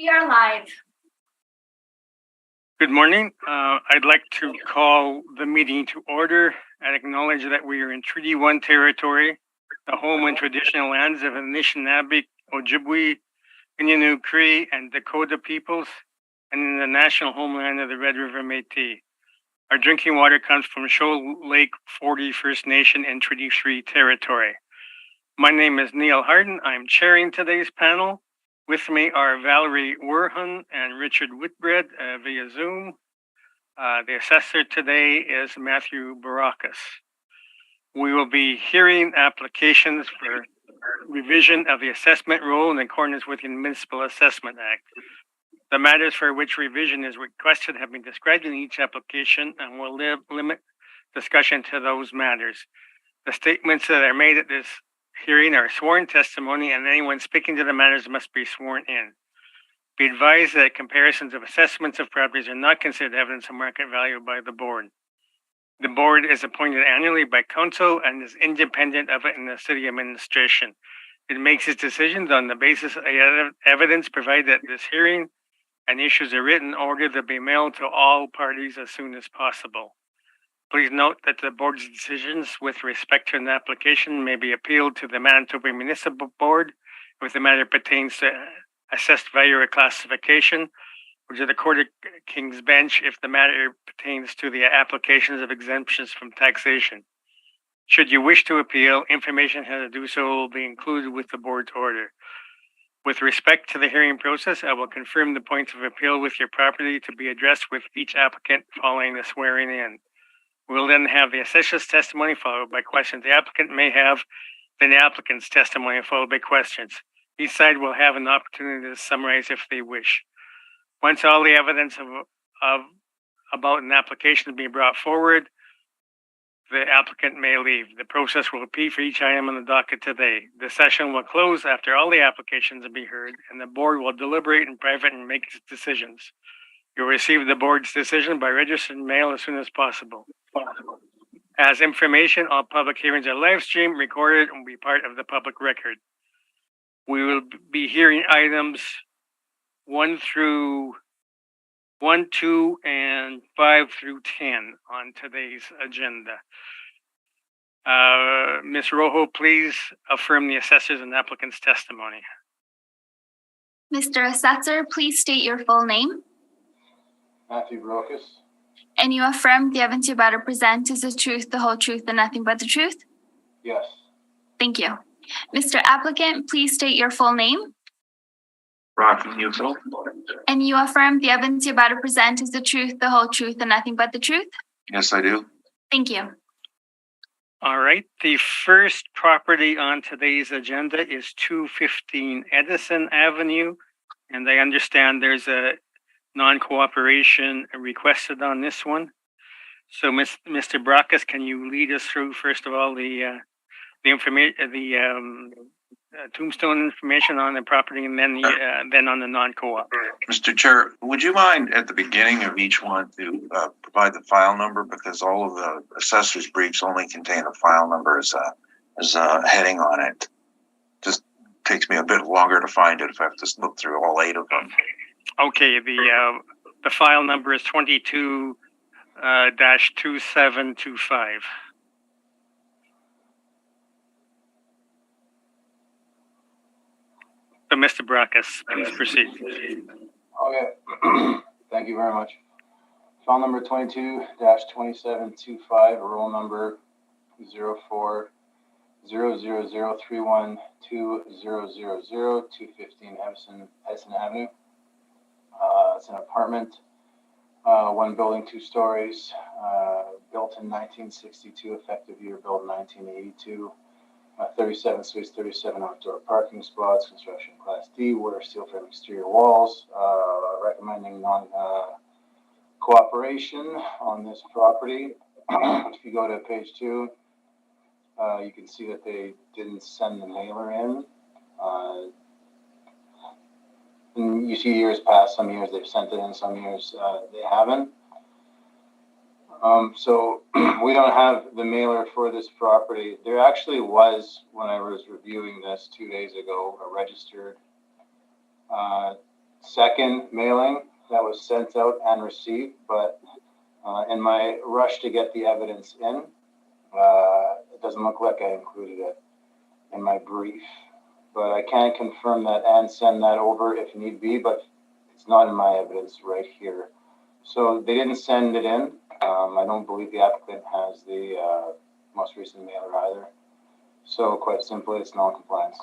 We are live. Good morning. I'd like to call the meeting to order and acknowledge that we are in Treaty 1 territory, the home and traditional lands of the Anishinaabe, Ojibwe, Innu, Cree, and Dakota peoples, and in the national homeland of the Red River Métis. Our drinking water comes from Shoal Lake 40 First Nation and Treaty 3 territory. My name is Neil Harden. I'm chairing today's panel. With me are Valerie Werhun and Richard Whitbread via Zoom. The assessor today is Matthew Baracus. We will be hearing applications for revision of the assessment rule in accordance with the Municipal Assessment Act. The matters for which revision is requested have been described in each application and will limit discussion to those matters. The statements that are made at this hearing are sworn testimony, and anyone speaking to the matters must be sworn in. Be advised that comparisons of assessments of properties are not considered evidence of market value by the board. The board is appointed annually by council and is independent of it in the city administration. It makes its decisions on the basis of evidence provided at this hearing and issues a written order to be mailed to all parties as soon as possible. Please note that the board's decisions with respect to an application may be appealed to the Manitoba Municipal Board if the matter pertains to assessed value or classification, or to the Court of King's Bench if the matter pertains to the applications of exemptions from taxation. Should you wish to appeal, information how to do so will be included with the board's order. With respect to the hearing process, I will confirm the points of appeal with your property to be addressed with each applicant following the swearing in. We'll then have the assessor's testimony followed by questions the applicant may have, then the applicant's testimony followed by questions. Each side will have an opportunity to summarize if they wish. Once all the evidence about an application has been brought forward, the applicant may leave. The process will repeat for each item on the docket today. The session will close after all the applications have been heard, and the board will deliberate in private and make its decisions. You'll receive the board's decision by registered mail as soon as possible. As information, all public hearings are live streamed, recorded, and will be part of the public record. We will be hearing items 1, 2, and 5 through 10 on today's agenda. Ms. Rojo, please affirm the assessor's and applicant's testimony. Mr. Assessor, please state your full name. Matthew Baracus. And you affirm the evidence you're about to present is the truth, the whole truth, and nothing but the truth? Yes. Thank you. Mr. Applicant, please state your full name. Rocky Newfield. And you affirm the evidence you're about to present is the truth, the whole truth, and nothing but the truth? Yes, I do. Thank you. All right. The first property on today's agenda is 215 Edison Avenue, and I understand there's a non-cooperation requested on this one. So, Mr. Baracus, can you lead us through first of all the information, tombstone information on the property, and then on the non-co-op? Mr. Chair, would you mind at the beginning of each one to provide the file number, because all of the assessor's briefs only contain a file number as a heading on it. Just takes me a bit longer to find it if I have to look through all 8 of them. Okay, the file number is 22-2725. So, Mr. Baracus, please proceed. Okay. Thank you very much. File number 22-2725, roll number 04-00031-2000, 215 Avenue. It's an apartment, 1 building, 2 stories, built in 1962, effective year built in 1982. 37 suites, 37 outdoor parking spots, construction class D, water steel frame exterior walls, recommending non-cooperation on this property. If you go to page 2, you can see that they didn't send the mailer in. And you see years past, some years they've sent it in, some years they haven't. So we don't have the mailer for this property. There actually was, when I was reviewing this 2 days ago, a registered second mailing that was sent out and received, but in my rush to get the evidence in, it doesn't look like I included it in my brief. But I can confirm that and send that over if need be, but it's not in my evidence right here. So they didn't send it in. I don't believe the applicant has the most recent mailer either. So quite simply, it's non-compliance.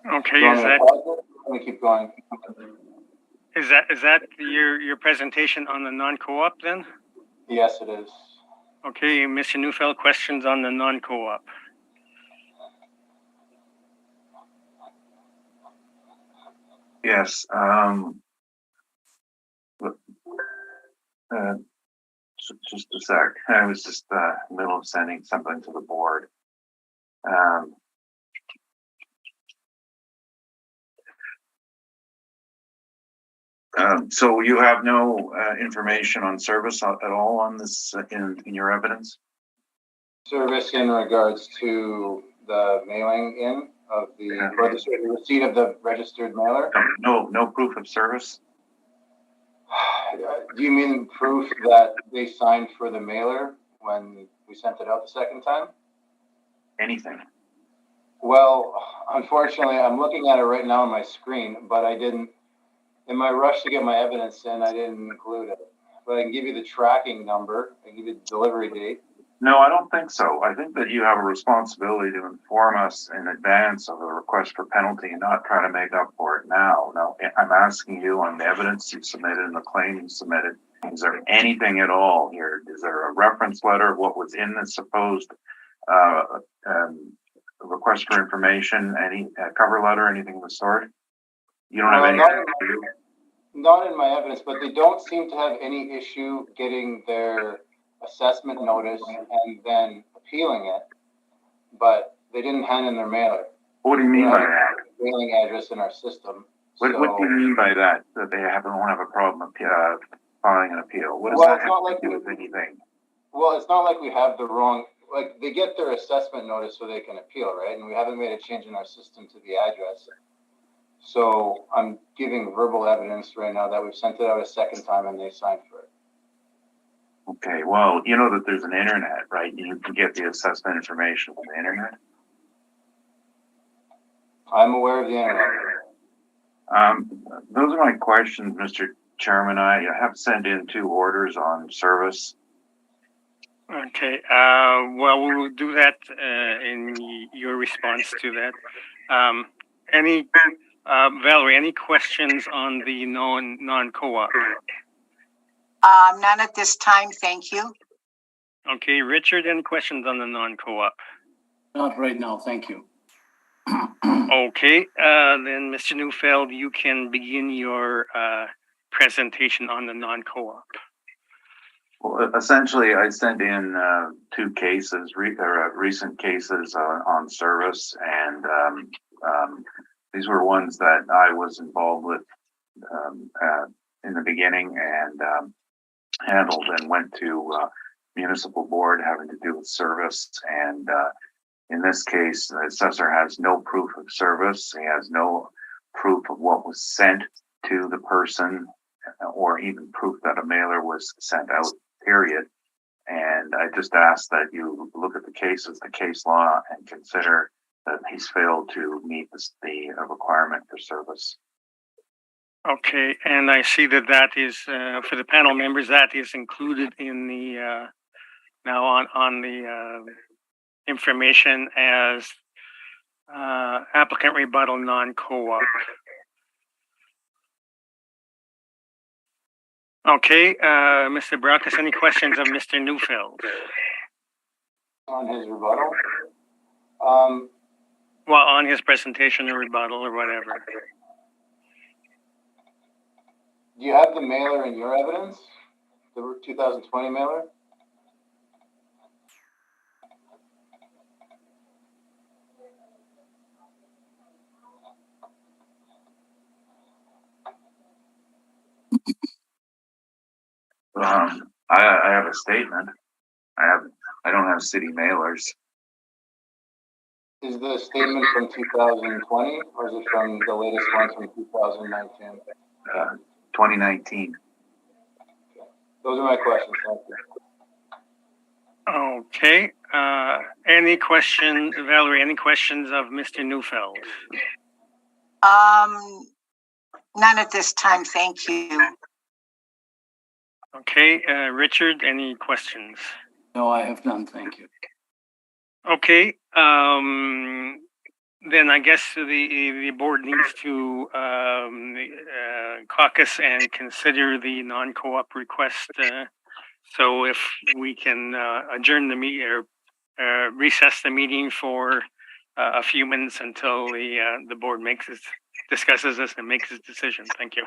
Okay, Let me keep going. is that your presentation on the non-co-op then? Yes, it is. Okay, Mr. Neufeld, questions on the non-co-op? Yes. Just a sec. I was just in the middle of sending something to the board. So you have no information on service at all on this in your evidence? Service in regards to the mailing in of the receipt of the registered mailer? No proof of service? Do you mean proof that they signed for the mailer when we sent it out the second time? Anything? Well, unfortunately, I'm looking at it right now on my screen, but I didn't, in my rush to get my evidence in, I didn't include it. But I can give you the tracking number, I can give you the delivery date. No, I don't think so. I think that you have a responsibility to inform us in advance of a request for penalty and not try to make up for it now. Now, I'm asking you on the evidence you submitted and the claim you submitted, is there anything at all here? Is there a reference letter of what was in the supposed request for information, any cover letter, anything of the sort? You don't have any? Not in my evidence, but they don't seem to have any issue getting their assessment notice and then appealing it, but they didn't hand in their mailer. What do you mean by that? Mailing address in our system. What do you mean by that? That they won't have a problem filing an appeal? What does that have to do with anything? Well, it's not like we have the wrong, like they get their assessment notice so they can appeal, right? And we haven't made a change in our system to the address. So I'm giving verbal evidence right now that we've sent it out a second time and they signed for it. Okay, well, you know that there's an internet, right? You can get the assessment information from the internet. I'm aware of the internet. Those are my questions, Mr. Chairman. I have sent in 2 orders on service. Okay, well, we will do that in your response to that. Valerie, any questions on the non-co-op? None at this time, thank you. Okay, Richard, any questions on the non-co-op? Not right now, thank you. Okay, then Mr. Neufeld, you can begin your presentation on the non-co-op. Well, essentially, I sent in 2 cases, recent cases on service, and these were ones that I was involved with in the beginning and handled and went to municipal board having to do with service. And in this case, the assessor has no proof of service. He has no proof of what was sent to the person or even proof that a mailer was sent out, period. And I just ask that you look at the cases, the case law, and consider that he's failed to meet the requirement for service. Okay, and I see that is for the panel members, that is included in the now on the information as applicant rebuttal non-co-op. Okay, Mr. Brockes, any questions of Mr. Neufeld? On his rebuttal? Well, on his presentation or rebuttal or whatever. Do you have the mailer in your evidence? The 2020 mailer? I have a statement. I have I don't have city mailers. Is the statement from 2020 or is it from the latest one from 2019? 2019. Those are my questions. Thank you. Okay, any question, Valerie, any questions of Mr. Neufeld? None at this time, thank you. Okay, Richard, any questions? No, I have none, thank you. Okay, then I guess the board needs to caucus and consider the non-co-op request. So if we can adjourn the meeting or recess the meeting for a few minutes until the board discusses this and makes its decision. Thank you.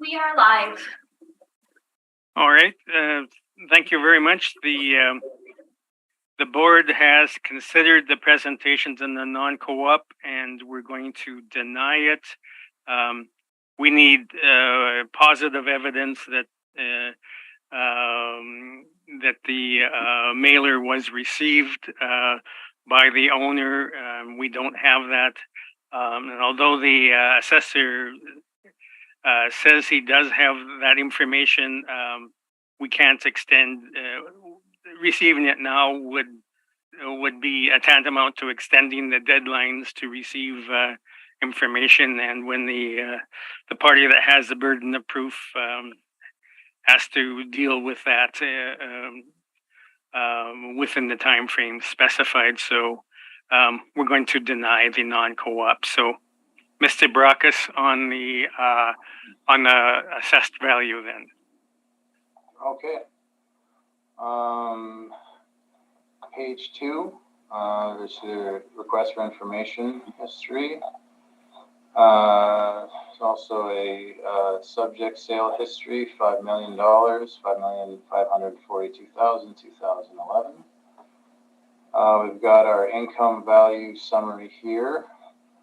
We are live. All right. Thank you very much. The board has considered the presentations in the non-co-op, and we're going to deny it. We need positive evidence that the mailer was received by the owner. We don't have that. And although the assessor says he does have that information, we can't extend. Receiving it now would be a tantamount to extending the deadlines to receive information, and when the party that has the burden of proof has to deal with that within the time frame specified. So we're going to deny the non-co-op. So Mr. Brackus on the assessed value then. Okay. Page 2, there's the request for information history. There's also a subject sale history, $5 million, $5,542,000, 2011. We've got our income value summary here.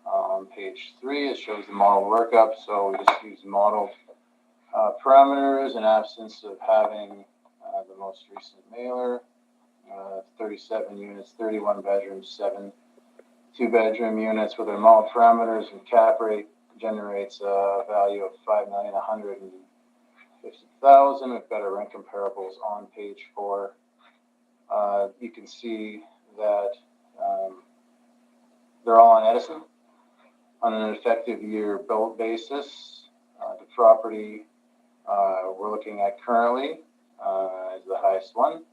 On page 3, it shows the model workup. So we just use model parameters in absence of having the most recent mailer. 37 units, 31 bedrooms, 7 two-bedroom units with our model parameters, and cap rate generates a value of $5,150,000. We've got our rent comparables on page 4. You can see that they're all on Edison on an effective year build basis. The property we're looking at currently is the highest one.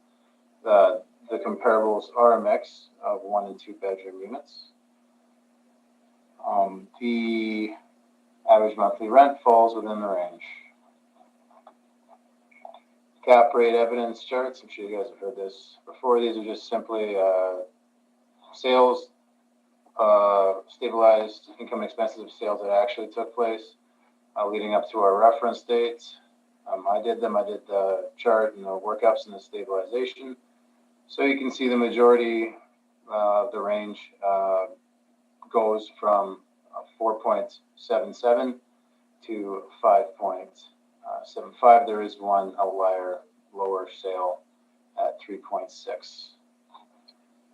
The comparables are a mix of 1 and 2 bedroom units. The average monthly rent falls within the range. Cap rate evidence charts, I'm sure you guys have heard this before. These are just simply sales, stabilized income expenses of sales that actually took place leading up to our reference dates. I did the chart and the workups and the stabilization. So you can see the majority of the range goes from 4.77 to 5.75. There is one outlier lower sale at 3.6.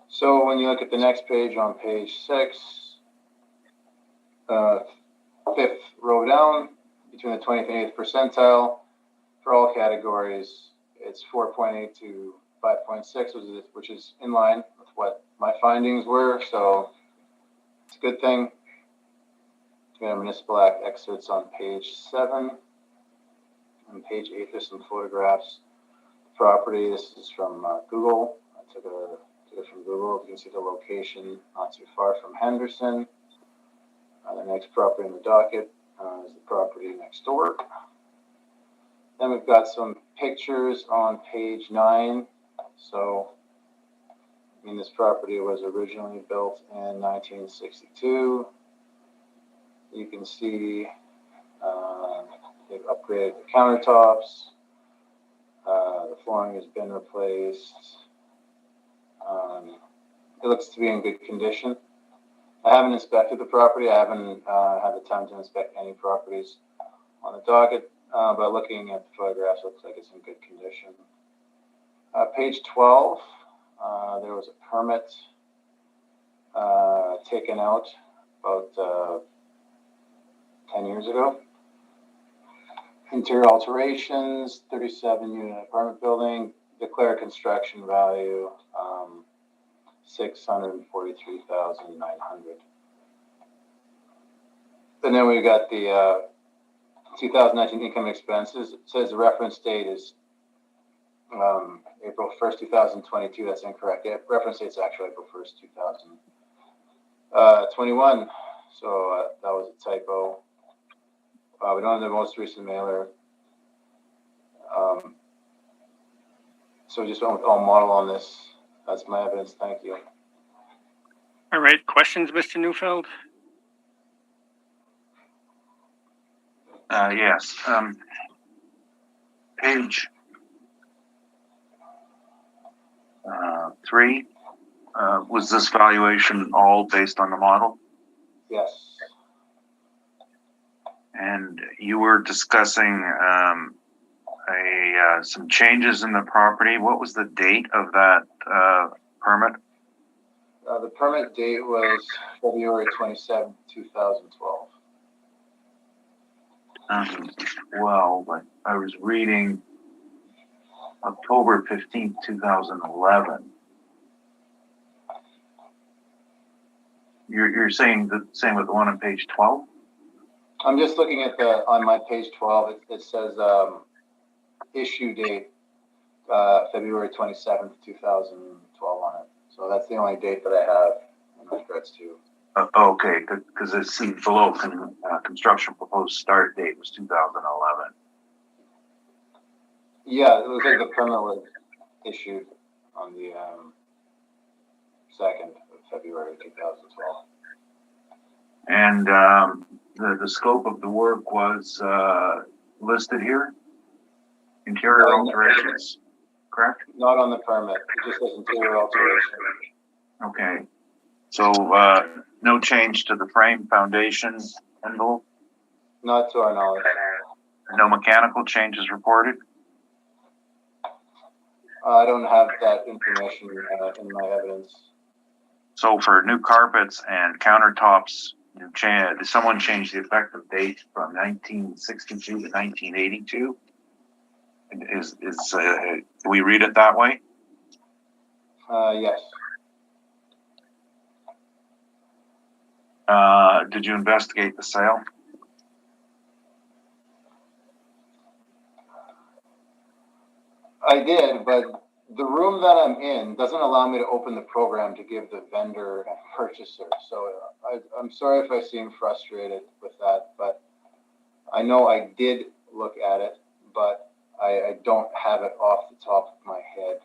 So when you look at the next page on page 6, 5th row down, between the 20th and 8th percentile, for all categories, it's 4.8 to 5.6, which is in line with what my findings were. So it's a good thing. We have municipal act excerpts on page 7. On page 8, there's some photographs. Property, this is from Google. I took it from Google. You can see the location not too far from Henderson. The next property in the docket is the property next door. Then we've got some pictures on page 9. So, this property was originally built in 1962. You can see they've upgraded the countertops. The flooring has been replaced. It looks to be in good condition. I haven't inspected the property. I haven't had the time to inspect any properties on the docket, but looking at the photographs, it looks like it's in good condition. Page 12, there was a permit taken out about 10 years ago. Interior alterations, 37-unit apartment building, declared construction value, $643,900. And then we got the 2019 income expenses. It says the reference date is April 1st, 2022. That's incorrect. The reference date is actually April 1st, 2021. So that was a typo. We don't have the most recent mailer. So we just went with all model on this. That's my evidence. Thank you. All right. Questions, Mr. Neufeld? Yes. Page 3. Was this valuation all based on the model? Yes. And you were discussing some changes in the property. What was the date of that permit? The permit date was February 27, 2012. Well, but I was reading October 15th, 2011. You're saying the same with the one on page 12? I'm just looking at on my page 12, it says issue date February 27th, 2012 on it. So that's the only date that I have in regards to. Okay, because it seems below construction proposed start date was 2011. Yeah, it looks like the permit was issued on the 2nd of February 2012. And the scope of the work was listed here? Interior alterations, correct? Not on the permit. It just says interior alteration. Okay. So no change to the frame, foundation, envelope? Not to our knowledge. No mechanical changes reported? I don't have that information in my evidence. So for new carpets and countertops, did someone change the effective date from 1962 to 1982? Do we read it that way? Yes. Did you investigate the sale? I did, but the room that I'm in doesn't allow me to open the program to give the vendor and purchaser. So I'm sorry if I seem frustrated with that, but I know I did look at it, but I don't have it off the top of my head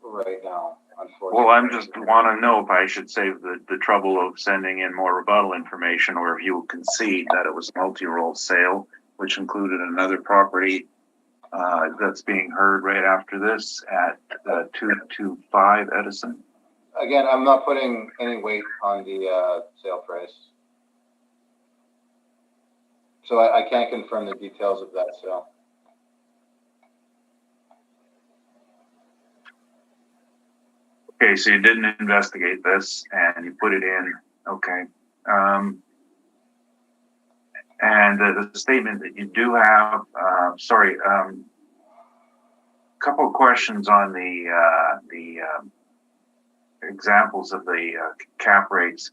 right now, unfortunately. Well, I just want to know if I should save the trouble of sending in more rebuttal information, or if you will concede that it was a multi-role sale, which included another property that's being heard right after this at 225 Edison. Again, I'm not putting any weight on the sale price. So I can't confirm the details of that sale. Okay, so you didn't investigate this and you put it in. Okay. And the statement that you do have, couple of questions on the examples of the cap rates.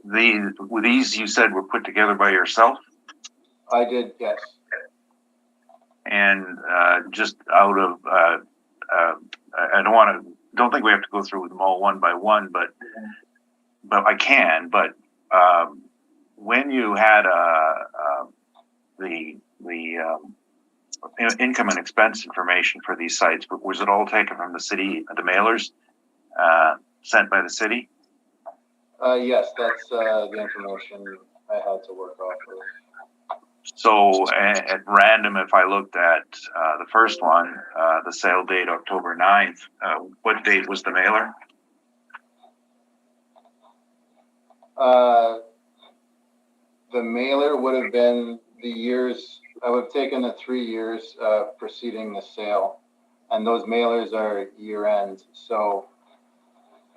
These you said were put together by yourself? I did, yes. And just out of, I don't think we have to go through them all one by one, but I can. But when you had the income and expense information for these sites, was it all taken from the city, the mailers sent by the city? Yes, that's the information I had to work off of. So at random, if I looked at the first one, the sale date October 9th, what date was the mailer? The mailer would have been the years, I would have taken the 3 years preceding the sale, and those mailers are year end. So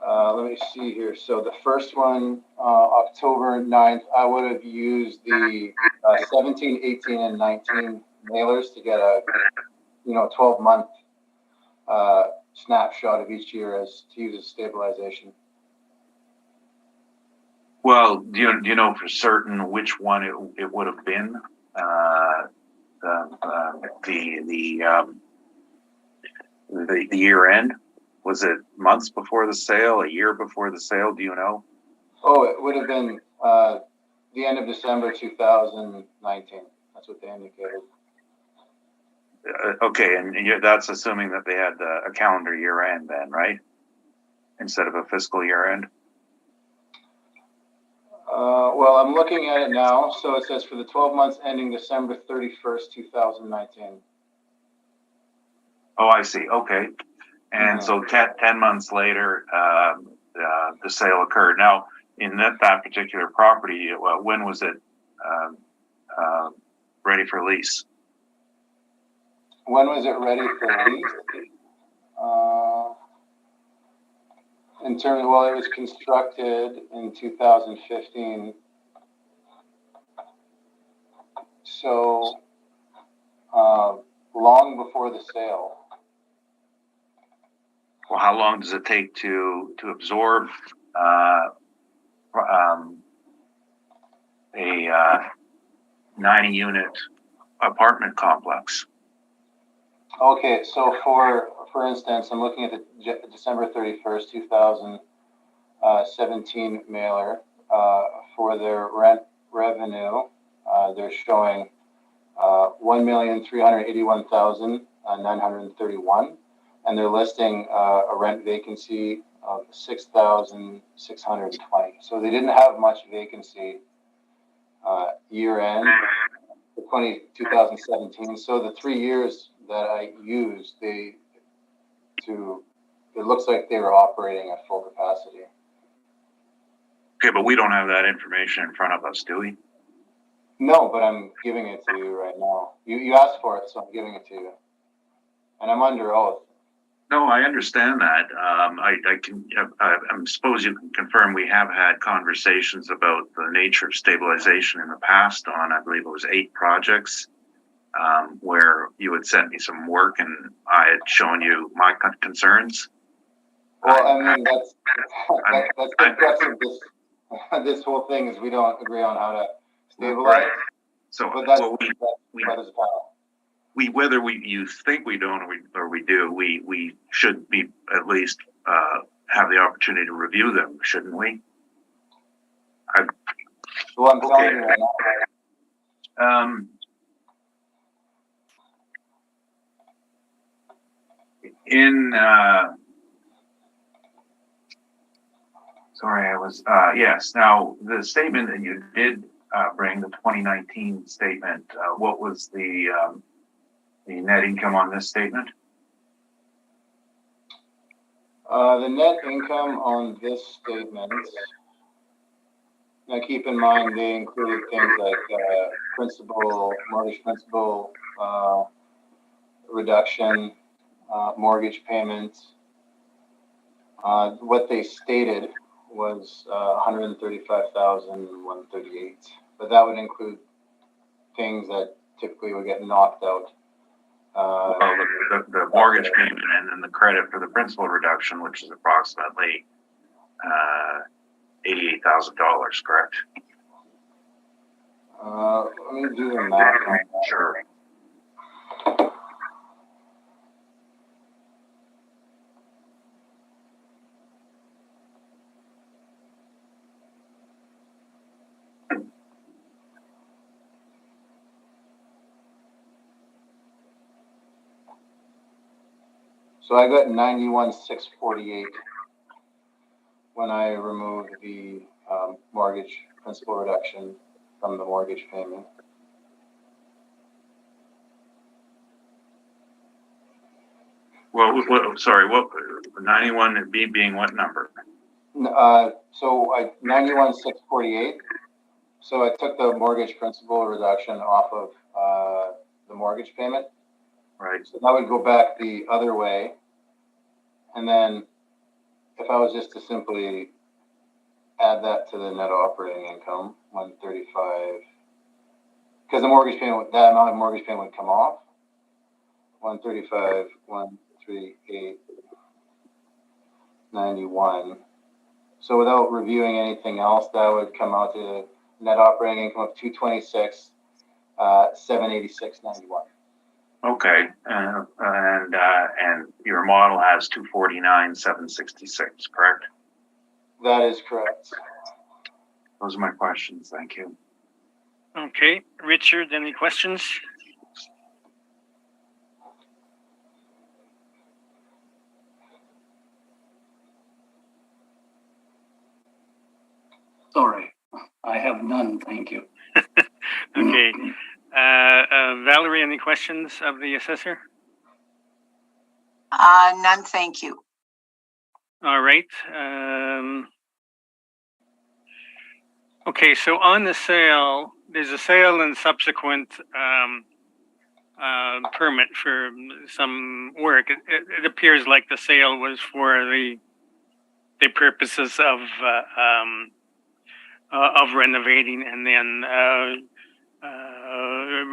let me see here. So the first one, October 9th, I would have used the 17, 18, and 19 mailers to get a 12-month snapshot of each year to use as stabilization. Well, do you know for certain which one it would have been? The year end? Was it months before the sale, a year before the sale? Do you know? Oh, it would have been the end of December 2019. That's what they indicated. Okay, and that's assuming that they had a calendar year end then, right? Instead of a fiscal year end? Well, I'm looking at it now. So it says for the 12 months ending December 31st, 2019. Oh, I see. Okay. And so 10 months later, the sale occurred. Now, in that particular property, when was it ready for lease? When was it ready for lease? In terms, well, it was constructed in 2015. So long before the sale. Well, how long does it take to absorb a 90-unit apartment complex? Okay, so for instance, I'm looking at the December 31st, 2017 mailer. For their rent revenue, they're showing 1,381,931, and they're listing a rent vacancy of 6,620. So they didn't have much vacancy year end 2017. So the 3 years that I used, it looks like they were operating at full capacity. Okay, but we don't have that information in front of us, do we? No, but I'm giving it to you right now. You asked for it, so I'm giving it to you. And I'm under oath. No, I understand that. I suppose you can confirm we have had conversations about the nature of stabilization in the past on, I believe it was 8 projects, where you had sent me some work and I had shown you my concerns. Well, I mean, that's the crux of this whole thing is we don't agree on how to stabilize. Right. So, but that's, well, whether you think we don't or we do, we should be at least have the opportunity to review them, shouldn't we? Well, I'm telling you right now. Yes. Now, the statement that you did bring, the 2019 statement, what was the net income on this statement? The net income on this statement, now keep in mind they included things like mortgage principal reduction, mortgage payments. What they stated was 135,138, but that would include things that typically would get knocked out. The mortgage payment and then the credit for the principal reduction, which is approximately $88,000, correct? Let me do the math. Sure. So I got 91,648 when I removed the mortgage principal reduction from the mortgage payment. Well, sorry, what 91 being what number? So 91,648. So I took the mortgage principal reduction off of the mortgage payment. Right. So that would go back the other way. And then if I was just to simply add that to the net operating income, 135, because the mortgage payment, that amount of mortgage payment would come off. 135, 138, 91. So without reviewing anything else, that would come out to net operating income of 226, 786.91. Okay, and your model has 249, 766, correct? That is correct. Those are my questions. Thank you. Okay, Richard, any questions? Sorry. I have none, thank you. Okay. Valerie, any questions of the assessor? None, thank you. All right. Okay, so on the sale, there's a sale and subsequent permit for some work. It appears like the sale was for the purposes of renovating and then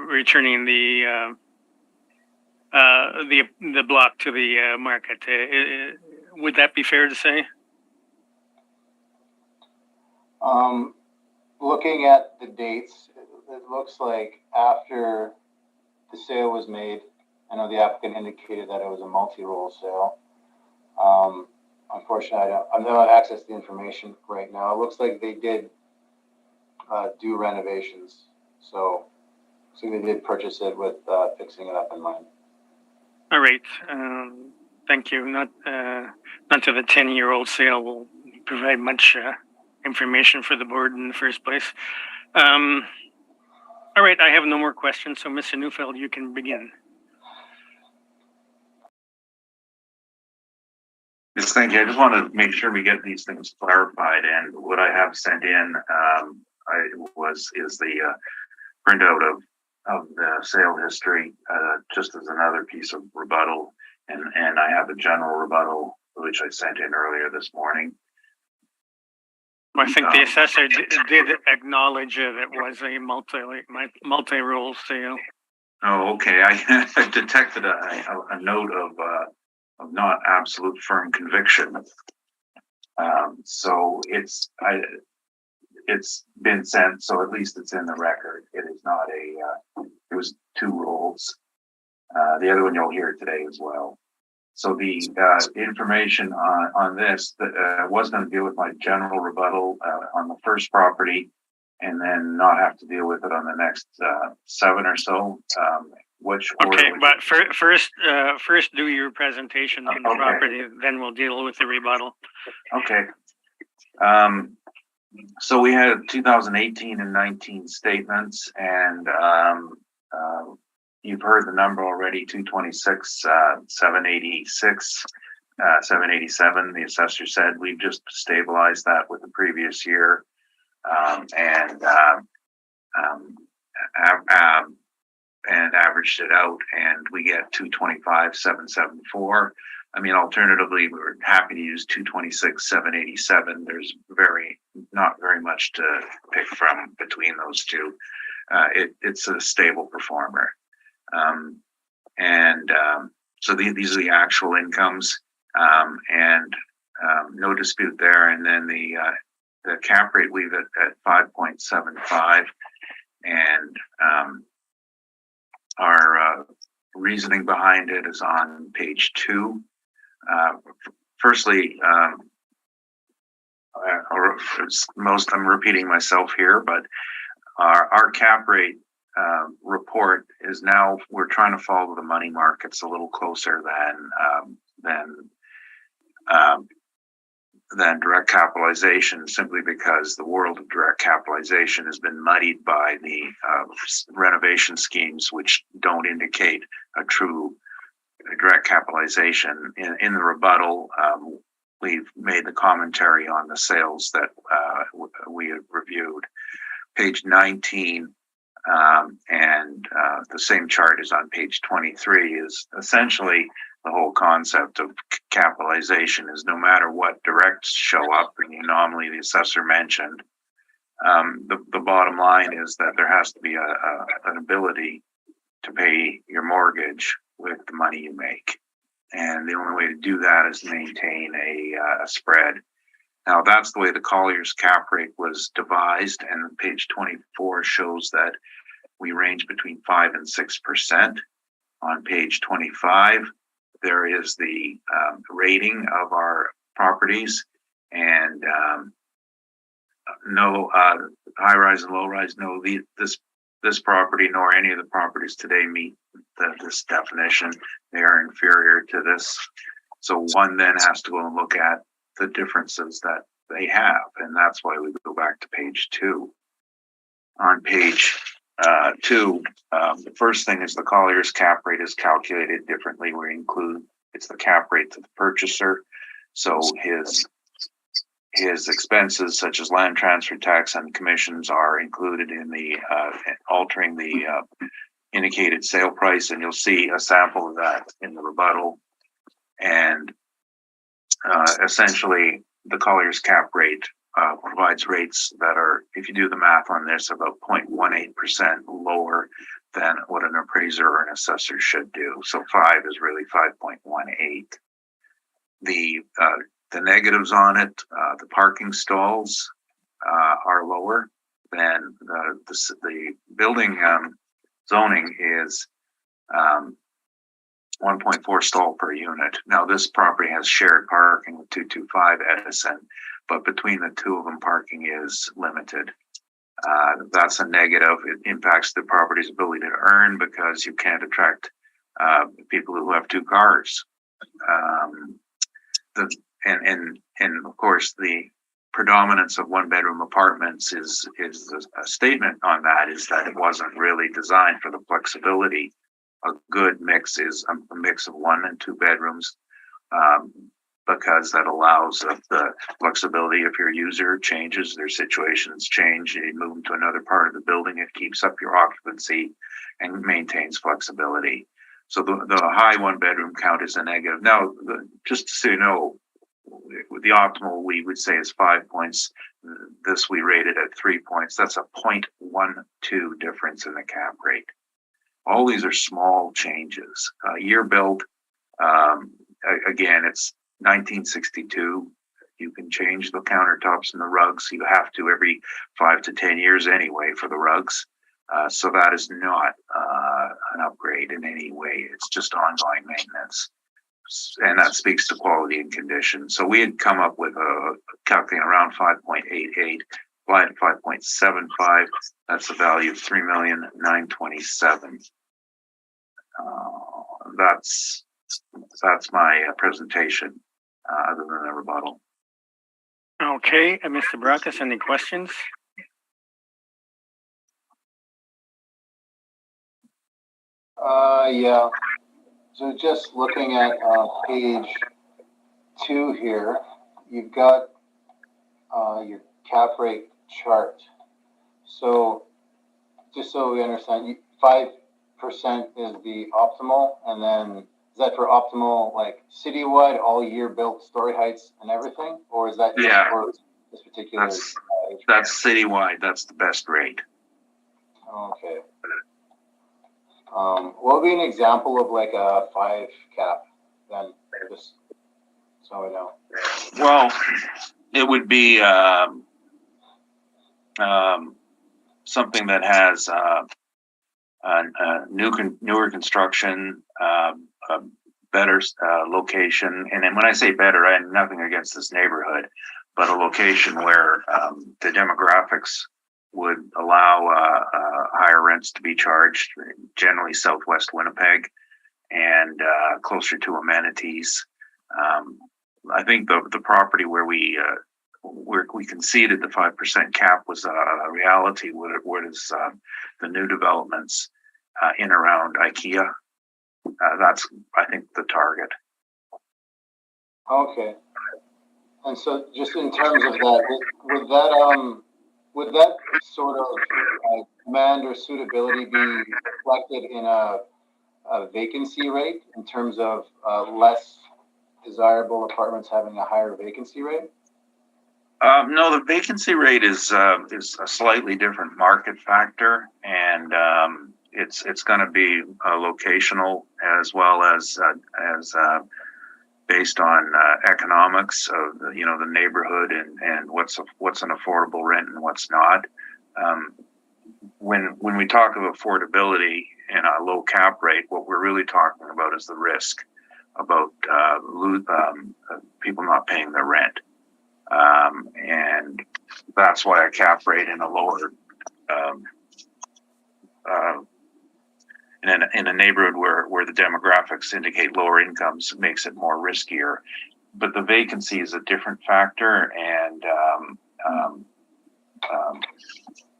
returning the block to the market. Would that be fair to say? Looking at the dates, it looks like after the sale was made, I know the applicant indicated that it was a multi-role sale. Unfortunately, I don't have access to the information right now. It looks like they did do renovations, so they did purchase it with fixing it up in mind. All right. Thank you. Not to the 10-year-old sale will provide much information for the board in the first place. All right. I have no more questions. So, Mr. Neufeld, you can begin. Yes, thank you. I just want to make sure we get these things clarified. And what I have sent in is the printout of the sale history, just as another piece of rebuttal. And I have a general rebuttal, which I sent in earlier this morning. Well, I think the assessor did acknowledge that it was a multi-role sale. Oh, okay. I detected a note of not absolute firm conviction. So it's been sent, so at least it's in the record. It is not it was 2 roles. The other one you'll hear today as well. So the information on this, I was going to deal with my general rebuttal on the first property and then not have to deal with it on the next 7 or so. Which order? Okay, but first do your presentation on the property, then we'll deal with the rebuttal. Okay. So we had 2018 and 19 statements, and you've heard the number already, 226, 786, 787. The assessor said we've just stabilized that with the previous year, and averaged it out, and we get 225, 774. I mean, alternatively, we're happy to use 226, 787. There's not very much to pick from between those two. It's a stable performer. So these are the actual incomes, and no dispute there. And then the cap rate leave it at 5.75, and our reasoning behind it is on page 2. Firstly, I'm repeating myself here, but our cap rate report is now, we're trying to follow the money markets a little closer than direct capitalization, simply because the world of direct capitalization has been muddied by the renovation schemes, which don't indicate a true direct capitalization. In the rebuttal, we've made the commentary on the sales that we have reviewed. Page 19, and the same chart is on page 23, is essentially the whole concept of capitalization is no matter what directs show up, and the anomaly the assessor mentioned, the bottom line is that there has to be an ability to pay your mortgage with the money you make. And the only way to do that is to maintain a spread. Now, that's the way the Collier's cap rate was devised, and page 24 shows that we range between 5 and 6%. On page 25, there is the rating of our properties, and no high-rise and low-rise, no, this property nor any of the properties today meet this definition. They are inferior to this. So one then has to go and look at the differences that they have, and that's why we go back to page 2. on page 2, the first thing is the Collier's cap rate is calculated differently. We include, it's the cap rate to the purchaser. So his expenses such as land transfer tax and commissions are included in the altering the indicated sale price, and you'll see a sample of that in the rebuttal. And essentially, the Collier's cap rate provides rates that are, if you do the math on this, about 0.18% lower than what an appraiser or an assessor should do. So 5 is really 5.18. The negatives on it, the parking stalls are lower than the building zoning is 1.4 stall per unit. Now this property has shared parking with 225 Edison, but between the two of them, parking is limited. That's a negative. It impacts the property's ability to earn because you can't attract people who have 2 cars. And of course, the predominance of 1-bedroom apartments is a statement on that, is that it wasn't really designed for the flexibility. A good mix is a mix of 1 and 2 bedrooms, because that allows the flexibility. If your user changes, their situations change, you move them to another part of the building, it keeps up your occupancy and maintains flexibility. So the high 1-bedroom count is a negative. Now, just so you know, the optimal we would say is 5 points. This we rated at 3 points. That's a 0.12 difference in the cap rate. All these are small changes. Year built, again, it's 1962. You can change the countertops and the rugs. You have to every 5 to 10 years anyway for the rugs. So that is not an upgrade in any way. It's just ongoing maintenance. And that speaks to quality and condition. So we had come up with a calculating around 5.88, applied to 5.75. That's the value of $3,927,000. That's my presentation, other than the rebuttal. Okay, Mr. Barakas, any questions? Yeah. So just looking at page 2 here, you've got your cap rate chart. So just so we understand, 5% is the optimal, and then is that for optimal, like citywide, all year built, story heights and everything, or is that just for this particular? That's citywide. That's the best rate. Okay. What would be an example of like a 5 cap then, just so I know? Well, it would be something that has newer construction, a better location. And then when I say better, I have nothing against this neighborhood, but a location where the demographics would allow higher rents to be charged, generally Southwest Winnipeg, and closer to amenities. I think the property where we conceded the 5% cap was a reality. What is the new developments in around IKEA? That's, I think, the target. Okay. And so, just in terms of that, would that sort of demand or suitability be reflected in a vacancy rate in terms of less desirable apartments having a higher vacancy rate? No, the vacancy rate is a slightly different market factor, and it's going to be locational as well as based on economics of the neighborhood and what's an affordable rent and what's not. When we talk of affordability and a low cap rate, what we're really talking about is the risk about people not paying their rent. And that's why a cap rate in a lower in a neighborhood where the demographics indicate lower incomes makes it more riskier. But the vacancy is a different factor, and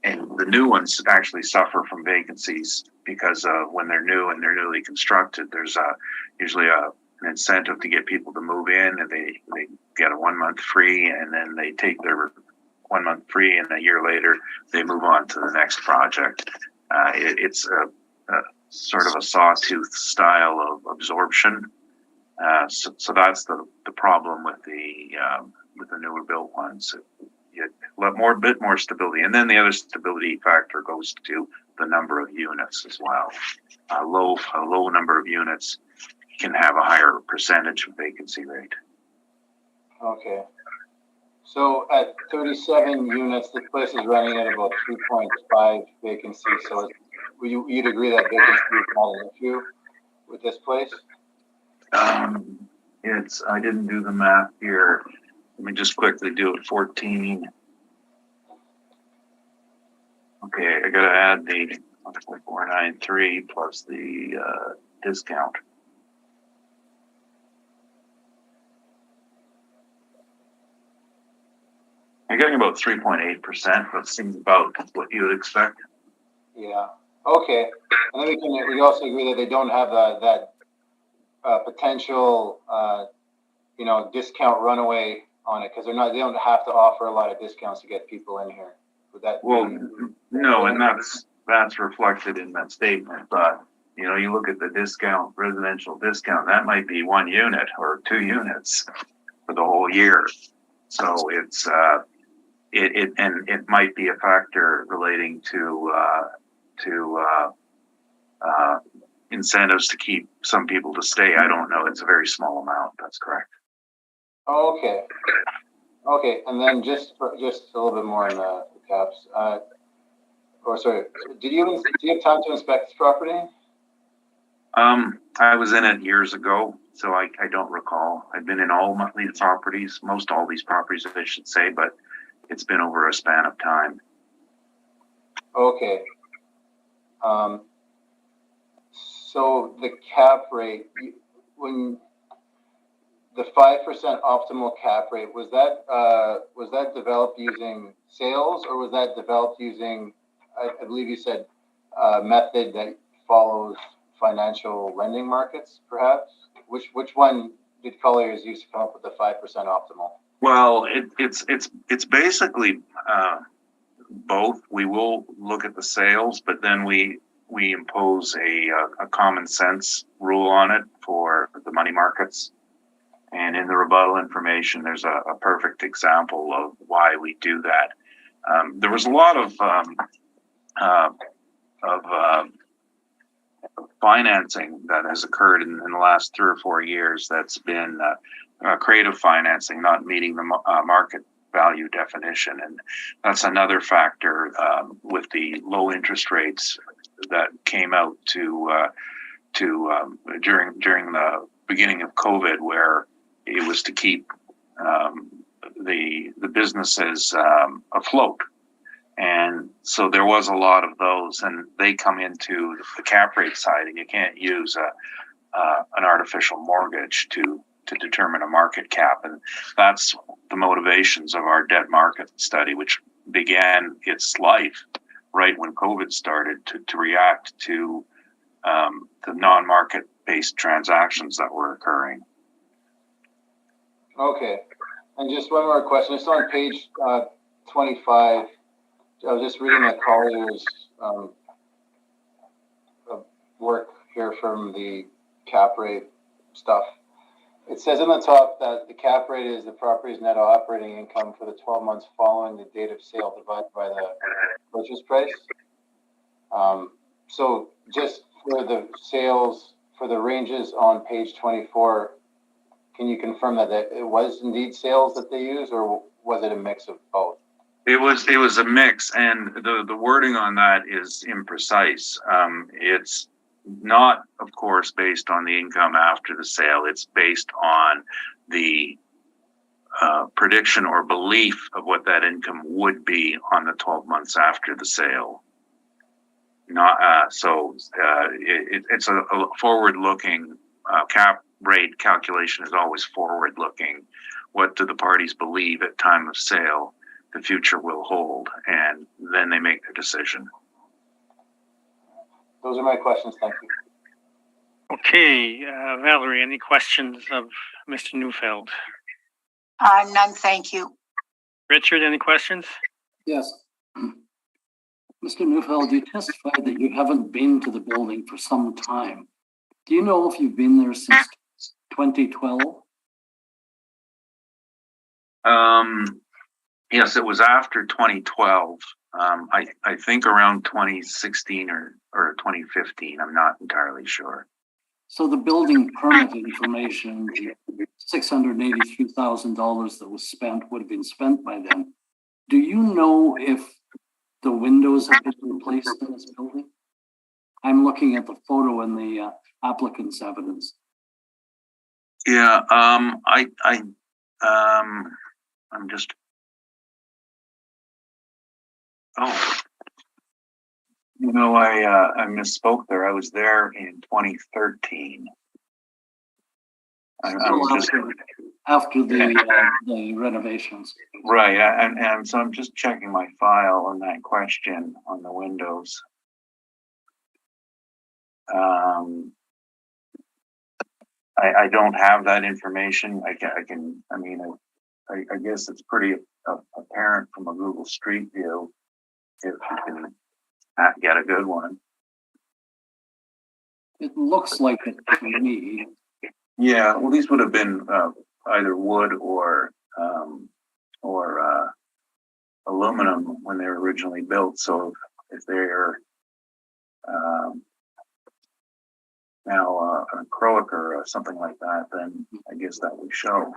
the new ones actually suffer from vacancies because when they're new and they're newly constructed, there's usually an incentive to get people to move in, and they get a 1 month free, and then they take their 1 month free, and a year later they move on to the next project. It's a sort of a sawtooth style of absorption. So that's the problem with the newer built ones. You get a bit more stability, and then the other stability factor goes to the number of units as well. A low number of units can have a higher percentage of vacancy rate. Okay. So at 37 units, the place is running at about 3.5 vacancy. So you'd agree that vacancy is not an issue with this place? I didn't do the math here. Let me just quickly do it. 14. Okay, I gotta add the 493 plus the discount. You're getting about 3.8%. That seems about what you would expect. Yeah. Okay. And then we also agree that they don't have that potential, discount runaway on it, because they don't have to offer a lot of discounts to get people in here. Would that? Well, no, and that's reflected in that statement. But you look at the discount, residential discount, that might be 1 unit or 2 units for the whole year. So it's it might be a factor relating to incentives to keep some people to stay. I don't know. It's a very small amount. That's correct. Oh, okay. Okay, and then just a little bit more on the caps. Do you have time to inspect this property? I was in it years ago, so I don't recall. I've been in all these properties, most all these properties, I should say, but it's been over a span of time. Okay. So the cap rate, when the 5% optimal cap rate, was that developed using sales, or was that developed using, I believe you said, method that follows financial lending markets, perhaps? Which one did Colliers use to come up with the 5% optimal? Well, it's basically both. We will look at the sales, but then we impose a common sense rule on it for the money markets. And in the rebuttal information, there's a perfect example of why we do that. There was a lot of financing that has occurred in the last 3 or 4 years that's been creative financing, not meeting the market value definition. And that's another factor with the low interest rates that came out during the beginning of COVID, where it was to keep the businesses afloat. And so there was a lot of those, and they come into the cap rate side, and you can't use an artificial mortgage to determine a market cap. And that's the motivations of our debt market study, which began its life right when COVID started, to react to the non-market based transactions that were occurring. Okay. And just one more question. It's on page 25. I was just reading the Colliers work here from the cap rate stuff. It says on the top that the cap rate is the property's net operating income for the 12 months following the date of sale divided by the purchase price. So just for the sales, for the ranges on page 24, can you confirm that it was indeed sales that they used, or was it a mix of both? It was a mix, and the wording on that is imprecise. It's not, of course, based on the income after the sale. It's based on the prediction or belief of what that income would be on the 12 months after the sale. It's a forward-looking cap rate calculation is always forward-looking. What do the parties believe at time of sale? the future will hold, and then they make their decision. Those are my questions. Thank you. Okay, Valerie, any questions of Mr. Neufeld? None, thank you. Richard, any questions? Yes. Mr. Neufeld, you testified that you haven't been to the building for some time. Do you know if you've been there since 2012? Yes, it was after 2012. I think around 2016 or 2015. I'm not entirely sure. So the building permit information, the $683,000 that was spent would have been spent by then. Do you know if the windows have been replaced in this building? I'm looking at the photo in the applicant's evidence. Yeah, I'm just. Oh, you know, I misspoke there. I was there in 2013. After the renovations. Right, and so I'm just checking my file on that question on the windows. I don't have that information. I guess it's pretty apparent from a Google Street View if you can get a good one. It looks like it to me. Yeah, well, these would have been either wood or aluminum when they were originally built. So if they're now acrylic or something like that, then I guess that would show.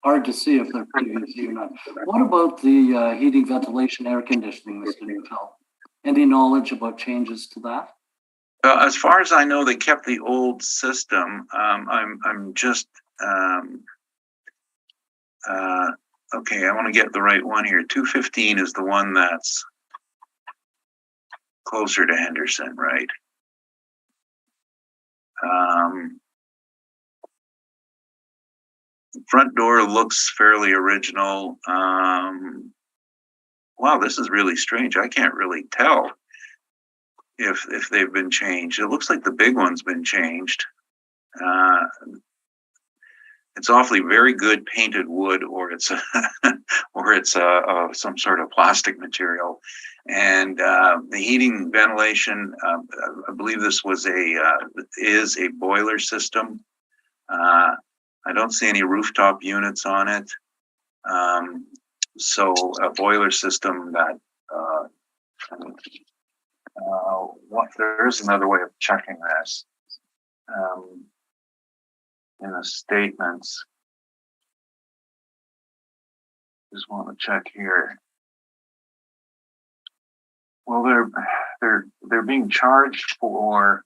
Hard to see if they're previous or not. What about the heating, ventilation, air conditioning, Mr. Neufeld? Any knowledge about changes to that? As far as I know, they kept the old system. I'm just okay. I want to get the right one here. 215 is the one that's closer to Henderson, right? The front door looks fairly original. Wow, this is really strange. I can't really tell if they've been changed. It looks like the big one's been changed. It's awfully very good painted wood, or it's some sort of plastic material. And the heating, ventilation, I believe this was is a boiler system. I don't see any rooftop units on it. So a boiler system that there's another way of checking this. In the statements, just want to check here. Well, they're being charged for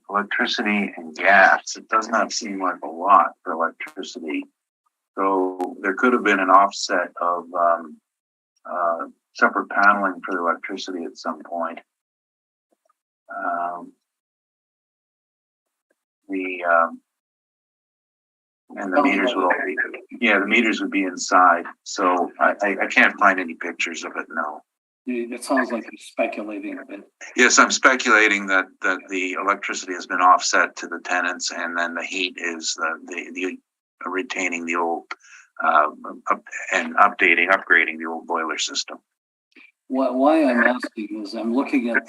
electricity and gas. It does not seem like a lot for electricity. So there could have been an offset of separate paneling for the electricity at some point. And the meters will be, the meters would be inside. So I can't find any pictures of it, no. It sounds like you're speculating a bit. Yes, I'm speculating that the electricity has been offset to the tenants, and then the heat is the retaining the old and upgrading the old boiler system. Why I'm asking is I'm looking at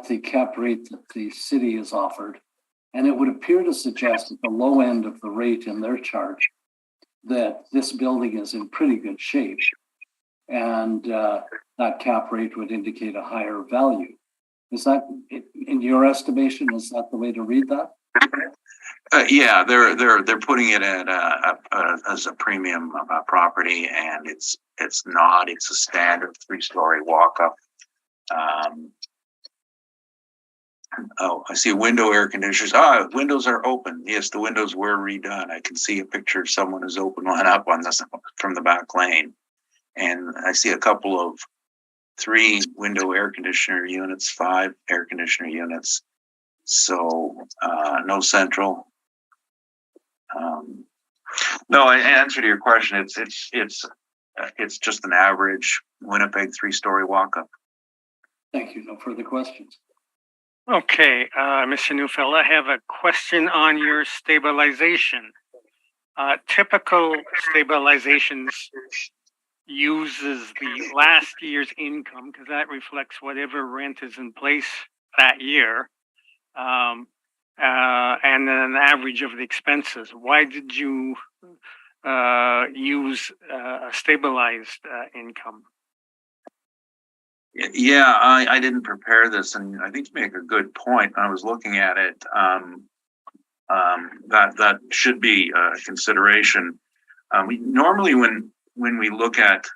the cap rate that the city has offered, and it would appear to suggest at the low end of the rate in their charge that this building is in pretty good shape, and that cap rate would indicate a higher value. Is that, in your estimation, is that the way to read that? Yeah, they're putting it at as a premium property, and it's not. It's a standard 3-story walk-up. Oh, I see window air conditioners. Windows are open. Yes, the windows were redone. I can see a picture of someone who's opened one up on this from the back lane, and I see a couple of 3 window air conditioner units, 5 air conditioner units. So no central. No, I answered your question. It's it's just an average Winnipeg 3-story walk-up. Thank you. No further questions. Okay, Mr. Neufeld, I have a question on your stabilization. Typical stabilizations uses the last year's income because that reflects whatever rent is in place that year, and then an average of the expenses. Why did you use a stabilized income? Yeah, I didn't prepare this, and I think you make a good point. I was looking at it. That should be a consideration. We normally, when we look at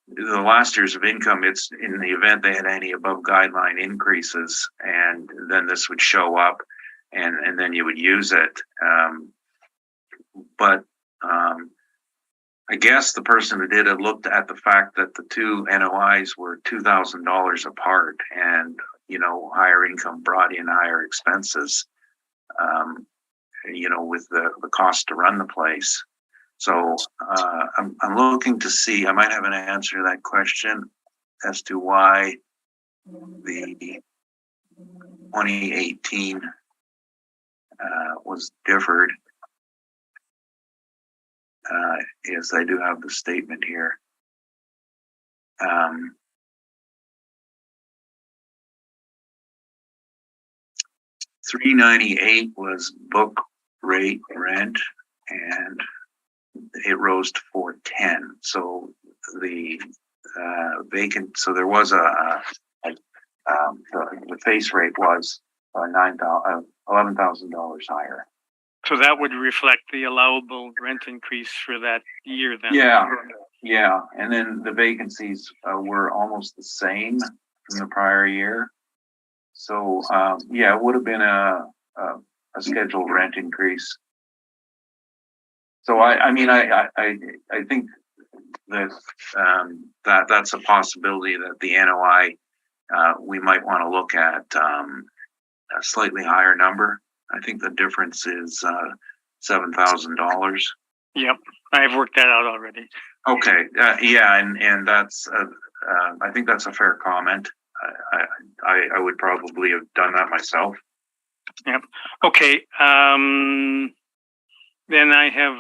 the last years of income, it's in the event they had any above guideline increases, and then this would show up, and then you would use it. But I guess the person who did it looked at the fact that the two NOIs were $2,000 apart, and higher income brought in higher expenses. With the cost to run the place. So I'm looking to see. I might have an answer to that question as to why the 2018 was differed. Yes, I do have the statement here. $398 was book rate rent, and it rose to $410. So the vacant. So there was the face rate was $11,000 higher. So that would reflect the allowable rent increase for that year then. Yeah. And then the vacancies were almost the same from the prior year. So it would have been a scheduled rent increase. So I think that that's a possibility that the NOI we might want to look at a slightly higher number. I think the difference is $7,000. Yep, I've worked that out already. Okay, and that's I think that's a fair comment. I would probably have done that myself. Yep. Okay. Then I have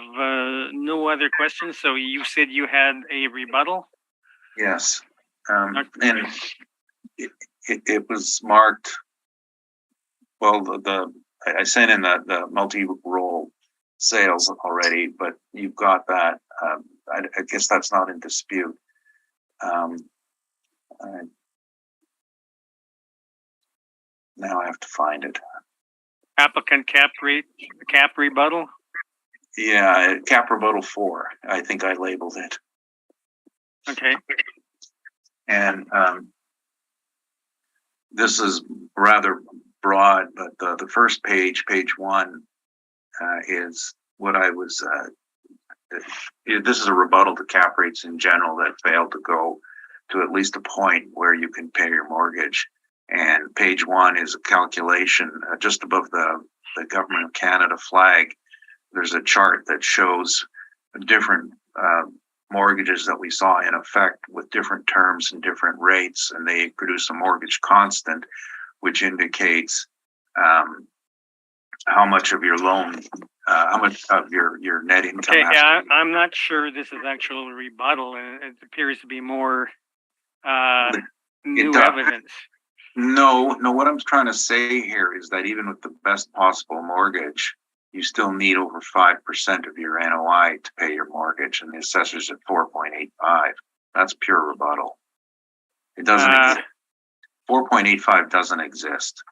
no other questions. So you said you had a rebuttal? Yes. And it was marked. Well, I sent in the multi-role sales already, but you've got that. I guess that's not in dispute. Now I have to find it. Applicant cap rebuttal? Yeah, cap rebuttal 4. I think I labeled it. Okay. And this is rather broad, but the first page 1, is what I was. This is a rebuttal to cap rates in general that failed to go to at least a point where you can pay your mortgage. And page 1 is a calculation just above the Government of Canada flag. There's a chart that shows different mortgages that we saw in effect with different terms and different rates, and they produce a mortgage constant, which indicates how much of your loan, how much of your net income. Okay, I'm not sure this is actual rebuttal, and it appears to be more new evidence. No, what I'm trying to say here is that even with the best possible mortgage, you still need over 5% of your NOI to pay your mortgage, and the assessor's at 4.85. That's pure rebuttal. It doesn't exist. 4.85 doesn't exist.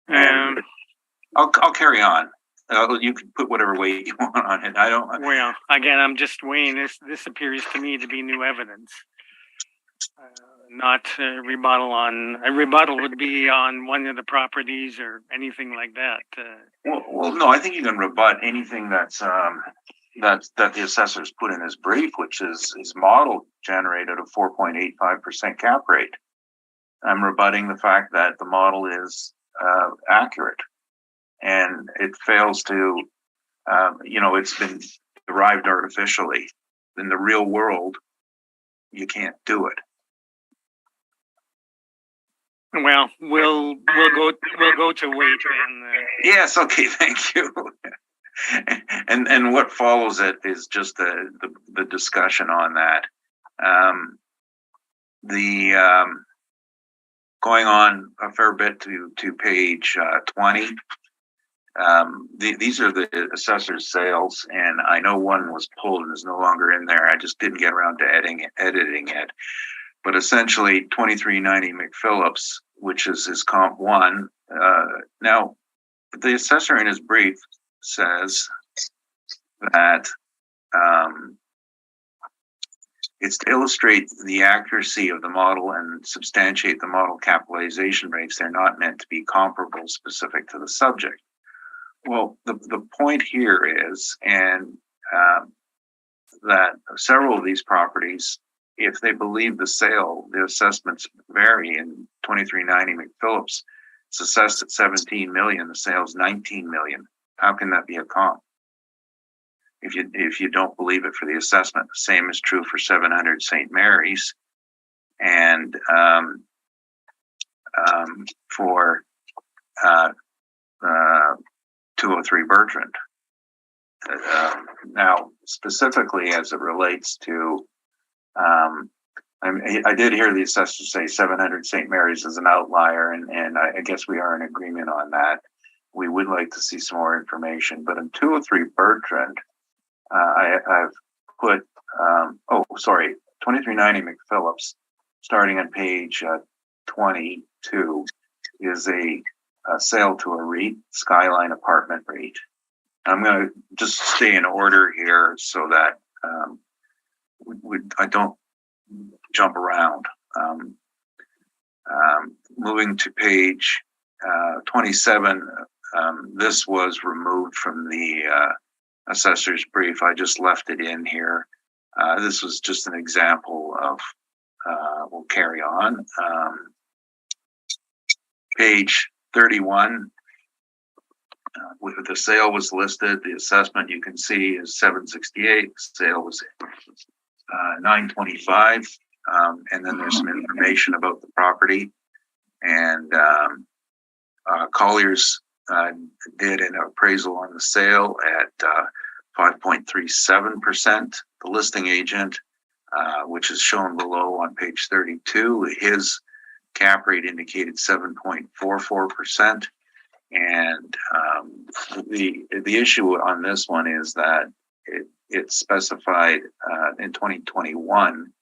I'll carry on. You can put whatever weight you want on it. I don't. Well, again, I'm just weighing this. This appears to me to be new evidence. Not a rebuttal on. A rebuttal would be on one of the properties or anything like that. Well, no, I think you can rebut anything that the assessor's put in his brief, which is his model generated a 4.85% cap rate. I'm rebutting the fact that the model is accurate, and it fails to. It's been derived artificially. In the real world, you can't do it. Well, we'll go to wait and. Yes. Okay. Thank you. And what follows it is just the discussion on that. Going on a fair bit to page 20. These are the assessor's sales, and I know one was pulled and is no longer in there. I just didn't get around to editing it. But essentially, 2390 McPhillips, which is his comp one. Now, the assessor in his brief says that it's to illustrate the accuracy of the model and substantiate the model capitalization rates. They're not meant to be comparable specific to the subject. Well, the point here is, and that several of these properties, if they believe the assessments vary. In 2390 McPhillips, it's assessed at 17 million, the sale's 19 million. How can that be a comp? If you don't believe it for the assessment, the same is true for 700 St. Mary's, and for 203 Bertrand. Now, specifically as it relates to, I did hear the assessor say 700 St. Mary's is an outlier, and I guess we are in agreement on that. We would like to see some more information, but in 203 Bertrand, I've put, 2390 McPhillips, starting on page 22, is a sale to a REIT, Skyline Apartment REIT. I'm going to just stay in order here so that I don't jump around. Moving to page 27, this was removed from the assessor's brief. I just left it in here. This was just an example of, we'll carry on. Page 31, the sale was listed. The assessment you can see is 768. The sale was 925. And then there's some information about the property. And Colliers did an appraisal on the sale at 5.37%. The listing agent, which is shown below on page 32, his cap rate indicated 7.44%. And the issue on this one is that it specified in 2021,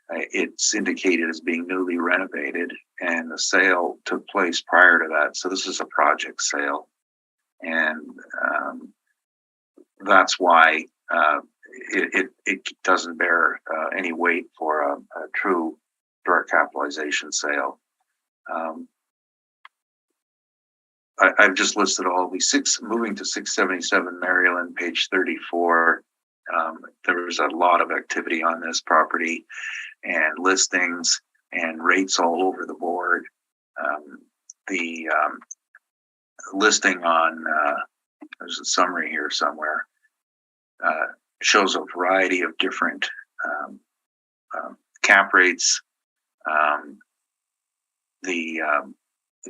it's indicated as being newly renovated, and the sale took place prior to that. So this is a project sale, and that's why it doesn't bear any weight for a true direct capitalization sale. I've just listed all these moving to 677 Maryland, page 34. There was a lot of activity on this property and listings and rates all over the board. The listing on, there's a summary here somewhere, shows a variety of different cap rates. The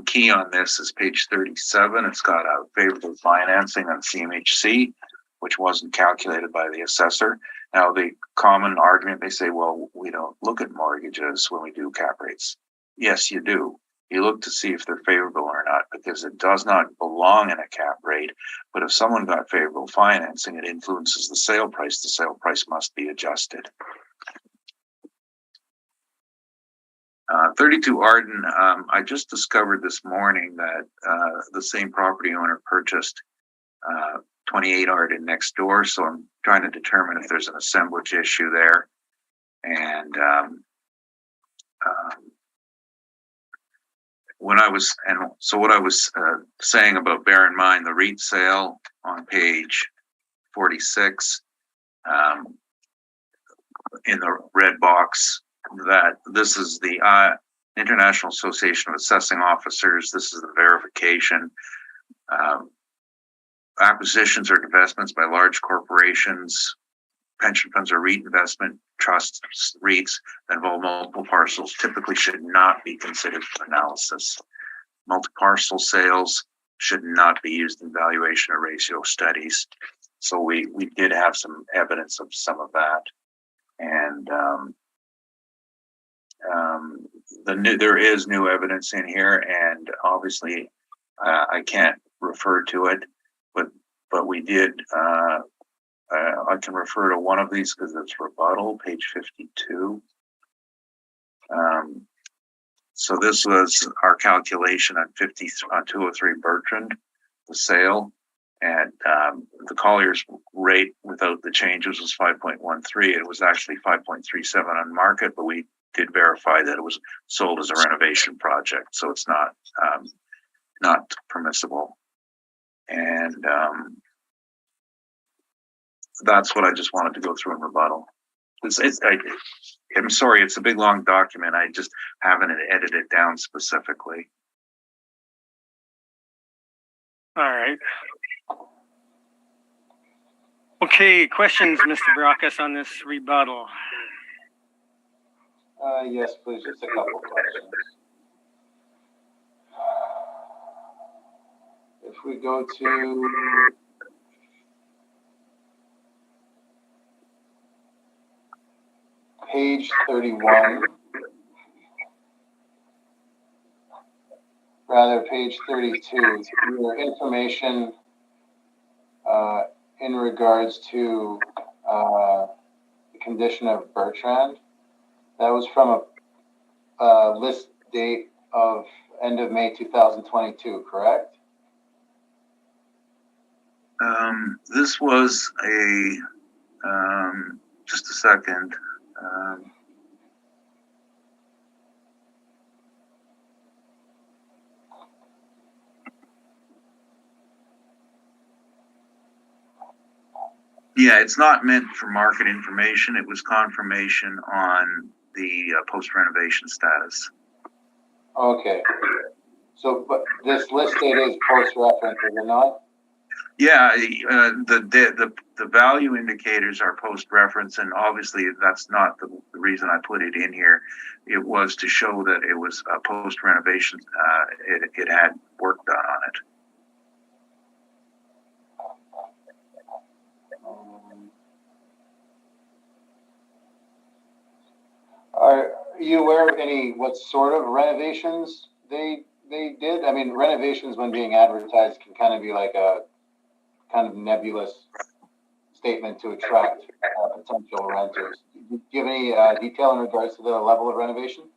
key on this is page 37. It's got a favorable financing on CMHC, which wasn't calculated by the assessor. Now, the common argument, they say, well, we don't look at mortgages when we do cap rates. Yes, you do. You look to see if they're favorable or not, because it does not belong in a cap rate. But if someone got favorable financing, it influences the sale price. The sale price must be adjusted. 32 Arden, I just discovered this morning that the same property owner purchased 28 Arden next door. So I'm trying to determine if there's an assemblage issue there. And what I was saying about, bear in mind the REIT sale on page 46 in the red box, that this is the International Association of Assessing Officers. This is the verification. acquisitions or divestments by large corporations, pension funds or REIT investment trusts, REITs that involve multiple parcels typically should not be considered for analysis. Multi-parcel sales should not be used in valuation or ratio studies. So we did have some evidence of some of that. And there is new evidence in here, and obviously I can't refer to it, but we did. I can refer to one of these because it's rebuttal, page 52. So this was our calculation on 203 Bertrand, the sale, and the Collier's rate without the changes was 5.13. It was actually 5.37 on market, but we did verify that it was sold as a renovation project, so it's not permissible. And that's what I just wanted to go through in rebuttal. I'm sorry, it's a big long document. I just haven't edited it down specifically. All right. Okay, questions, Mr. Baracus, on this rebuttal? Yes, please, just a couple questions. If we go to page 31, rather page 32, your information in regards to the condition of Bertrand, that was from a list date of end of May 2022, correct? This was just a second. Yeah, it's not meant for market information. It was confirmation on the post-renovation status. Okay. So, but this list date is post-reference, is it not? Yeah, the value indicators are post-reference, and obviously that's not the reason I put it in here. It was to show that it was a post-renovation. It had work done on it. Are you aware of what sort of renovations they did? I mean, renovations when being advertised can kind of be like a kind of nebulous statement to attract potential renters. Do you have any detail in regards to the level of renovation?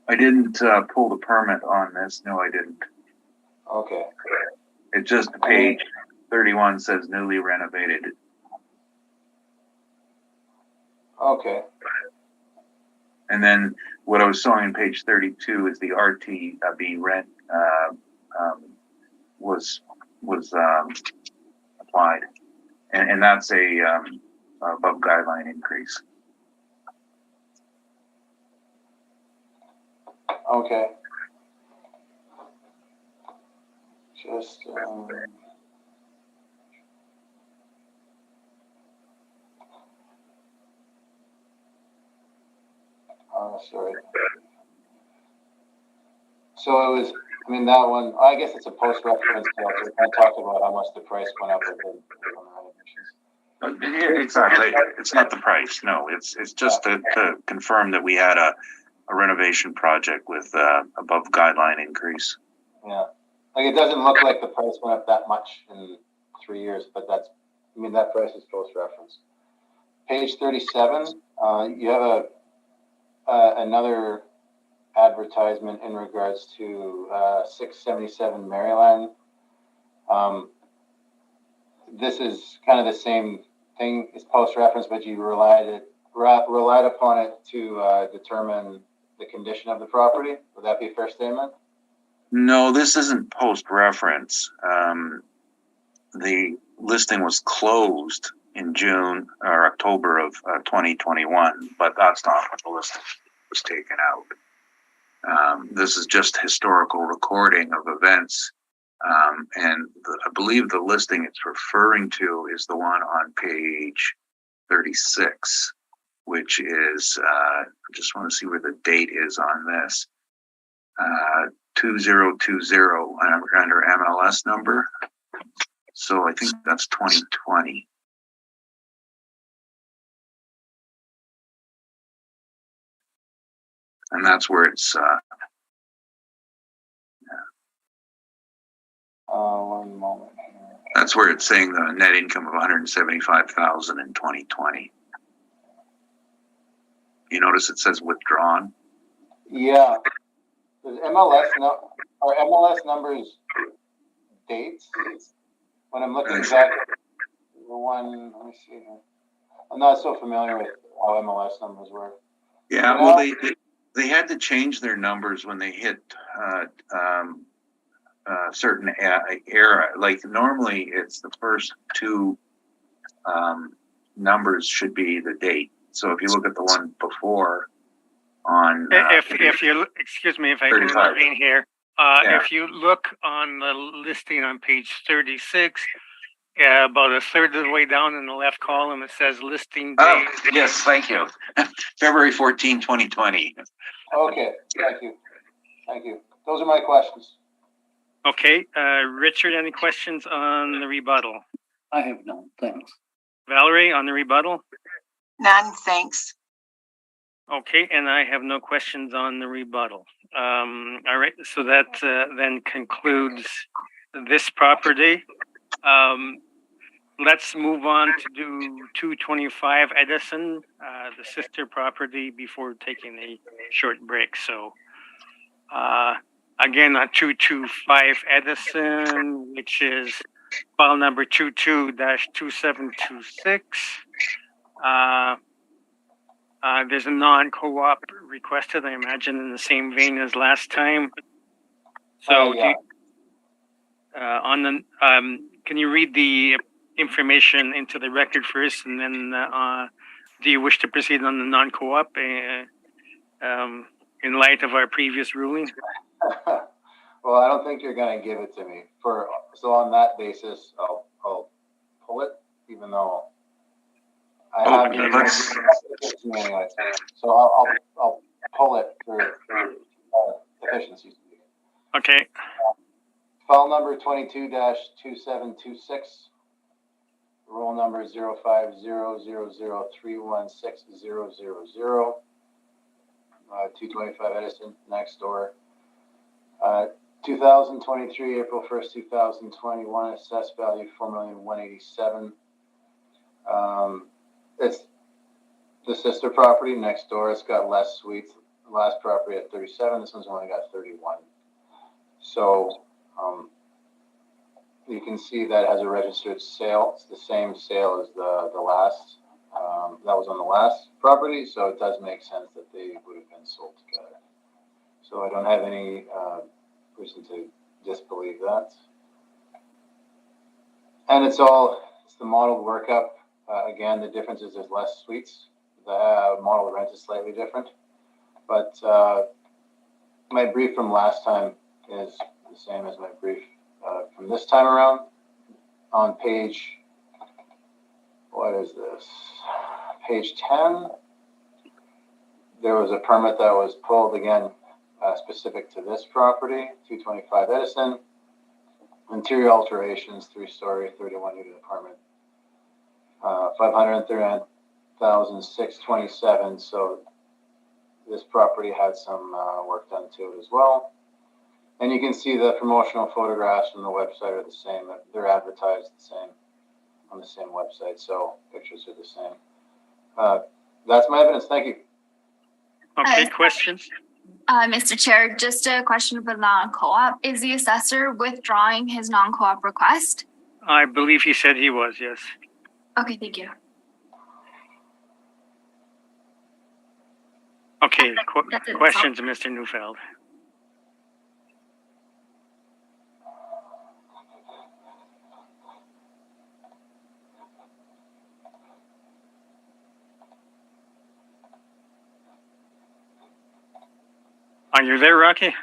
I didn't pull the permit on this. No, I didn't. Okay. It just page 31 says newly renovated. Okay. And then what I was showing on page 32 is the RTB rent was applied, and that's a above guideline increase. Okay. Just sorry. So it was, I mean, that one, I guess it's a post-reference sale, so we can't talk about how much the price went up on the renovations. Yeah, exactly. It's not the price. No, it's just to confirm that we had a renovation project with above guideline increase. Yeah. Like, it doesn't look like the price went up that much in 3 years, but that's, I mean, that price is post-reference. Page 37, you have another advertisement in regards to 677 Maryland. This is kind of the same thing as post-reference, but you relied upon it to determine the condition of the property. Would that be a fair statement? listing was closed in June or October of 2021, but that's not when the listing was taken out. This is just historical recording of events. And I believe the listing it's referring to is the one on page 36, which is, I just want to see where the date is on this. 2020 under MLS number. So I think that's 2020. And that's where it's, One moment here. that's where it's saying the net income of 175,000 in 2020. You notice it says withdrawn. Yeah. Does MLS numbers dates? When I'm looking back, the one, let me see here. I'm not so familiar with how MLS numbers work. Yeah, well, they had to change their numbers when they hit certain era. Like normally, it's the first two numbers should be the date. So if you look at the one before, on if you excuse me if I can 35. intervene here, Yeah. if you look on the listing on page 36, about a third of the way down in the left column, it says listing date. Oh, yes, thank you. February 14, 2020. Okay, thank you. Those are my questions. Okay, Richard, any questions on the rebuttal? I have none, thanks. Valerie, on the rebuttal? None, thanks. Okay, and I have no questions on the rebuttal. All right, so that then concludes this property. Let's move on to do 225 Edison, the sister property, before taking a short break. So again, on 225 Edison, which is file number 22-2726. There's a non-co-op requested, I imagine, in the same vein as last time. So, Yeah. can you read the information into the record first, and then do you wish to proceed on the non-co-op in light of our previous ruling? Well, I don't think you're going to give it to me. So on that basis, I'll pull it, even though I have Okay, it let's. to me anyway. So I'll pull it for efficiency. Okay. File number 22-2726. Roll number 0500031600. 225 Edison, next door. 2023, April 1st, 2021, assessed value $4,187,000. It's the sister property next door. It's got less suites. The last property at 37. This one's only got 31. So you can see that has a registered sale. It's the same sale as the last. That was on the last property, so it does make sense that they would have been sold together. So I don't have any reason to disbelieve that. And it's the modeled workup. Again, the difference is there's less suites. The model rent is slightly different. But my brief from last time is the same as my brief from this time around. On page, what is this? Page 10, there was a permit that was pulled again, specific to this property, 225 Edison. Interior alterations, 3-story, 31-unit apartment. 539,627. So this property had some work done to it as well. And you can see the promotional photographs from the website are the same. They're advertised the same on the same website, so pictures are the same. That's my evidence. Thank you. Okay, questions? Mr. Chair, just a question about non-co-op. Is the assessor withdrawing his non-co-op request? I believe he said he was, yes. Okay, thank you. Okay, That's it. questions, Mr. Neufeld? Are you there, Rocky?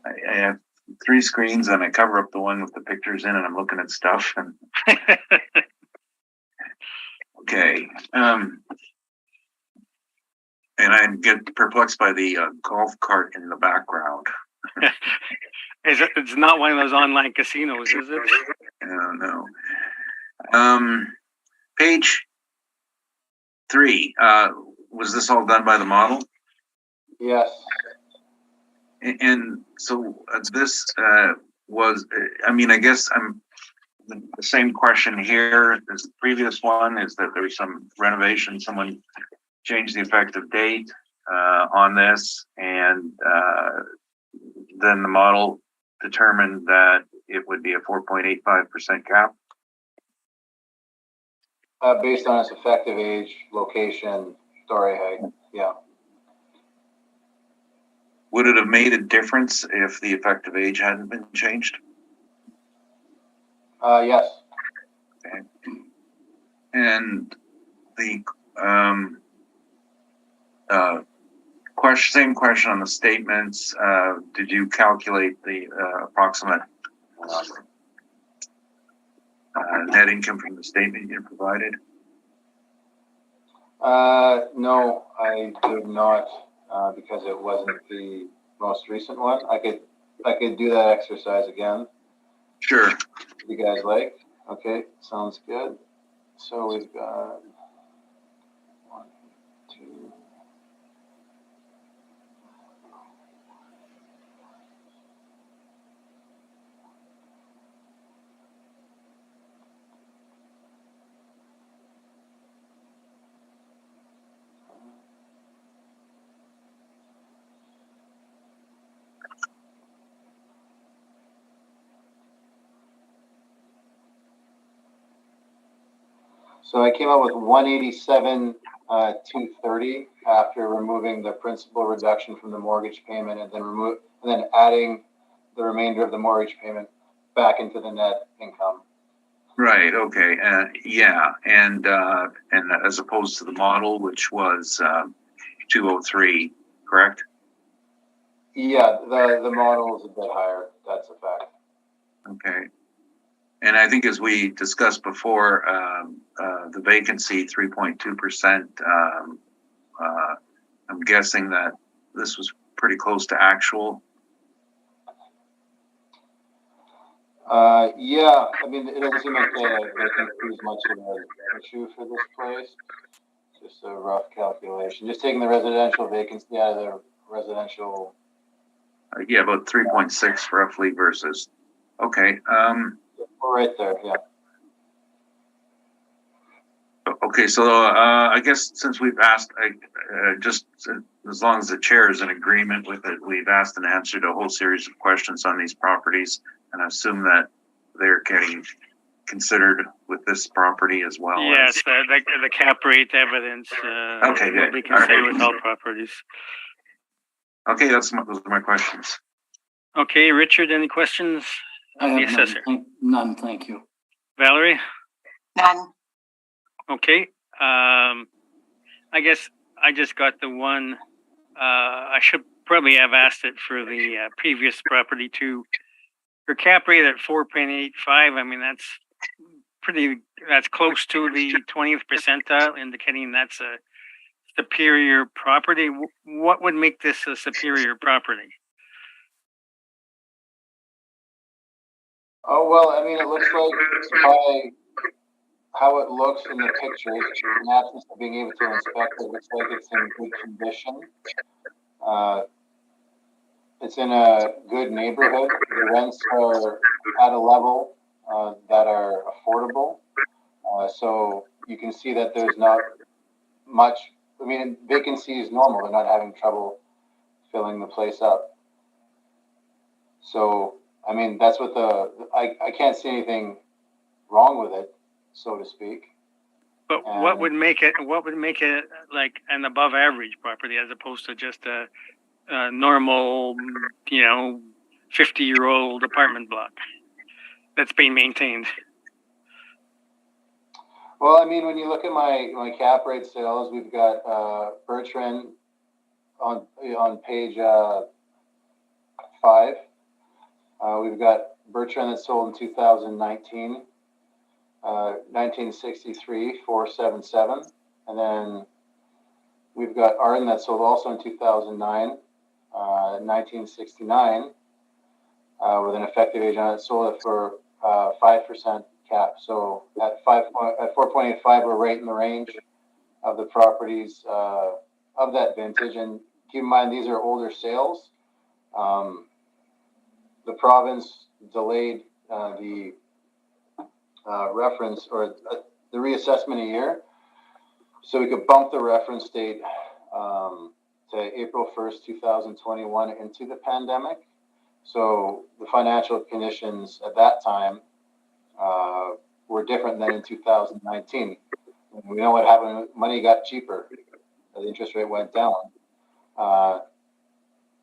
I have 3 screens and I cover up the one with the pictures in and I'm looking at stuff and okay. And I get perplexed by the golf cart in the background. It's not one of those online casinos, is it? No. Page 3. Was this all done by the model? Yes. And so this was, I mean, I guess I'm the same question here as the previous one, is that there was some renovation, someone changed the effective date on this, and then the model determined that it would be a 4.85% cap. Based on its effective age, location, story height, yeah. Would it have made a difference if the effective age hadn't been changed? Yes. Okay. And the same question on the statements. Did you calculate the approximate net income from the statement you provided? No, I did not, because it wasn't the most recent one. I could do that exercise again. Sure. If you guys like. Okay, sounds good. So we've got 1, 2. So I came up with 187,230 after removing the principal reduction from the mortgage payment, and then adding the remainder of the mortgage payment back into the net income. Right. Okay. Yeah. And as opposed to the model, which was 203, correct? Yeah, the model is a bit higher. That's a fact. Okay. And I think as we discussed before, the vacancy 3.2%. I'm guessing that this was pretty close to actual. Yeah, I mean, it doesn't seem like vacancy is much of an issue for this place. Just a rough calculation. Just taking the residential vacancy out of the residential. Yeah, about 3.6 roughly versus. Okay. Right there, yeah. Okay, so I guess since we've asked, just as long as the chair is in agreement with it, we've asked and answered a whole series of questions on these properties, and I assume that they're getting considered with this property as well. Yes, the cap rate evidence okay, will be considered with all properties. Okay, those are my questions. Okay, Richard, any questions? I have none, thank you. Valerie? None. Okay. I guess I just got the one. I should probably have asked it for the previous property too. Your cap rate at 4.85. I mean, that's close to the 20th percentile, indicating that's a superior property. What would make this a superior property? Oh, well, I mean, it looks like by how it looks in the pictures, in absence of being able to inspect it, looks like it's in good condition. It's in a good neighborhood. The rents are at a level that are affordable. So you can see that there's not much, I mean, vacancy is normal. They're not having trouble filling the place up. So, I mean, that's what I can't see anything wrong with it, so to speak. But what would make it like an above average property as opposed to just a normal, 50-year-old apartment block that's being maintained? Well, I mean, when you look at my cap rate sales, we've got Bertrand on page 5. We've got Bertrand that sold in 2019, 1963, 477. And then we've got Arden that sold also in 2009, 1969, with an effective age on it, sold it for 5% cap. So at 4.85, we're right in the range of the properties of that vintage. And keep in mind, these are older sales. The province delayed the reference or the reassessment a year, so we could bump the reference date to April 1st, 2021 into the pandemic. So the financial conditions at that time were different than in 2019. We know what happened. Money got cheaper. The interest rate went down.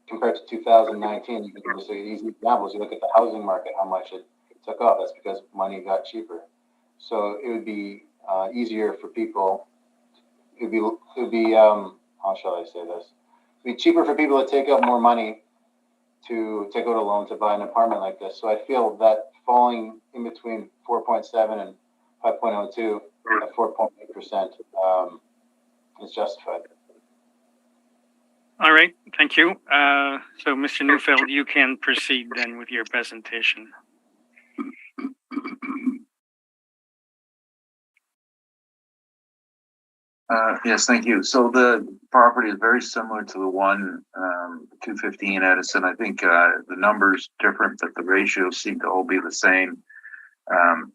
Compared to 2019, you can just say easy examples. You look at the housing market, how much it took off. That's because money got cheaper. So it would be easier for people. It would be how shall I say this? It'd be cheaper for people to take out more money to take out a loan to buy an apartment like this. So I feel that falling in between 4.7 and 5.02 at 4.8% is justified. All right, thank you. So, Mr. Neufeld, you can proceed then with your presentation. Yes, thank you. So the property is very similar to the one 215 Edison. I think the numbers different, but the ratios seem to all be the same. I'm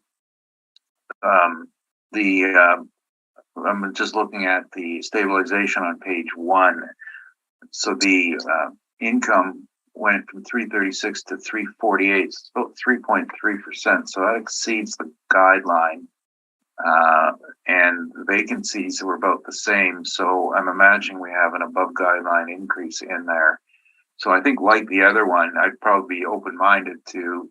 just looking at the stabilization on page 1. So the income went from 336 to 348, it's about 3.3%. So that exceeds the guideline. And the vacancies were about the same. So I'm imagining we have an above guideline increase in there. So I think, like the other one, I'd probably be open-minded to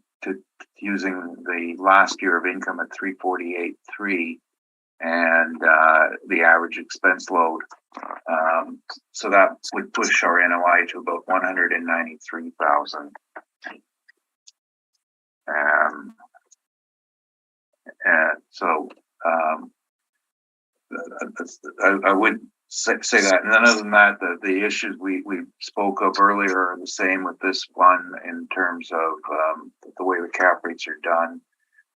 using the last year of income at 348.3 and the average expense load. So that would push our NOI to about 193,000. And so I would say that. And then other than that, the issues we spoke of earlier are the same with this one in terms of the way the cap rates are done.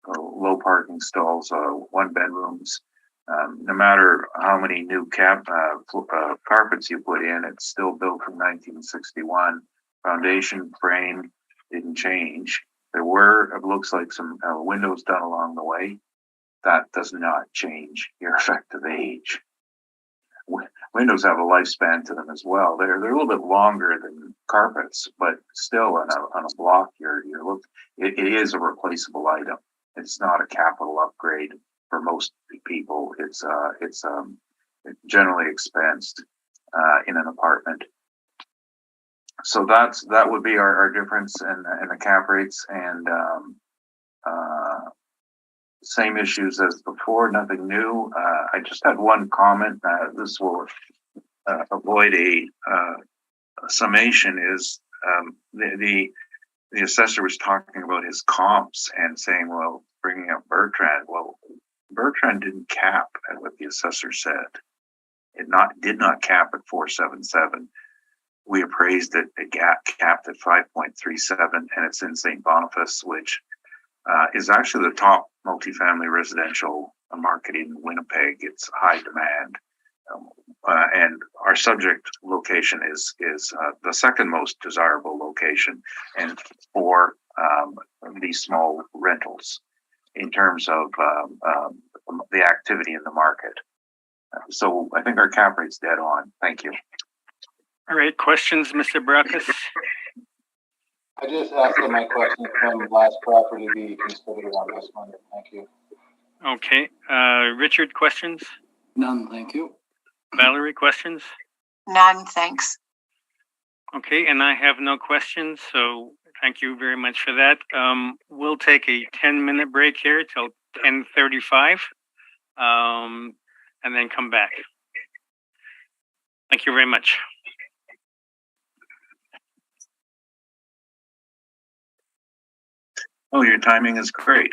Low parking stalls, one bedrooms. No matter how many new carpets you put in, it's still built from 1961. Foundation frame didn't change. There were, it looks like, some windows done along the way. That does not change your effective age. Windows have a lifespan to them as well. They're a little bit longer than carpets, but still on a block, it is a replaceable item. It's not a capital upgrade for most people. It's generally expensed in an apartment. So that would be our difference in the cap rates, and same issues as before, nothing new. I just had one comment. This will avoid a summation. Is the assessor was talking about his comps and saying, well, bringing up Bertrand. Well, Bertrand didn't cap at what the assessor said. It did not cap at 477. We appraised it. It capped at 5.37, and it's in St. Boniface, which is actually the top multifamily residential market in Winnipeg. It's high demand, and our subject location is the second most desirable location, and for these small rentals in terms of the activity in the market. So I think our cap rate's dead on. Thank you. All right, questions, Mr. Barakas? I just asked that my question from last property be considered on this one. Thank you. Okay. Richard, questions? None, thank you. Valerie, questions? None, thanks. Okay, and I have no questions, so thank you very much for that. We'll take a 10-minute break here till 10:35. and then come back. Thank you very much. Oh, your timing is great.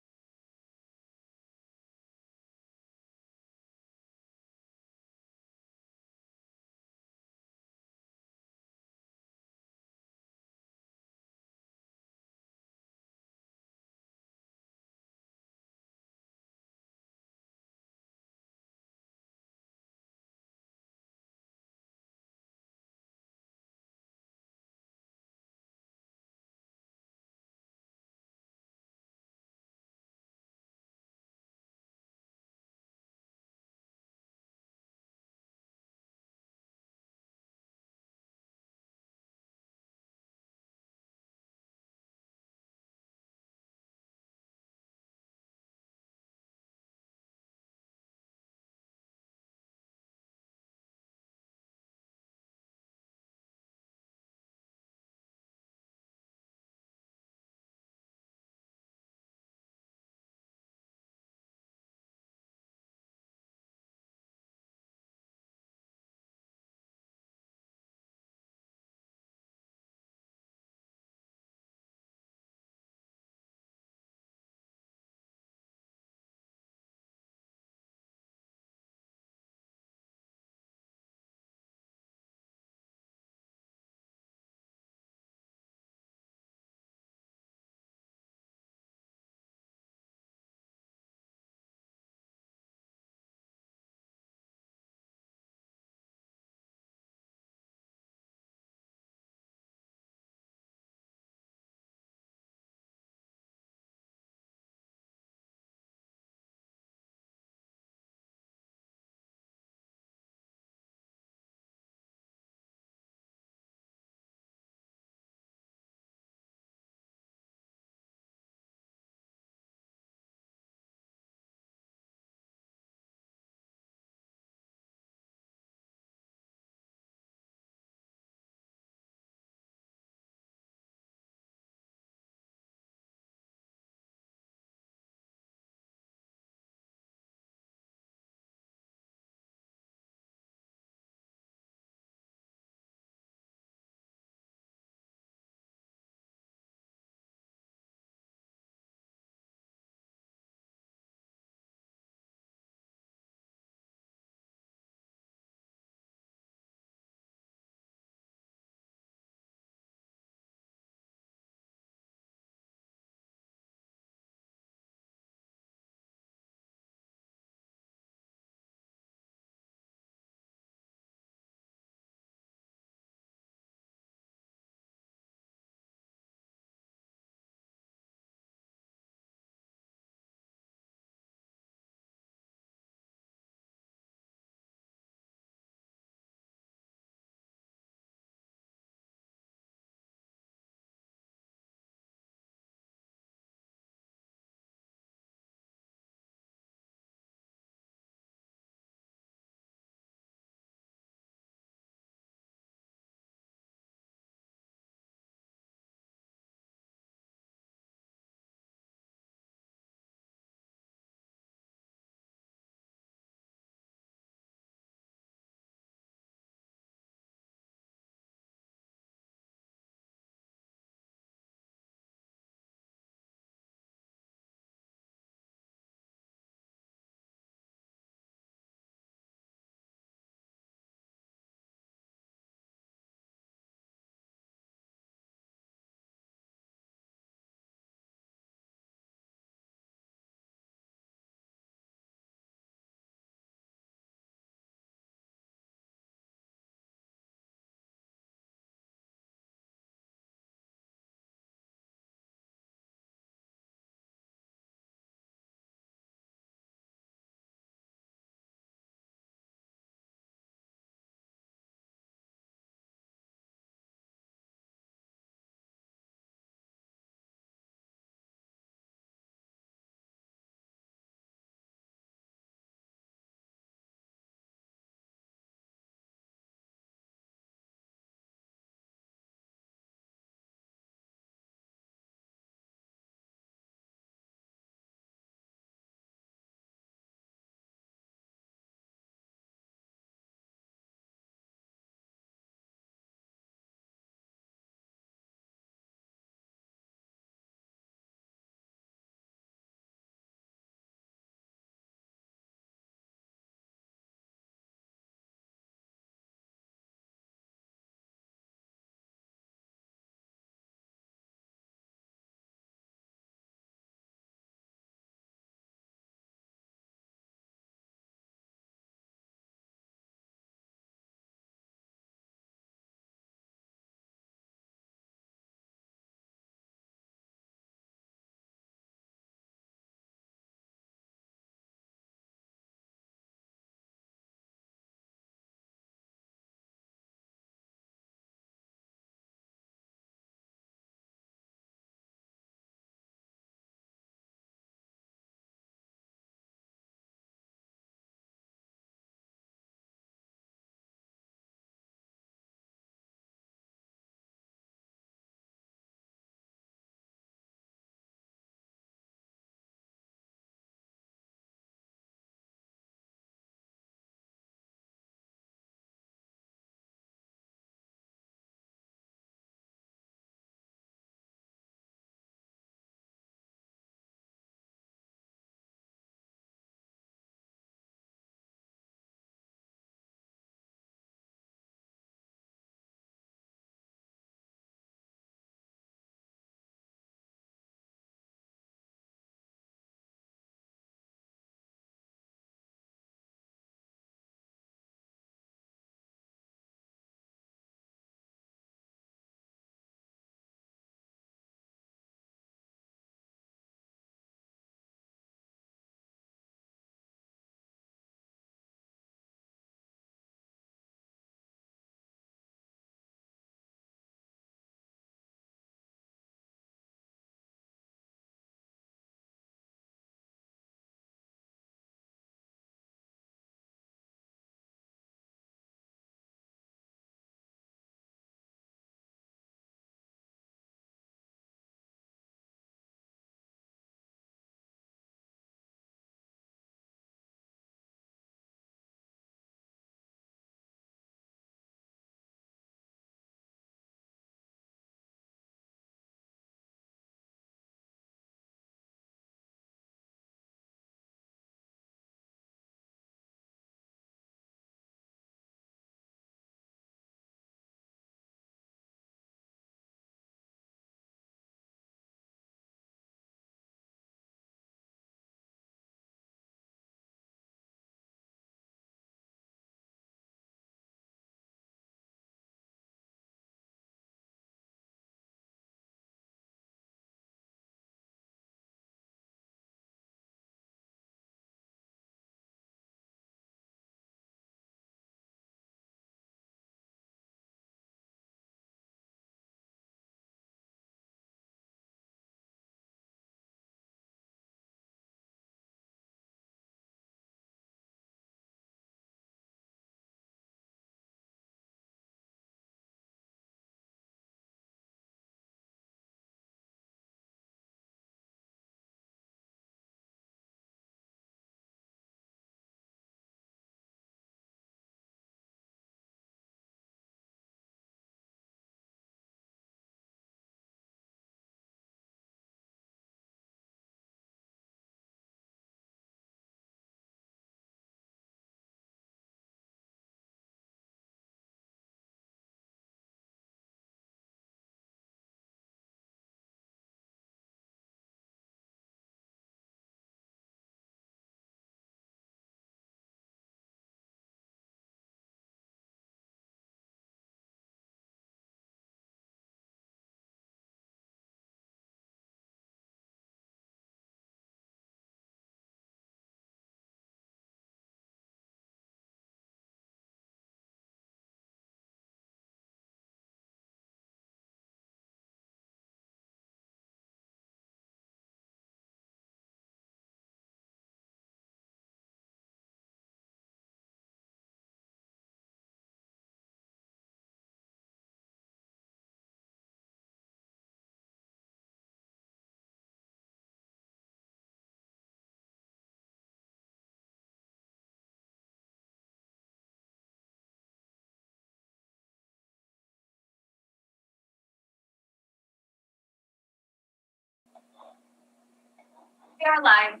We are live.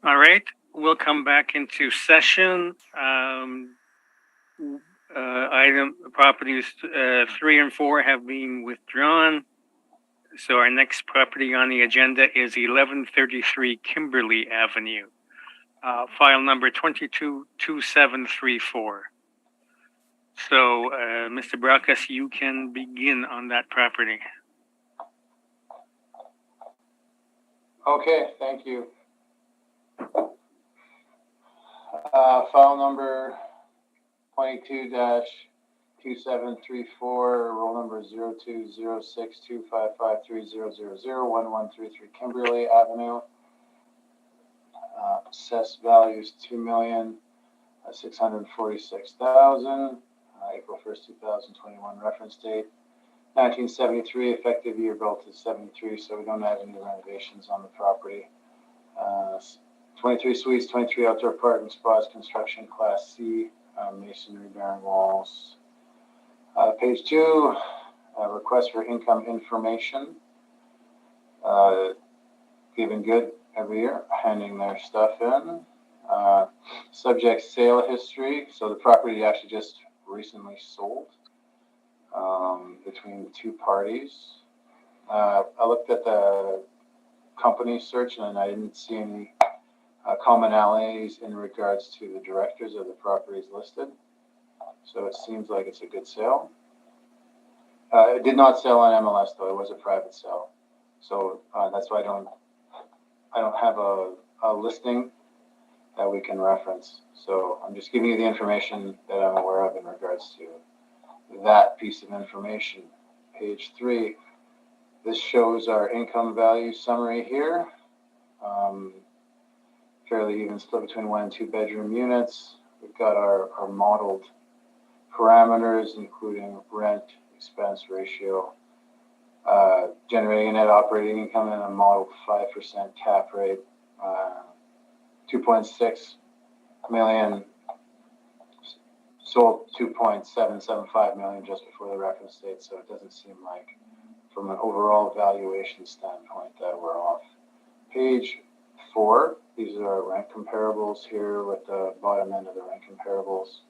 All right, we'll come back into session. Item properties 3 and 4 have been withdrawn. So our next property on the agenda is 1133 Kimberly Avenue, file number 222734. So, Mr. Bracas, you can begin on that property. Okay, thank you. File number 22-2734, roll number 0206255300011133 Kimberly Avenue. Assessed value is $2,646,000. April 1st, 2021 reference date. 1973 effective year, built is 73, so we don't have any renovations on the property. 23 suites, 23 outdoor parking spots, construction class C, masonry bearing walls. Page 2, request for income information. Given good every year, handing their stuff in. Subject sale history. So the property actually just recently sold between two parties. I looked at the company search and I didn't see any commonalities in regards to the directors of the properties listed. So it seems like it's a good sale. It did not sell on MLS though. It was a private sale. So that's why I don't have a listing that we can reference. So I'm just giving you the information that I'm aware of in regards to that piece of information. Page 3, this shows our income value summary here. Fairly even split between 1 and 2 bedroom units. We've got our modeled parameters, including rent, expense ratio, generating net operating income and a modeled 5% cap rate, 2.6 million, sold 2.775 million just before the reference date, so it doesn't seem like, from an overall valuation standpoint, that we're off. Page 4, these are our rent comparables here with the bottom end of the rent comparables.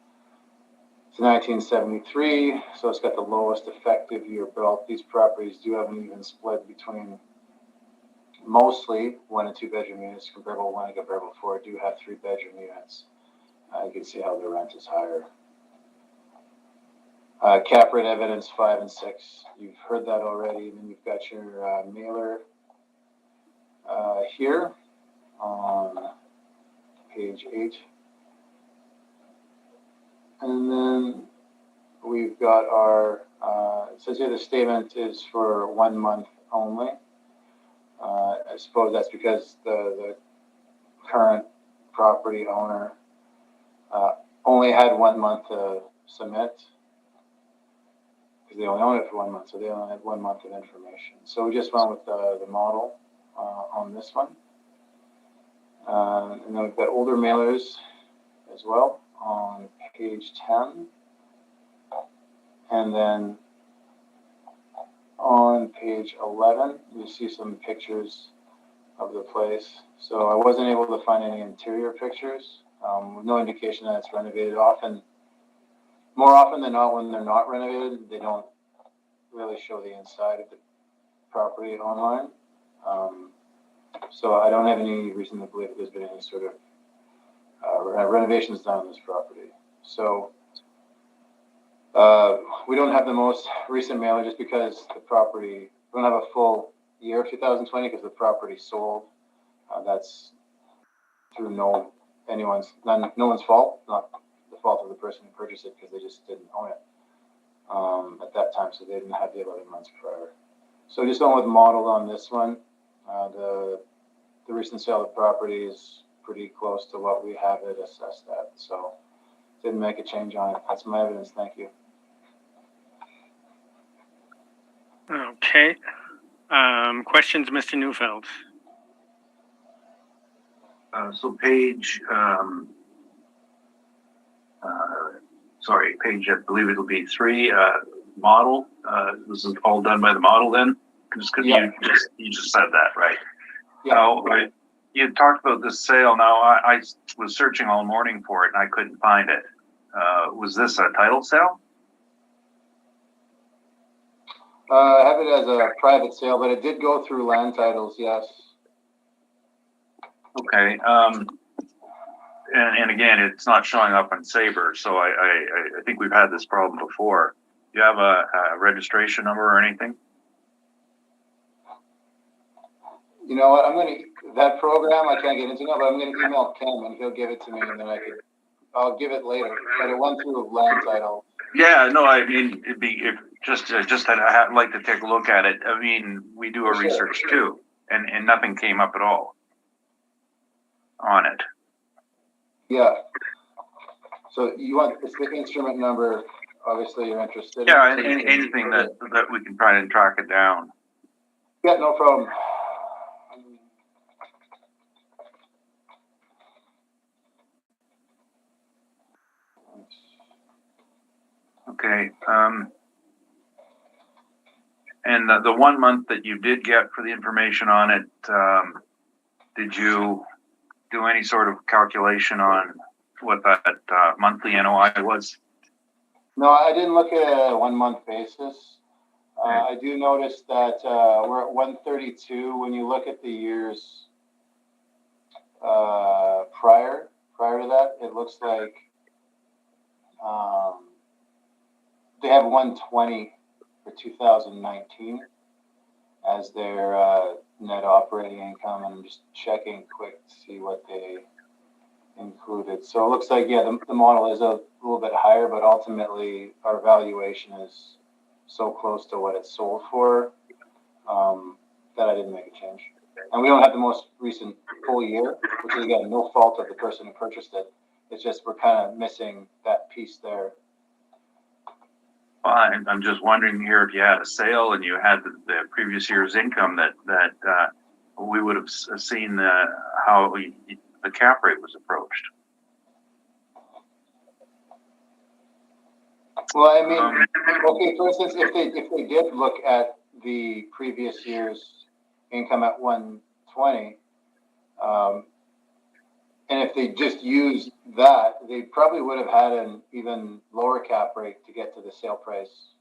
It's 1973, so it's got the lowest effective year built. These properties do have an even split between mostly 1 and 2 bedroom units, comparable 1 and comparable 4 do have 3 bedroom units. You can see how the rent is higher. Cap rate evidence 5 and 6. You've heard that already. Then you've got your mailer here on page 8. And then we've got our, it says here the statement is for 1 month only. I suppose that's because the current property owner only had 1 month to submit, because they only own it for 1 month, so they only had 1 month of information. So we just went with the model on this one. And then we've got older mailers as well on page 10. And then on page 11, you see some pictures of the place. So I wasn't able to find any interior pictures, with no indication that it's renovated. More often than not, when they're not renovated, they don't really show the inside of the property online. So I don't have any reason to believe that there's been any sort of renovations done on this property. So we don't have the most recent mailer just because the property, we don't have a full year of 2020 because the property sold. That's through no one's fault, not the fault of the person who purchased it, because they just didn't own it at that time, so they didn't have the 11 months prior. So just going with modeled on this one. The recent sale of the property is pretty close to what we have it assessed at, so didn't make a change on it. That's my evidence. Thank you. Okay. Questions, Mr. Neufeld? So page, page, I believe it'll be 3, model. This is all done by the model then? Just because you just said that, right? Yeah. Now, you talked about this sale. Now, I was searching all morning for it and I couldn't find it. Was this a title sale? I have it as a private sale, but it did go through land titles, yes. Okay. And again, it's not showing up on Sabre, so I think we've had this problem before. Do you have a registration number or anything? You know what? That program I can't get into now, but I'm gonna email Ken and he'll give it to me, and then I'll give it later. But it went through land title. Yeah, no, I mean, it'd be just that I'd like to take a look at it. I mean, we do our research too, and nothing came up at all on it. Yeah. So it's the instrument number. Obviously, you're interested. Yeah, anything that we can try and track it down. Yeah, no problem. Okay. And the 1 month that you did get for the information on it, did you do any sort of calculation on what that monthly NOI was? No, I didn't look at a 1 month basis. I do notice that we're at 132 when you look at the years prior to that. It looks like they have 120 for 2019 as their net operating income. And I'm just checking quick to see what they included. So it looks like, yeah, the model is a little bit higher, but ultimately our valuation is so close to what it's sold for that I didn't make a change. And we don't have the most recent full year, which is, again, no fault of the person who purchased it. It's just we're kind of missing that piece there. Well, I'm just wondering here if you had a sale and you had the previous year's income that we would have seen how the cap rate was approached. Well, I mean, okay, for instance, if they did look at the previous year's income at 120, and if they just used that, they probably would have had an even lower cap rate to get to the sale price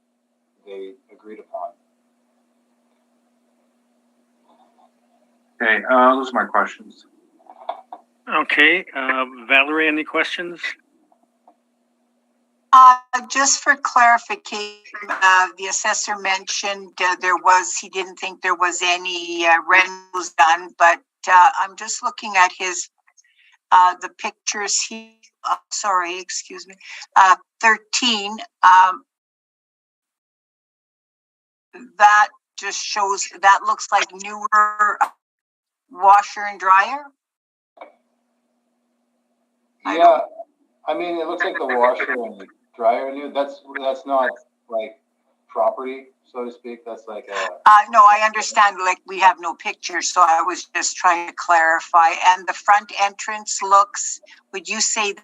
they agreed upon. Okay, those are my questions. Okay, Valerie, any questions? Just for clarification, the assessor mentioned he didn't think there was any rentals done, but I'm just looking at the pictures here. Sorry, excuse me. 13. That just shows, that looks like newer washer and dryer. Yeah, I mean, it looks like the washer and dryer new. That's not like property, so to speak. That's like a. No, I understand. Like, we have no pictures, so I was just trying to clarify. And the front entrance looks. Would you say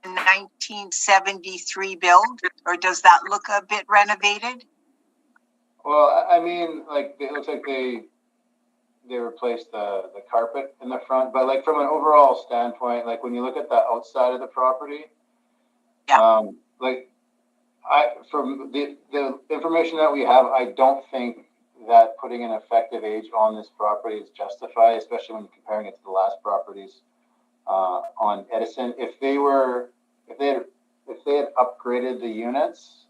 1973 build, or does that look a bit renovated? Well, I mean, like it looks like they replaced the carpet in the front, but like from an overall standpoint, like when you look at the outside of the property, yeah. Like from the information that we have, I don't think that putting an effective age on this property is justified, especially when comparing it to the last properties on Edison. If they had upgraded the units,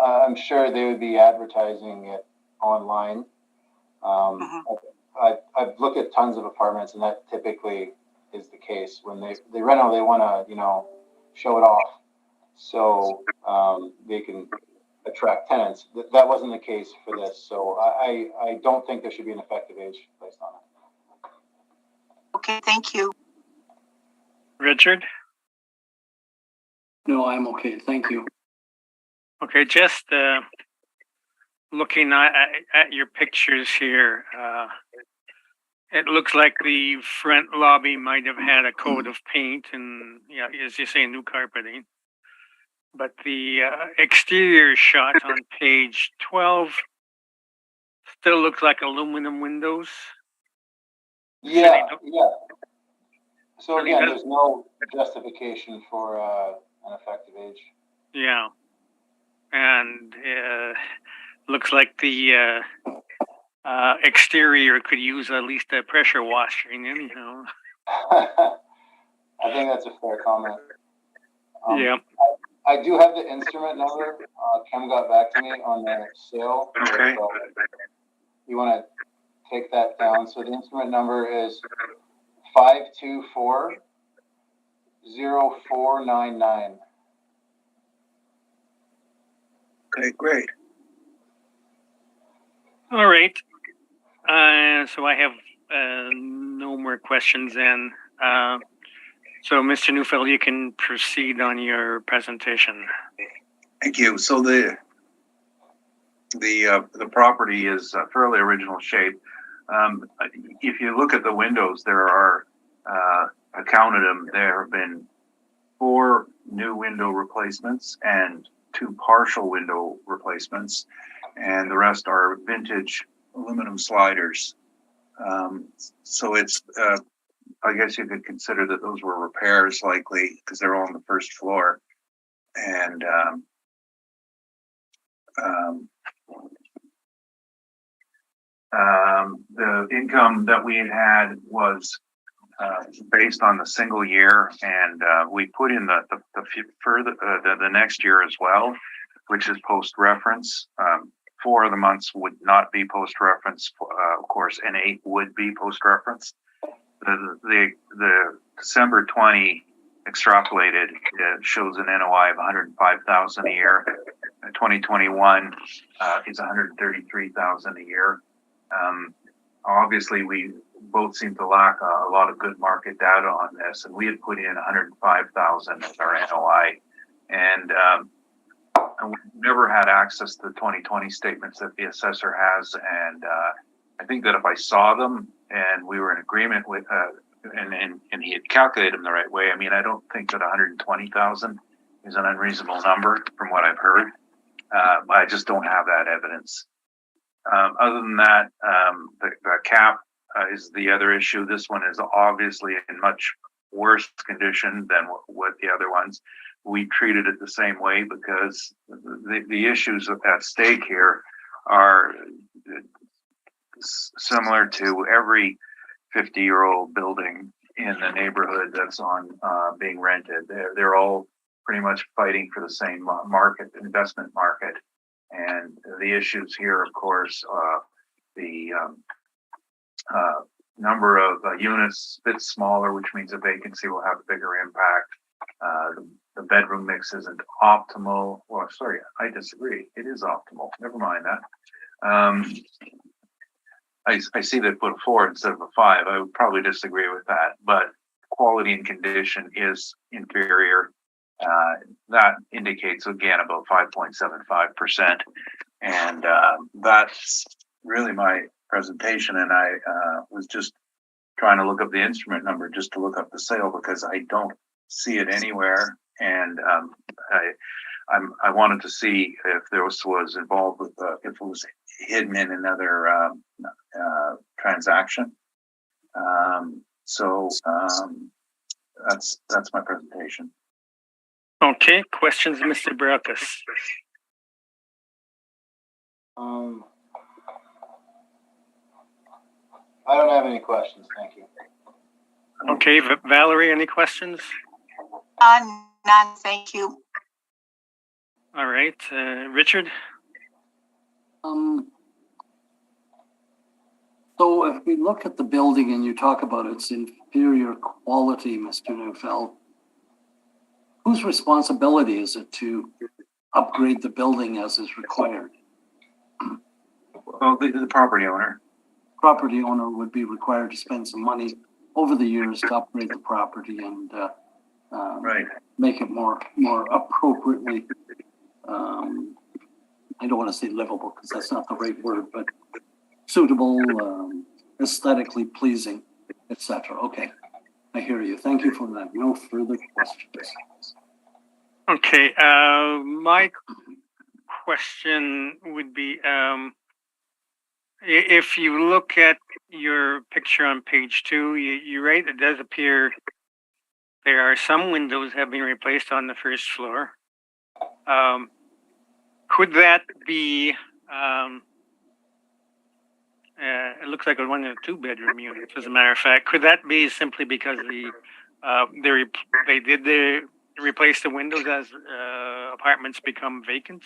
I'm sure they would be advertising it online. I've looked at tons of apartments, and that typically is the case. When they rent out, they want to show it off so they can attract tenants. That wasn't the case for this, so I don't think there should be an effective age placed on it. Okay, thank you. Richard? No, I'm okay. Thank you. Okay, just looking at your pictures here, it looks like the front lobby might have had a coat of paint and, yeah, as you say, new carpeting. But the exterior shot on page 12 still looks like aluminum windows. Yeah. So I mean, again, there's no justification for an effective age. Yeah. And looks like the exterior could use at least a pressure washing anyhow. I think that's a fair comment. Yeah. I do have the instrument number. Kim got back to me on the sale. Okay. So you want to take that down. So the instrument number is 524-0499. Okay, great. All right. So I have no more questions then. So Mr. Neufeld, you can proceed on your presentation. Thank you. So the property is fairly original shape. If you look at the windows, there are, I counted them, there have been 4 new window replacements and 2 partial window replacements, and the rest are vintage aluminum sliders. So it's, I guess you could consider that those were repairs likely because they're all on the first floor. And the income that we had was based on the single year, and we put in the next year as well, which is post reference. 4 of the months would not be post reference, of course, and 8 would be post reference. The December 20 extrapolated shows an NOI of 105,000 a year. 2021 is 133,000 a year. Obviously, we both seem to lack a lot of good market data on this, and we had put in 105,000 as our NOI, and we've never had access to the 2020 statements that the assessor has, and I think that if I saw them and we were in agreement with, and he had calculated them the right way, I mean, I don't think that 120,000 is an unreasonable number from what I've heard. I just don't have that evidence. Other than that, the cap is the other issue. This one is obviously in much worse condition than what the other ones. We treated it the same way because the issues at stake here are similar to every 50-year-old building in the neighborhood that's on being rented. They're all pretty much fighting for the same investment market. And the issues here, of course, the number of units a bit smaller, which means the vacancy will have a bigger impact. The bedroom mix isn't optimal. Well, sorry, I disagree. It is optimal. Never mind that. I see they put a 4 instead of a 5. I would probably disagree with that, but quality and condition is inferior. That indicates again about 5.75%, and that's really my presentation. And I was just trying to look up the instrument number just to look up the sale because I don't see it anywhere, and I wanted to see if there was involved with if it was hidden in another transaction. So that's my presentation. Okay, questions, Mr. Barakas? I don't have any questions, thank you. Okay, Valerie, any questions? None, thank you. All right, Richard? So if we look at the building and you talk about its inferior quality, Mr. Neufeld, whose responsibility is it to upgrade the building as is required? Well, the property owner. Property owner would be required to spend some money over the years to upgrade the property and Right. make it more appropriately. I don't want to say livable because that's not the right word, but suitable, aesthetically pleasing, etc. Okay, I hear you. Thank you for that. No further questions. Okay, my question would be, If you look at your picture on page 2, you're right, it does appear there are some windows have been replaced on the first floor. Could that be, it looks like a 1 and 2 bedroom unit, as a matter of fact. Could that be simply because they did replace the windows as apartments become vacant?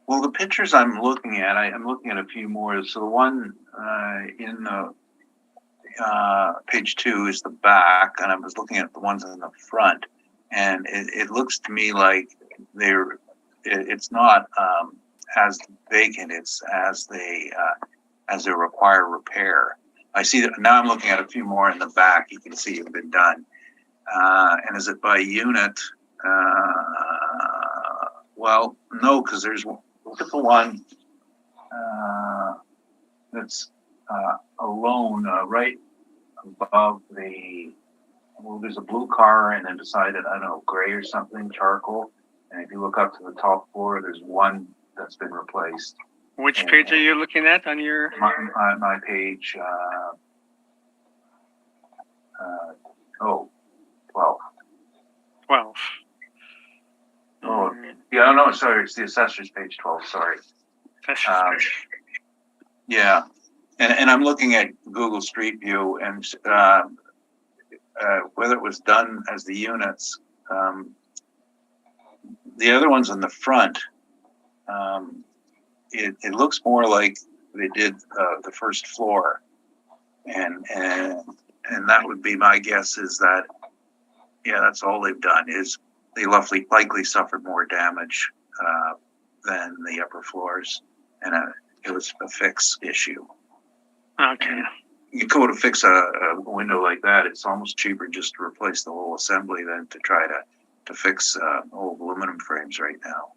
Well, the pictures I'm looking at, I'm looking at a few more. So the one in the page 2 is the back, and I was looking at the ones in the front, and it looks to me like it's not as vacant. It's as they require repair. I see that now. I'm looking at a few more in the back. You can see have been done. And is it by unit? Well, no, because look at the one that's alone right above there's a blue car and then beside it, I don't know, gray or something, charcoal. And if you look up to the top floor, there's one that's been replaced. Which page are you looking at on your? My page, 12. 12. Oh, yeah, no, sorry, it's the assessor's page 12, sorry. Yeah, and I'm looking at Google Street View, and whether it was done as the units, the other ones in the front, it looks more like they did the first floor, and that would be my guess is that, yeah, that's all they've done is they likely suffered more damage than the upper floors, and it was a fix issue. Okay. You go to fix a window like that, it's almost cheaper just to replace the whole assembly than to try to fix old aluminum frames right now.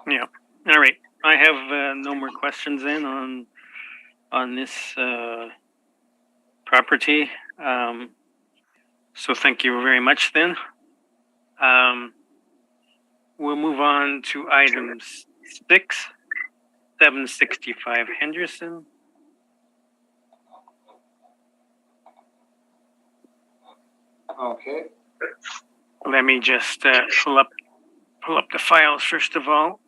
Yeah. All right. I have no more questions then on this property. So thank you very much then. We'll move on to item 6, 765 Henderson. Okay. Let me just pull up the files first of all.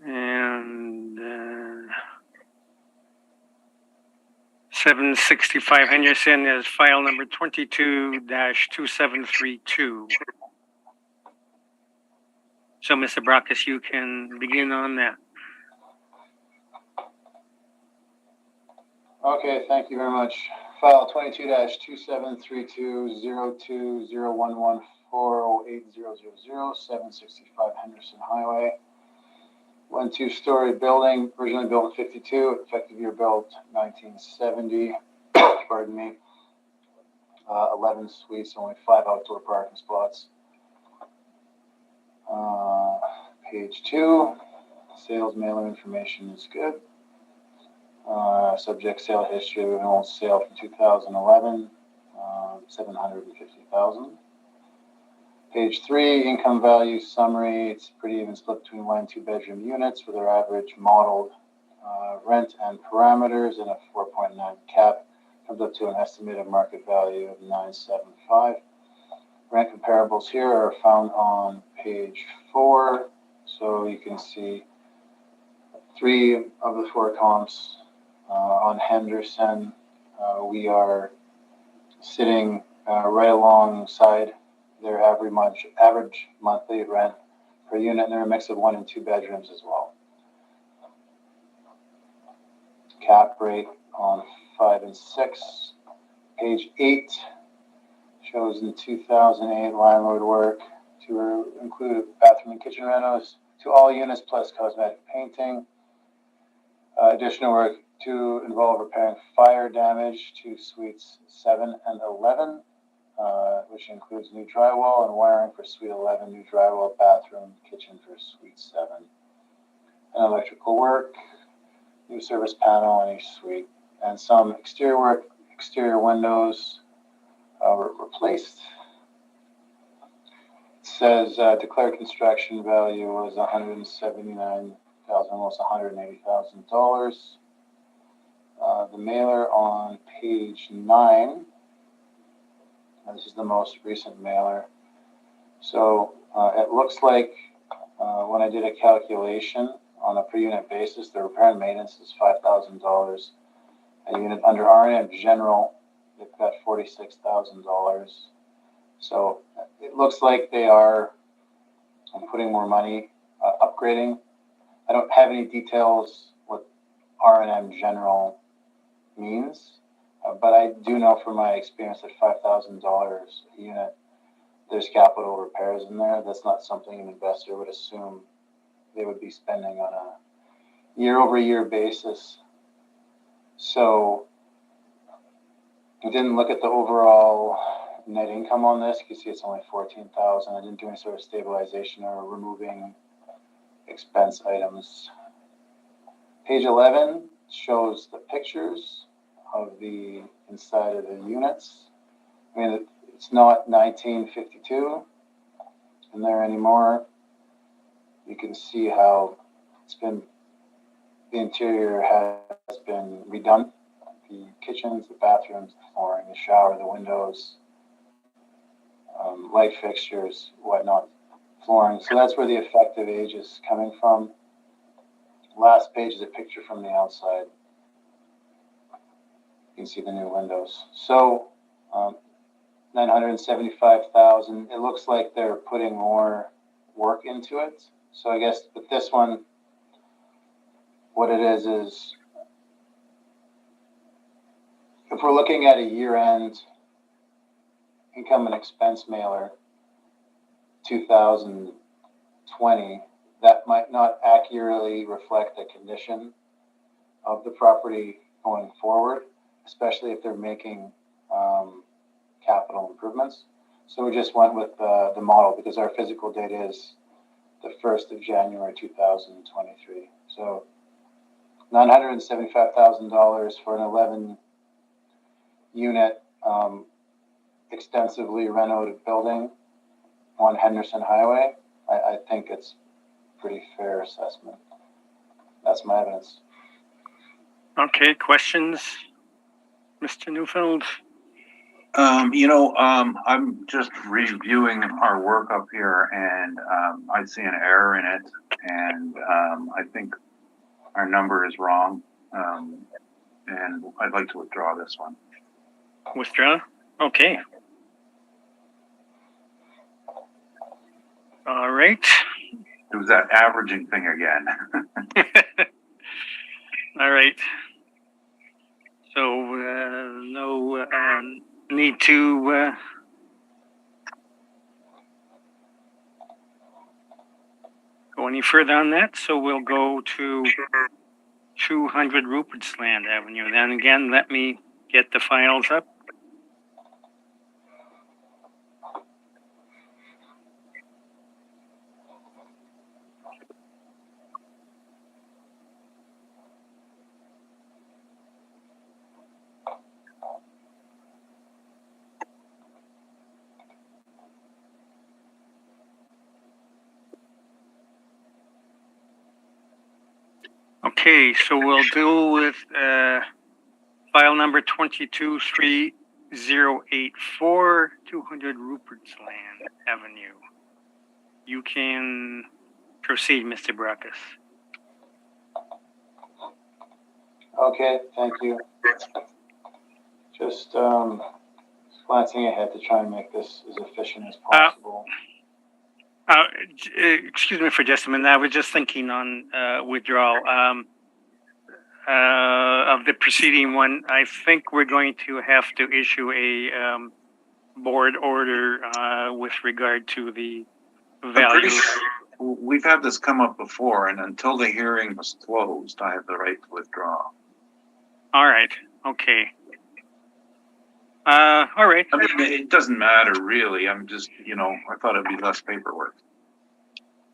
And 765 Henderson is file number 22-2732. So, Mr. Brockus, you can begin on that. Okay, thank you very much. File 22-273202011408000, 765 Henderson Highway. 1 2-story building, originally built in 52, effective year built 1970. Pardon me. 11 suites, only 5 outdoor parking spots. Page 2, sales mailer information is good. Subject sale history, an old sale from 2011, 750,000. Page 3, income value summary. It's pretty even split between 1 and 2 bedroom units with their average modeled rent and parameters and a 4.9 cap. Comes up to an estimated market value of 975. Rent comparables here are found on page 4. So you can see 3 of the 4 comps on Henderson. We are sitting right alongside their average monthly rent per unit, and they're a mix of 1 and 2 bedrooms as well. Cap rate on 5 and 6. Page 8 shows in 2008 landlord work to include bathroom and kitchen renos to all units plus cosmetic painting. Additional work to involve repairing fire damage to suites 7 and 11. Which includes new drywall and wiring for suite 11, new drywall, bathroom, kitchen for suite 7. And electrical work, new service panel in each suite, and some exterior work, exterior windows, replaced. It says declared construction value was $179,000, almost $180,000. The mailer on page 9. This is the most recent mailer. So it looks like when I did a calculation on a per unit basis, the repair and maintenance is $5,000 a unit. Under R&M General, they've got $46,000. So it looks like they are putting more money, upgrading. I don't have any details what R&M General means, but I do know from my experience that $5,000 a unit, there's capital repairs in there. That's not something an investor would assume they would be spending on a year-over-year basis. So I didn't look at the overall net income on this. You can see it's only $14,000. I didn't do any sort of stabilization or removing expense items. Page 11 shows the pictures of the inside of the units. I mean, it's not 1952 in there anymore. You can see how the interior has been redone. The kitchens, the bathrooms, the flooring, the shower, the windows, light fixtures, whatnot, flooring. So that's where the effective age is coming from. Last page is a picture from the outside. You can see the new windows. So $975,000. It looks like they're putting more work into it. So I guess with this one, what it is if we're looking at a year-end income and expense mailer, 2020, that might not accurately reflect the condition of the property going forward, especially if they're making capital improvements. So we just went with the model because our physical date is the 1st of January 2023. So $975,000 for an 11 unit extensively renovated building on Henderson Highway. I think it's a pretty fair assessment. That's my evidence. Okay, questions, Mr. Neufeld? I'm just reviewing our work up here, and I see an error in it, and I think our number is wrong, and I'd like to withdraw this one. Withdraw? Okay. All right. It was that averaging thing again. All right. So no need to go any further on that. So we'll go to 200 Rupert's Land Avenue. Then again, let me get the files up. Okay, so we'll deal with file number 223084, 200 Rupert's Land Avenue. You can proceed, Mr. Brackus. Okay, thank you. Just glancing ahead to try and make this as efficient as possible. Excuse me for just a minute. I was just thinking on withdrawal of the preceding one. I think we're going to have to issue a board order with regard to the value. We've had this come up before, and until the hearing was closed, I have the right to withdraw. All right. Okay. All right. I mean, it doesn't matter really. I'm just, I thought it'd be less paperwork.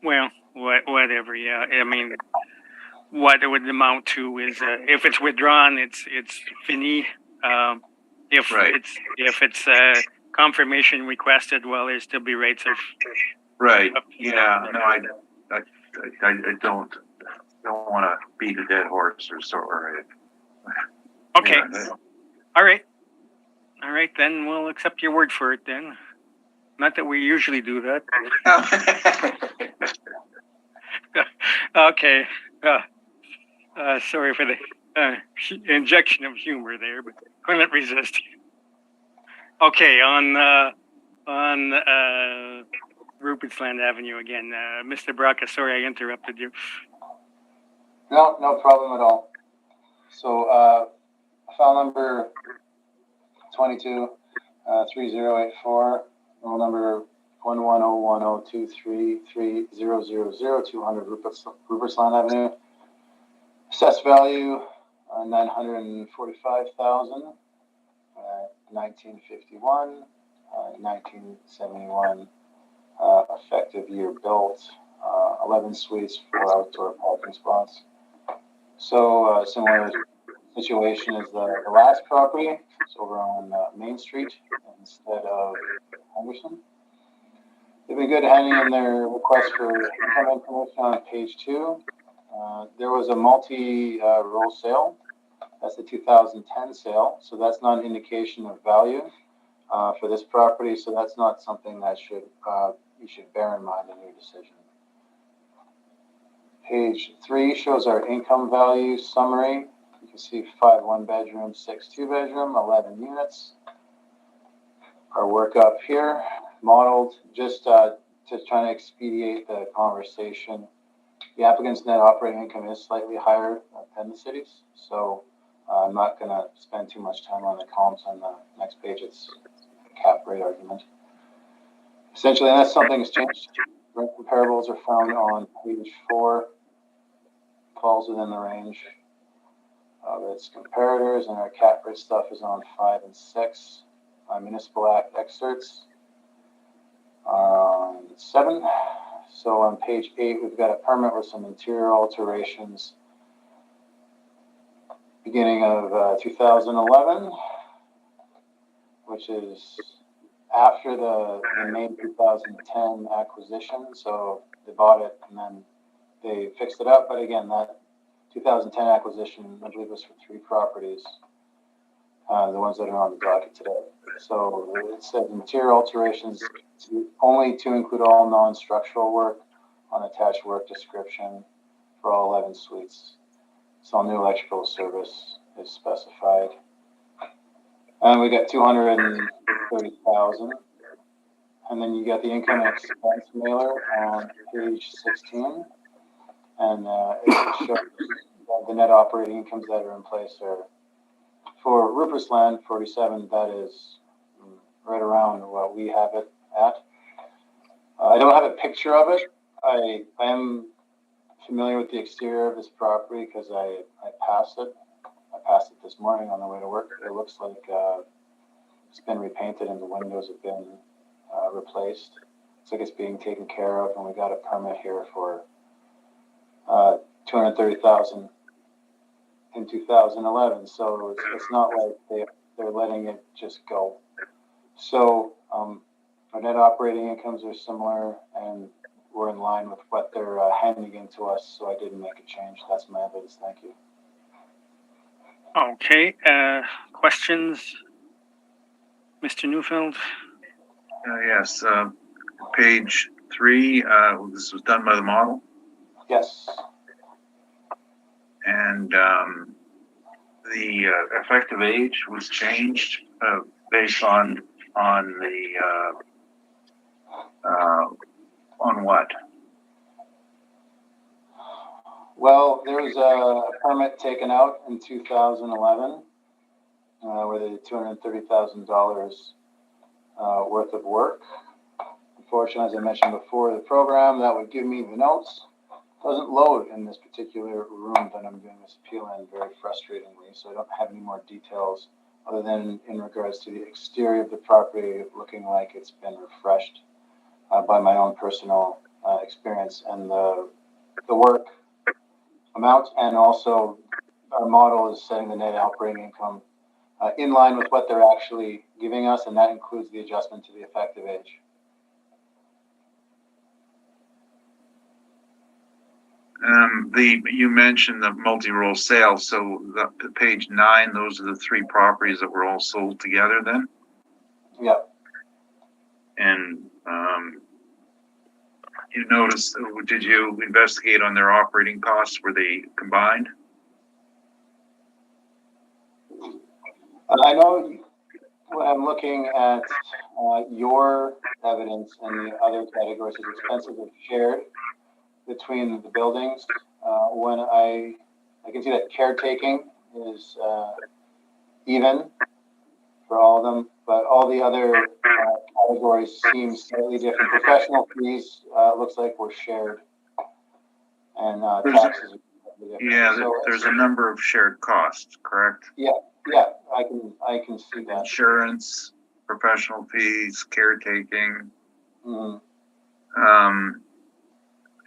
Well, whatever. Yeah. I mean, what it would amount to is if it's withdrawn, it's fini. If Right. it's confirmation requested while there's still be rates of. Right. Yeah. No, I don't want to beat a dead horse or Okay. Yeah. All right. All right, then we'll accept your word for it then. Not that we usually do that. Okay. Sorry for the injection of humor there, but couldn't resist. Okay, on Rupert's Land Avenue again. Mr. Braca, sorry I interrupted you. No, no problem at all. So, file number 22, 3084, roll number 11010233000, 200 Land Avenue. Assessed value 945,000, 1951, 1971. Effective year built, 11 suites, 4 outdoor parking spots. So similar situation as the last property. It's over on Main Street instead of Henderson. They've been good handing in their request for income information on page 2. There was a multi-roll sale. That's the 2010 sale. So that's not an indication of value for this property. So that's not something that you should bear in mind in your decision. Page 3 shows our income value summary. You can see 5 one-bedroom, 6 two-bedroom, 11 units. Our work up here, modeled just to try to expedite the conversation. The applicant's net operating income is slightly higher than the city's, so I'm not going to spend too much time on the columns on the next page. It's a cap rate argument. Essentially, unless something's changed, rent comparables are found on page 4. Falls within the range of its comparators, and our cap rate stuff is on 5 and 6. Municipal Act excerpts on 7. So on page 8, we've got a permit with some interior alterations beginning of 2011, which is after the May 2010 acquisition. So they bought it and then they fixed it up. But again, that 2010 acquisition, I believe, was for 3 properties, the ones that are on the docket today. So it says interior alterations only to include all non-structural work on attached work description for all 11 suites. So new electrical service is specified. And we got 230,000. And then you got the income and expense mailer on page 16. And it shows the net operating incomes that are in place are for Rupert's Land 47. That is right around what we have it at. I don't have a picture of it. I am familiar with the exterior of this property because I passed it. I passed it this morning on the way to work. It looks like it's been repainted and the windows have been replaced. It's like it's being taken care of, and we got a permit here for 230,000 in 2011. So it's not like they're letting it just go. So our net operating incomes are similar, and we're in line with what they're handing in to us. So I didn't make a change. That's my evidence. Thank you. Okay. Questions, Mr. Neufeld? Yes. Page 3. This was done by the model. Yes. And the effective age was changed based on what? Well, there was a permit taken out in 2011 where they did $230,000 worth of work. Unfortunately, as I mentioned before, the program that would give me the notes doesn't load in this particular room that I'm doing this appeal in, very frustratingly. So I don't have any more details other than in regards to the exterior of the property looking like it's been refreshed by my own personal experience, and the work amount, and also our model is setting the net operating income in line with what they're actually giving us, and that includes the adjustment to the effective age. You mentioned the multi-role sale. So the page 9, those are the 3 properties that were all sold together then? Yeah. And you noticed, did you investigate on their operating costs? Were they combined? I know when I'm looking at your evidence and the other categories of expenses are shared between the buildings. When I can see that caretaking is even for all of them, but all the other categories seem slightly different. Professional fees looks like were shared, and taxes. Yeah, so, there's a number of shared costs, correct? Yeah, I can see that. Insurance, professional fees, caretaking. Mm-hmm.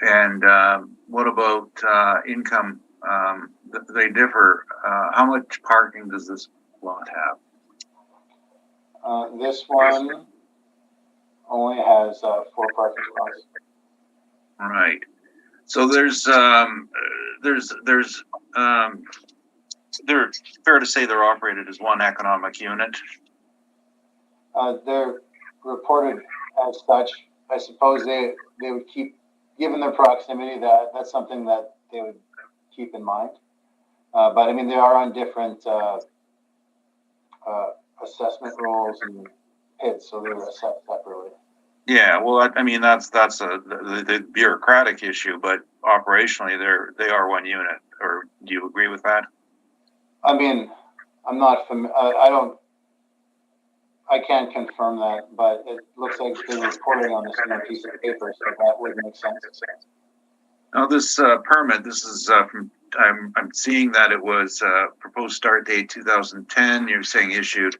And what about income? They differ. How much parking does this lot have? This one only has 4 parking spots. Right. So there's they're fair to say they're operated as one economic unit. They're reported as such. I suppose they would keep, given their proximity, that's something that they would keep in mind. But I mean, they are on different assessment rolls and PIDs, so they're assessed separately. Yeah, well, I mean that's the bureaucratic issue, but operationally they are one unit. Or do you agree with that? I mean, I'm not I can't confirm that, but it looks like they're reporting on the same piece of paper, so that would make sense. Now, this permit, this is from, I'm seeing that it was proposed start date 2010. You're saying issued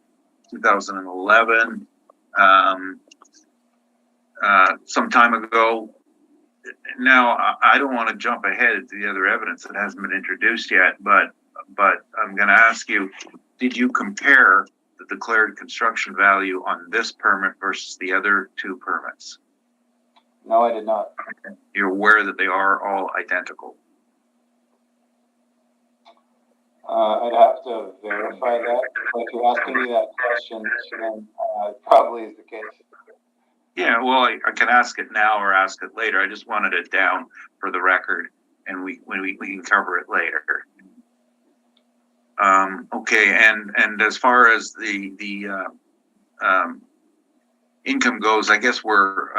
2011, some time ago. Now, I don't want to jump ahead to the other evidence that hasn't been introduced yet, but I'm going to ask you, did you compare the declared construction value on this permit versus the other 2 permits? No, I did not. You're aware that they are all identical? I'd have to verify that. But if you're asking me that question, then it probably is the case. Yeah, well, I can ask it now or ask it later. I just wanted it down for the record, and we can cover it later. Okay, and as far as the income goes, I guess you're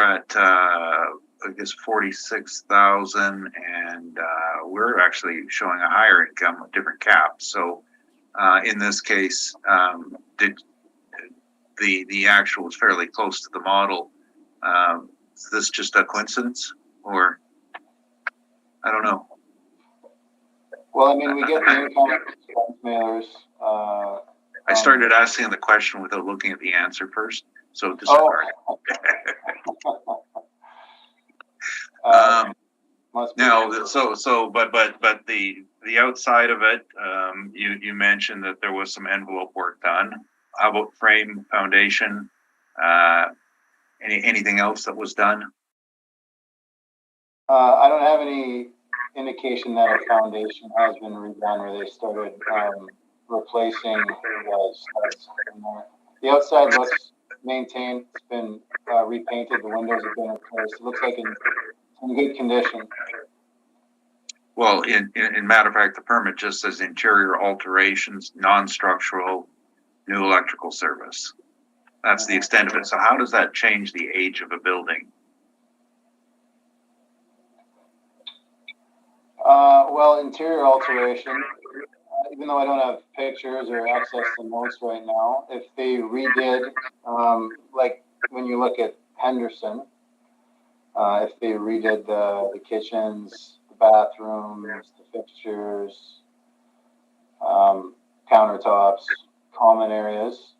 at I guess 46,000, and we're actually showing a higher income with different caps. So in this case, the actual is fairly close to the model. Is this just a coincidence, or I don't know? Well, I mean, we get the income mailers. I started asking the question without looking at the answer first, so disregard. Now, but the outside of it, you mentioned that there was some envelope work done. How about frame, foundation? Anything else that was done? I don't have any indication that a foundation has been redone, where they started replacing the studs in there. The outside looks maintained. It's been repainted. The windows have been replaced. It looks like in good condition. Well, in matter of fact, the permit just says interior alterations, non-structural, new electrical service. That's the extent of it. So how does that change the age of a building? Well, interior alteration, even though I don't have pictures or access to notes right now, if they redid, like when you look at Henderson, if they redid the kitchens, the bathrooms, the fixtures, countertops, common areas,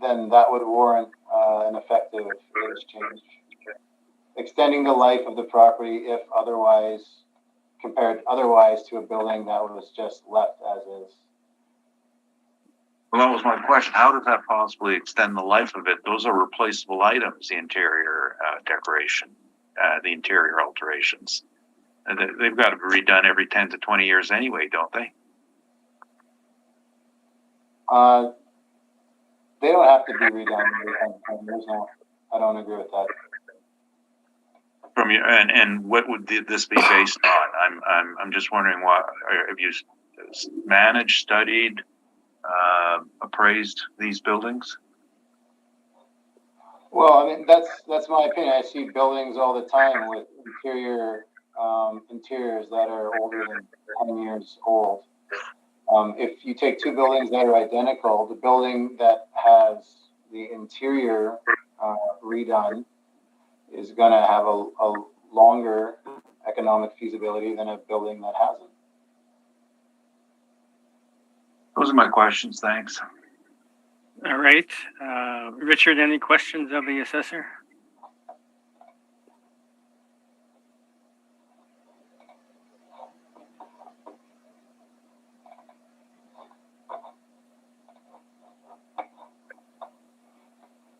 then that would warrant an effective age change. Extending the life of the property if otherwise compared otherwise to a building that was just left as is. Well, that was my question. How does that possibly extend the life of it? Those are replaceable items, the interior decoration, the interior alterations. And they've got to be redone every 10 to 20 years anyway, don't they? They don't have to be redone every 10 to 20 years now. I don't agree with that. From your and what would this be based on? I'm just wondering, what have you managed, studied, appraised these buildings? Well, I mean, that's my opinion. I see buildings all the time with interiors that are older than 10 years old. If you take two buildings that are identical, the building that has the interior redone is going to have a longer economic feasibility than a building that hasn't. Those are my questions. Thanks. All right. Richard, any questions of the assessor?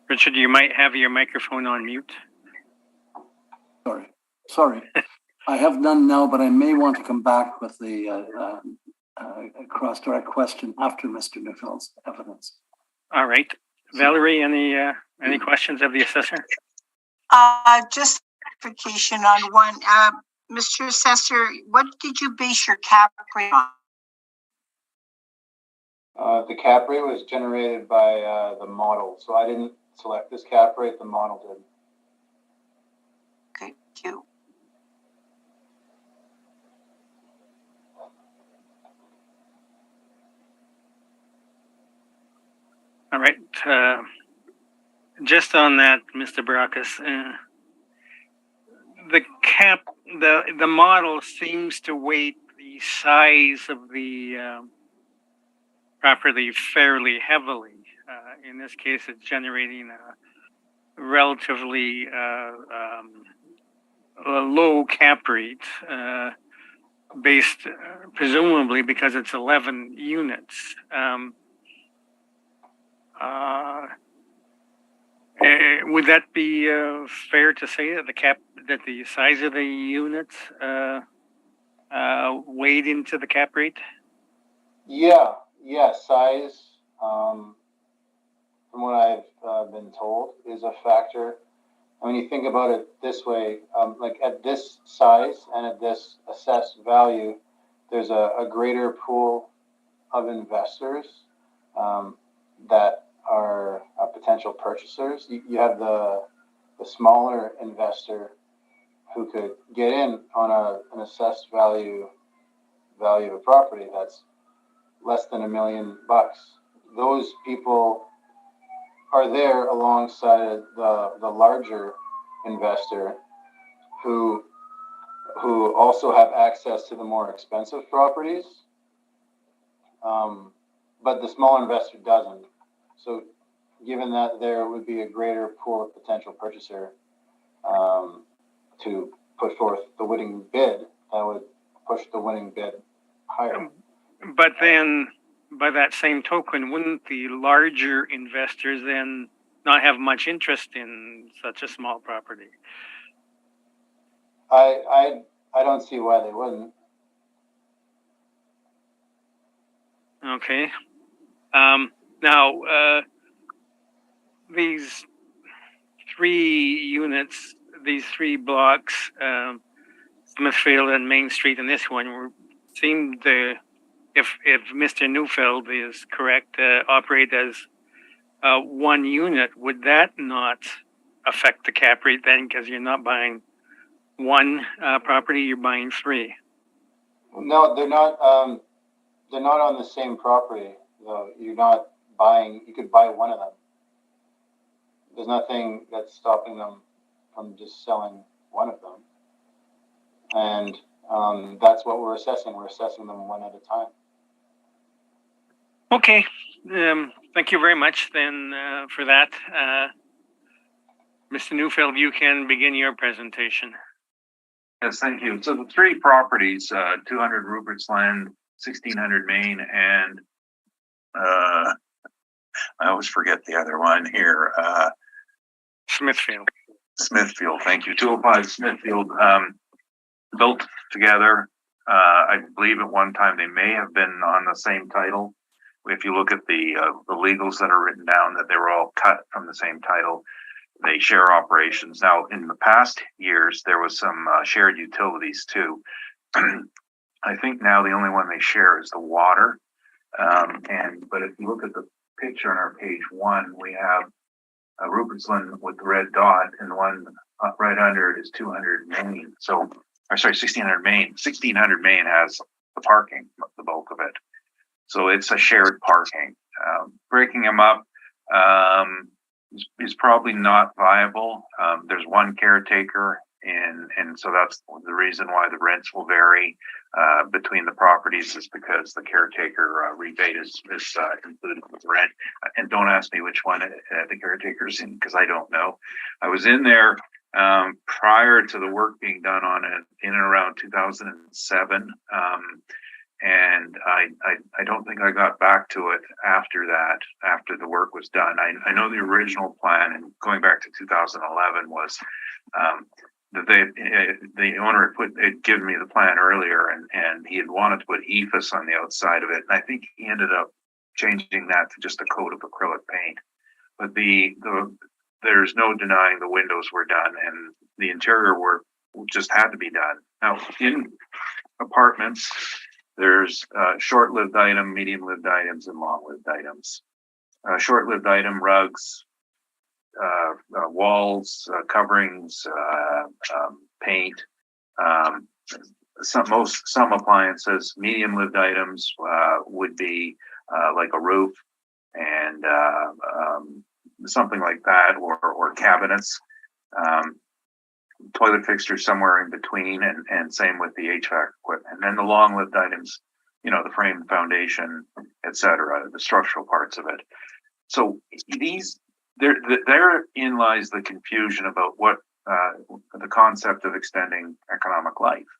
Richard, you might have your microphone on mute. Sorry. I have none now, but I may want to come back with the cross-direct question after Mr. Neufeld's evidence. All right. Valerie, any questions of the assessor? Just clarification on one. Mr. Assessor, what did you base your cap rate on? The cap rate was generated by the model. So I didn't select this cap rate, the model did. Okay, thank you. All right. Just on that, Mr. Baracus, the model seems to weight the size of the property fairly heavily. In this case, it's generating a relatively low cap rate, based presumably because it's 11 units. Would that be fair to say that the size of the units weighed into the cap rate? Yeah, size, from what I've been told, is a factor. When you think about it this way, like at this size and at this assessed value, there's a greater pool of investors that are potential purchasers. You have the smaller investor who could get in on an assessed value of a property that's less than $1 million. Those people are there alongside the larger investor who also have access to the more expensive properties, but the smaller investor doesn't. So given that there would be a greater pool of potential purchaser to put forth the winning bid, that would push the winning bid higher. But then, by that same token, wouldn't the larger investors then not have much interest in such a small property? I don't see why they wouldn't. Okay. Now, these three units, these three blocks, Smithfield and Main Street, and this one seem to, if Mr. Neufeld is correct, operate as one unit. Would that not affect the cap rate then? Because you're not buying one property, you're buying three. No, they're not. They're not on the same property, though. You're not buying. You could buy one of them. There's nothing that's stopping them from just selling one of them. And that's what we're assessing. We're assessing them one at a time. Okay. Thank you very much then for that. Mr. Neufeld, you can begin your presentation. Yes, thank you. So the three properties, 200 Rupert's Land, 1600 Main, and I always forget the other one here. Smithfield. Smithfield, thank you. 205 Smithfield, built together. I believe at one time they may have been on the same title. If you look at the legals that are written down, that they were all cut from the same title. They share operations. Now, in the past years, there was some shared utilities too. I think now the only one they share is the water. But if you look at the picture on our page 1, we have Rupert's Land with the red dot, and the one right under it is 200 Main. So, or sorry, 1600 Main. 1600 Main has the parking, the bulk of it. So it's a shared parking. Breaking them up is probably not viable. There's one caretaker, and so that's the reason why the rents will vary between the properties, is because the caretaker rebate is included with the rent. And don't ask me which one the caretaker's in, because I don't know. I was in there prior to the work being done on it in and around 2007. And I don't think I got back to it after that, after the work was done. I know the original plan, and going back to 2011, was that the owner had given me the plan earlier, and he had wanted to put EFS on the outside of it. And I think he ended up changing that to just a coat of acrylic paint. But there's no denying the windows were done, and the interior work just had to be done. Now, in apartments, there's short-lived item, medium-lived items, and long-lived items. Short-lived item, rugs, walls, coverings, paint, some appliances. Medium-lived items would be like a roof and something like that, or cabinets. Toilet fixtures somewhere in between, and same with the HVAC equipment. And then the long-lived items, the frame and foundation, etc., the structural parts of it. So therein lies the confusion about what the concept of extending economic life.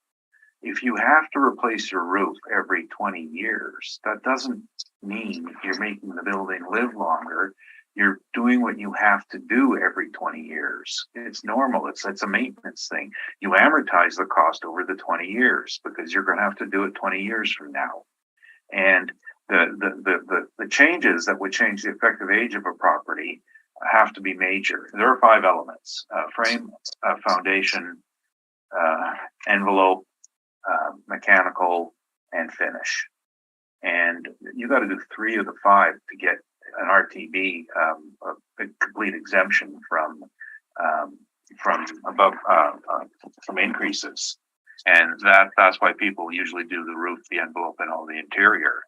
If you have to replace your roof every 20 years, that doesn't mean you're making the building live longer. You're doing what you have to do every 20 years. It's normal. It's a maintenance thing. You amortize the cost over the 20 years because you're going to have to do it 20 years from now. And the changes that would change the effective age of a property have to be major. There are 5 elements: frame, foundation, envelope, mechanical, and finish. And you got to do 3 of the 5 to get an RTB, a complete exemption from increases, and that's why people usually do the roof, the envelope, and all the interior.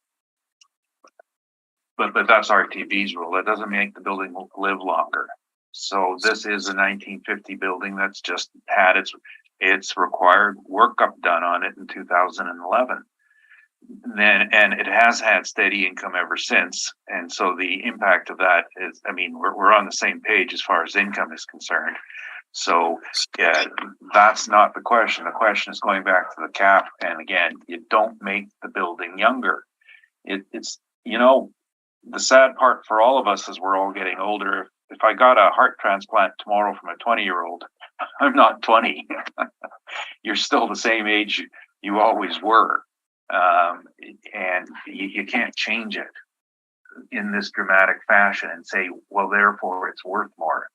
But that's RTB's rule. That doesn't make the building live longer. So this is a 1950 building that's just had its required workup done on it in 2011. And it has had steady income ever since. And so the impact of that is, we're on the same page as far as income is concerned. So yeah, that's not the question. The question is going back to the cap. And again, you don't make the building younger. It's the sad part for all of us is we're all getting older. If I got a heart transplant tomorrow from a 20-year-old, I'm not 20. You're still the same age you always were. And you can't change it in this dramatic fashion and say, well, therefore it's worth more.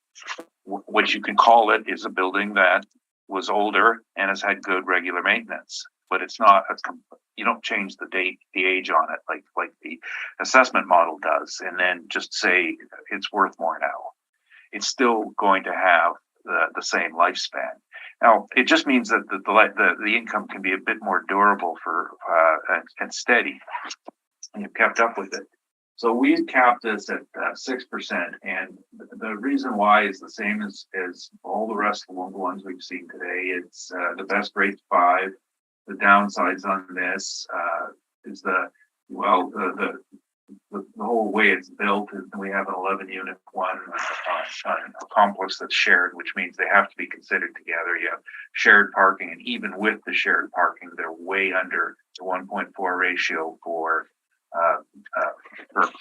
What you can call it is a building that was older and has had good regular maintenance, but it's not you don't change the age on it like the assessment model does, and then just say it's worth more now. It's still going to have the same lifespan. Now, it just means that the income can be a bit more durable and steady, and you've kept up with it. So we've capped this at 6%, and the reason why is the same as all the rest of the ones we've seen today. It's the best rate's 5. The downsides on this is the whole whole way it's built is we have an 11 unit one on a complex that's shared, which means they have to be considered together. You have shared parking, and even with the shared parking, they're way under the 1.4 ratio for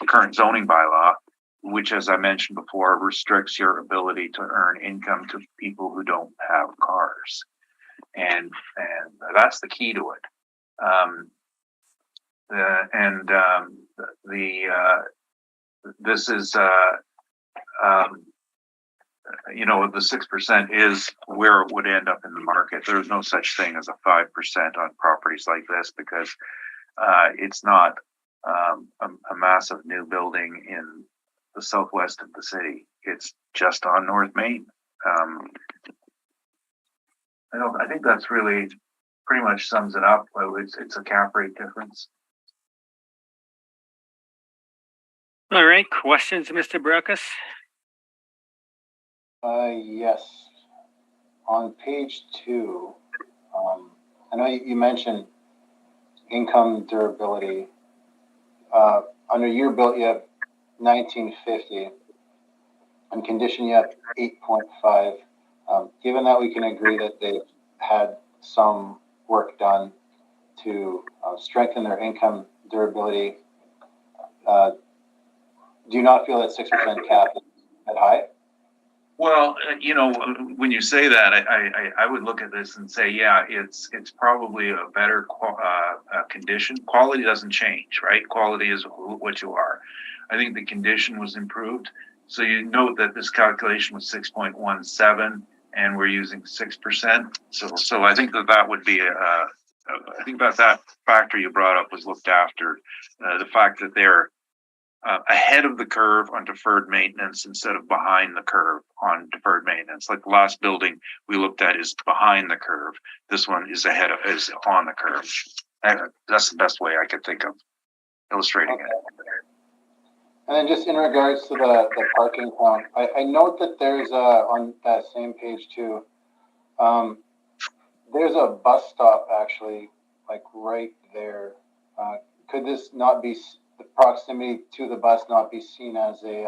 current zoning bylaw, which, as I mentioned before, restricts your ability to earn income to people who don't have cars, and that's the key to it. This is the 6% is where it would end up in the market. There's no such thing as a 5% on properties like this, because it's not a massive new building in the southwest of the city. It's just on North Main. I think that's really pretty much sums it up. It's a cap rate difference. All right, questions, Mr. Brackus? Yes. On page 2, I know you mentioned income durability. Under year built, you have 1950, and condition you have 8.5. Given that we can agree that they've had some work done to strengthen their income durability, do you not feel that 6% cap is that high? Well, when you say that, I would look at this and say, yeah, it's probably a better condition. Quality doesn't change, right? Quality is what you are. I think the condition was improved. So you note that this calculation was 6.17, and we're using 6%. So I think that would be I think that factor you brought up was looked after. The fact that they're ahead of the curve on deferred maintenance instead of behind the curve on deferred maintenance. Like the last building we looked at is behind the curve. This one is is on the curve. That's the best way I could think of illustrating it. And then just in regards to the parking count, I note that there's on that same page 2, there's a bus stop actually, like right there. Could this not be, the proximity to the bus not be seen as an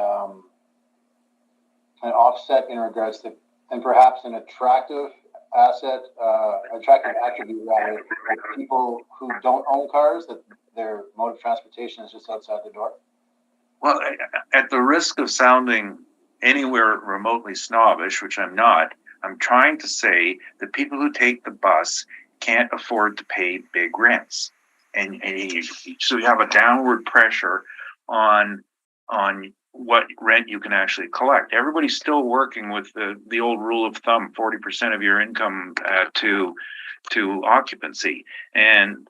offset in regards to, and perhaps an attractive attribute rather, for people who don't own cars, that their mode of transportation is just outside the door? Well, at the risk of sounding anywhere remotely snobbish, which I'm not, I'm trying to say that people who take the bus can't afford to pay big rents. So you have a downward pressure on what rent you can actually collect. Everybody's still working with the old rule of thumb, 40% of your income to occupancy, and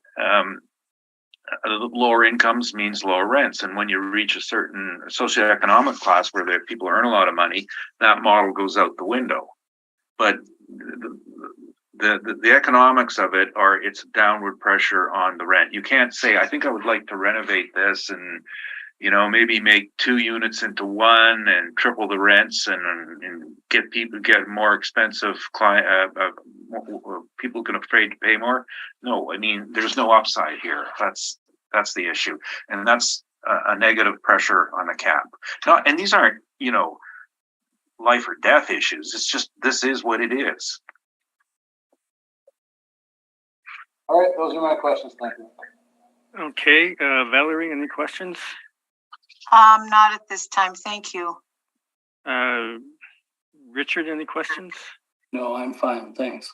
lower incomes means lower rents. And when you reach a certain socioeconomic class where the people earn a lot of money, that model goes out the window. But the economics of it are, it's downward pressure on the rent. You can't say, I think I would like to renovate this and, maybe make 2 units into 1 and triple the rents and get more expensive people can afraid to pay more. No, I mean, there's no upside here. That's the issue. And that's a negative pressure on the cap. And these aren't, life or death issues. It's just, this is what it is. All right, those are my questions. Thank you. Okay, Valerie, any questions? Not at this time. Thank you. Richard, any questions? No, I'm fine. Thanks.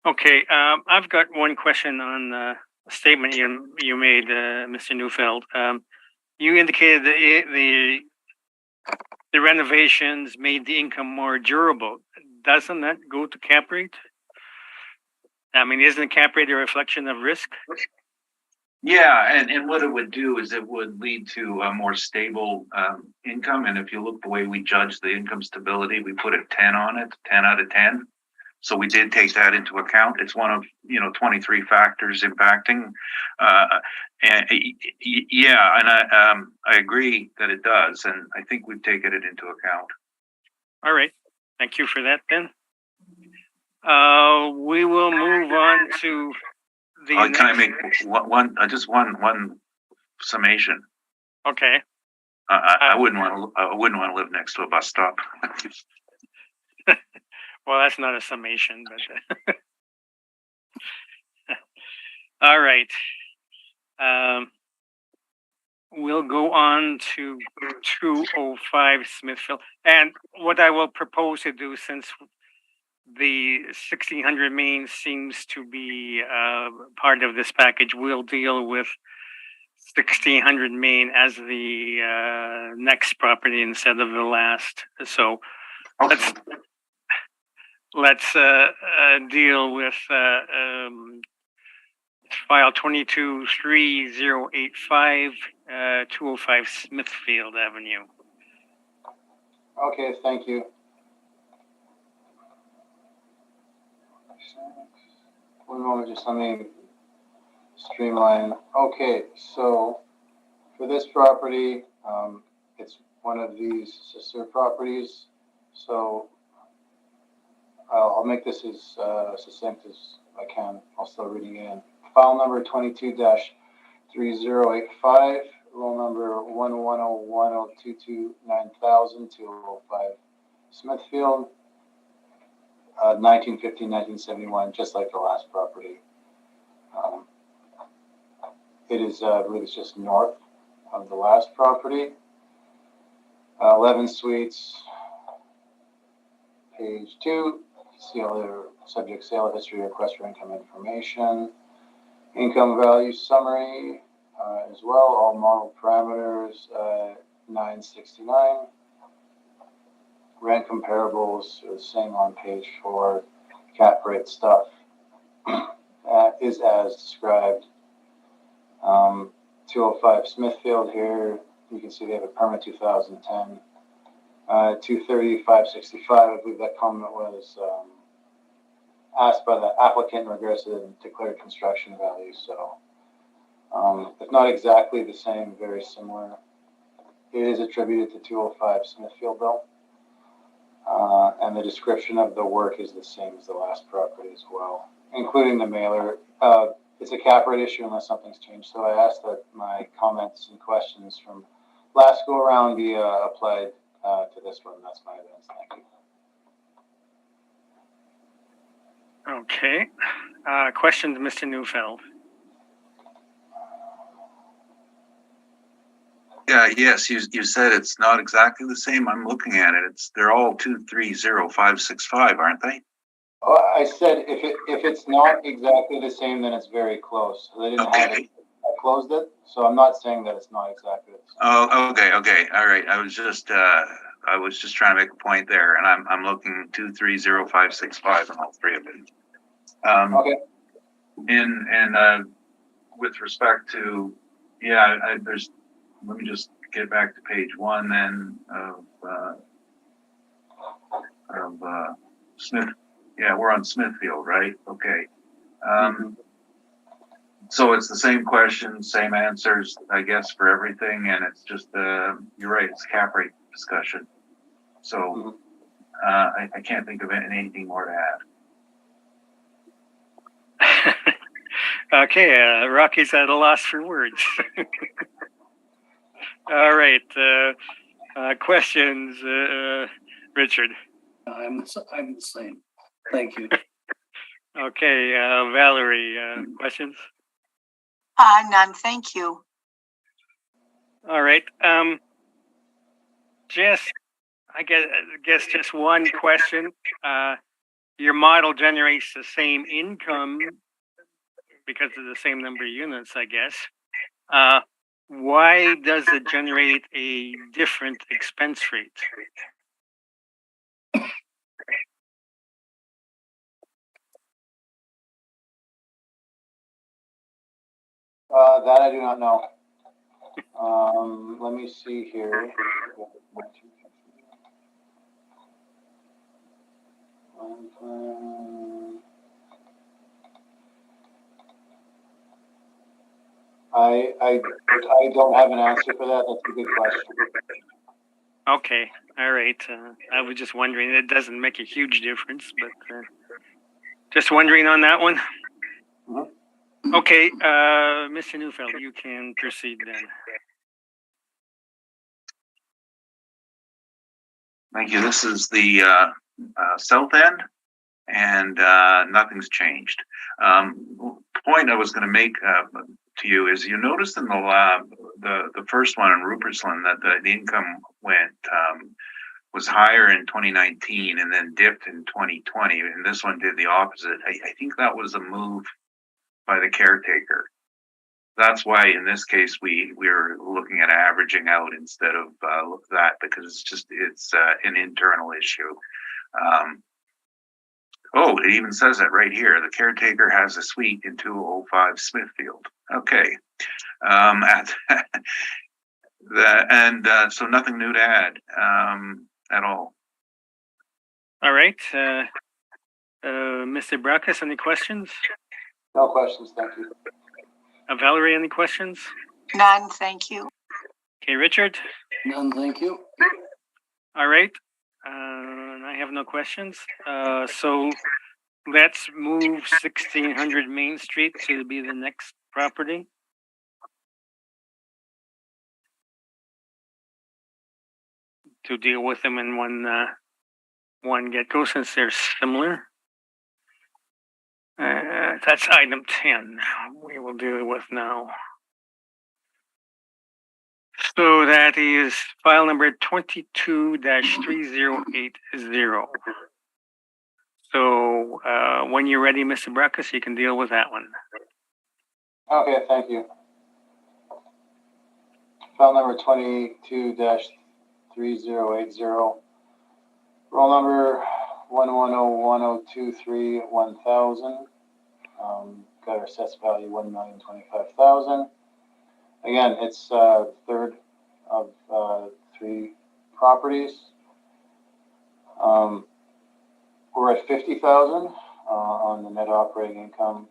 Okay, I've got one question on a statement you made, Mr. Neufeld. You indicated that the renovations made the income more durable. Doesn't that go to cap rate? I mean, isn't cap rate a reflection of risk? Yeah, and what it would do is it would lead to a more stable income. And if you look the way we judge the income stability, we put a 10 on it, 10 out of 10. So we did take that into account. It's one of 23 factors impacting. And I agree that it does, and I think we've taken it into account. All right, thank you for that. Then we will move on to the. Can I make one summation. Okay. I wouldn't want to. I wouldn't want to live next to a bus stop. Well, that's not a summation, but all right. We'll go on to 205 Smithfield. And what I will propose to do, since the 1600 Main seems to be part of this package, we'll deal with 1600 Main as the next property instead of the last. So Okay. let's deal with file 223085, 205 Smithfield Avenue. Okay, thank you. One moment, just let me streamline. Okay, so for this property, it's one of these sister properties. So I'll make this as succinct as I can. I'll start reading in. File number 22-3085, roll number 11010229000 Smithfield, 1950-1971, just like the last property. It is, I believe it's just north of the last property. 11 suites, page 2. See all their subject sale history, request for income information, income value summary as well. All model parameters 969. Rent comparables are the same on page 4. Cap rate stuff is as described. 205 Smithfield here. You can see they have a permit 2010. 230-565. I believe that comment was asked by the applicant in regards to the declared construction value. So, if not exactly the same, very similar. It is attributed to 205 Smithfield though. And the description of the work is the same as the last property as well, including the mailer. It's a cap rate issue unless something's changed. So I asked that my comments and questions from last go around be applied to this one. That's my evidence. Thank you. Okay. Questions, Mr. Neufeld? Yeah. Yes. You said it's not exactly the same. I'm looking at it. They're all 230565, aren't they? Oh, I said if it's not exactly the same, then it's very close. They didn't have it. I closed it, so I'm not saying that it's not exactly the same. Oh, okay, all right. I was just trying to make a point there, and I'm looking 230565 on all three of them. Okay. And with respect to, there's. Let me just get back to page 1 then of Smith. Yeah, we're on Smithfield, right? Okay. So it's the same questions, same answers, I guess, for everything, and it's just you're right, it's a cap rate discussion. So I can't think of anything more to add. Okay, Rocky's at a loss for words. All right, questions, Richard? I'm the same. Thank you. Okay, Valerie, questions? None, thank you. All right. I guess just one question. Your model generates the same income because of the same number of units, I guess. Why does it generate a different expense rate? That I do not know. Let me see here. I don't have an answer for that. That's a good question. Okay, all right. I was just wondering. It doesn't make a huge difference, but just wondering on that one. Okay, Mr. Neufeld, you can proceed then. Thank you. This is the south end, and nothing's changed. Point I was going to make to you is, you noticed in the lab, the first one in Rupertsland, that the income was higher in 2019 and then dipped in 2020, and this one did the opposite. I think that was a move by the caretaker. That's why in this case we're looking at averaging out instead of that, because it's an internal issue. Oh, it even says it right here. The caretaker has a suite in 205 Smithfield. Okay. So nothing new to add at all. All right. Mr. Brackus, any questions? No questions, thank you. Valerie, any questions? None, thank you. Okay, Richard? None, thank you. All right. I have no questions. So let's move 1600 Main Street to be the next property. To deal with them in one get-go, since they're similar. That's item 10 we will deal with now. So that is file number 22-3080. So when you're ready, Mr. Brackus, you can deal with that one. Okay, thank you. File number 22-3080. Roll number 11010231000. Got our assessed value $1,025,000. Again, it's third of 3 properties. We're at $50,000 on the net operating income.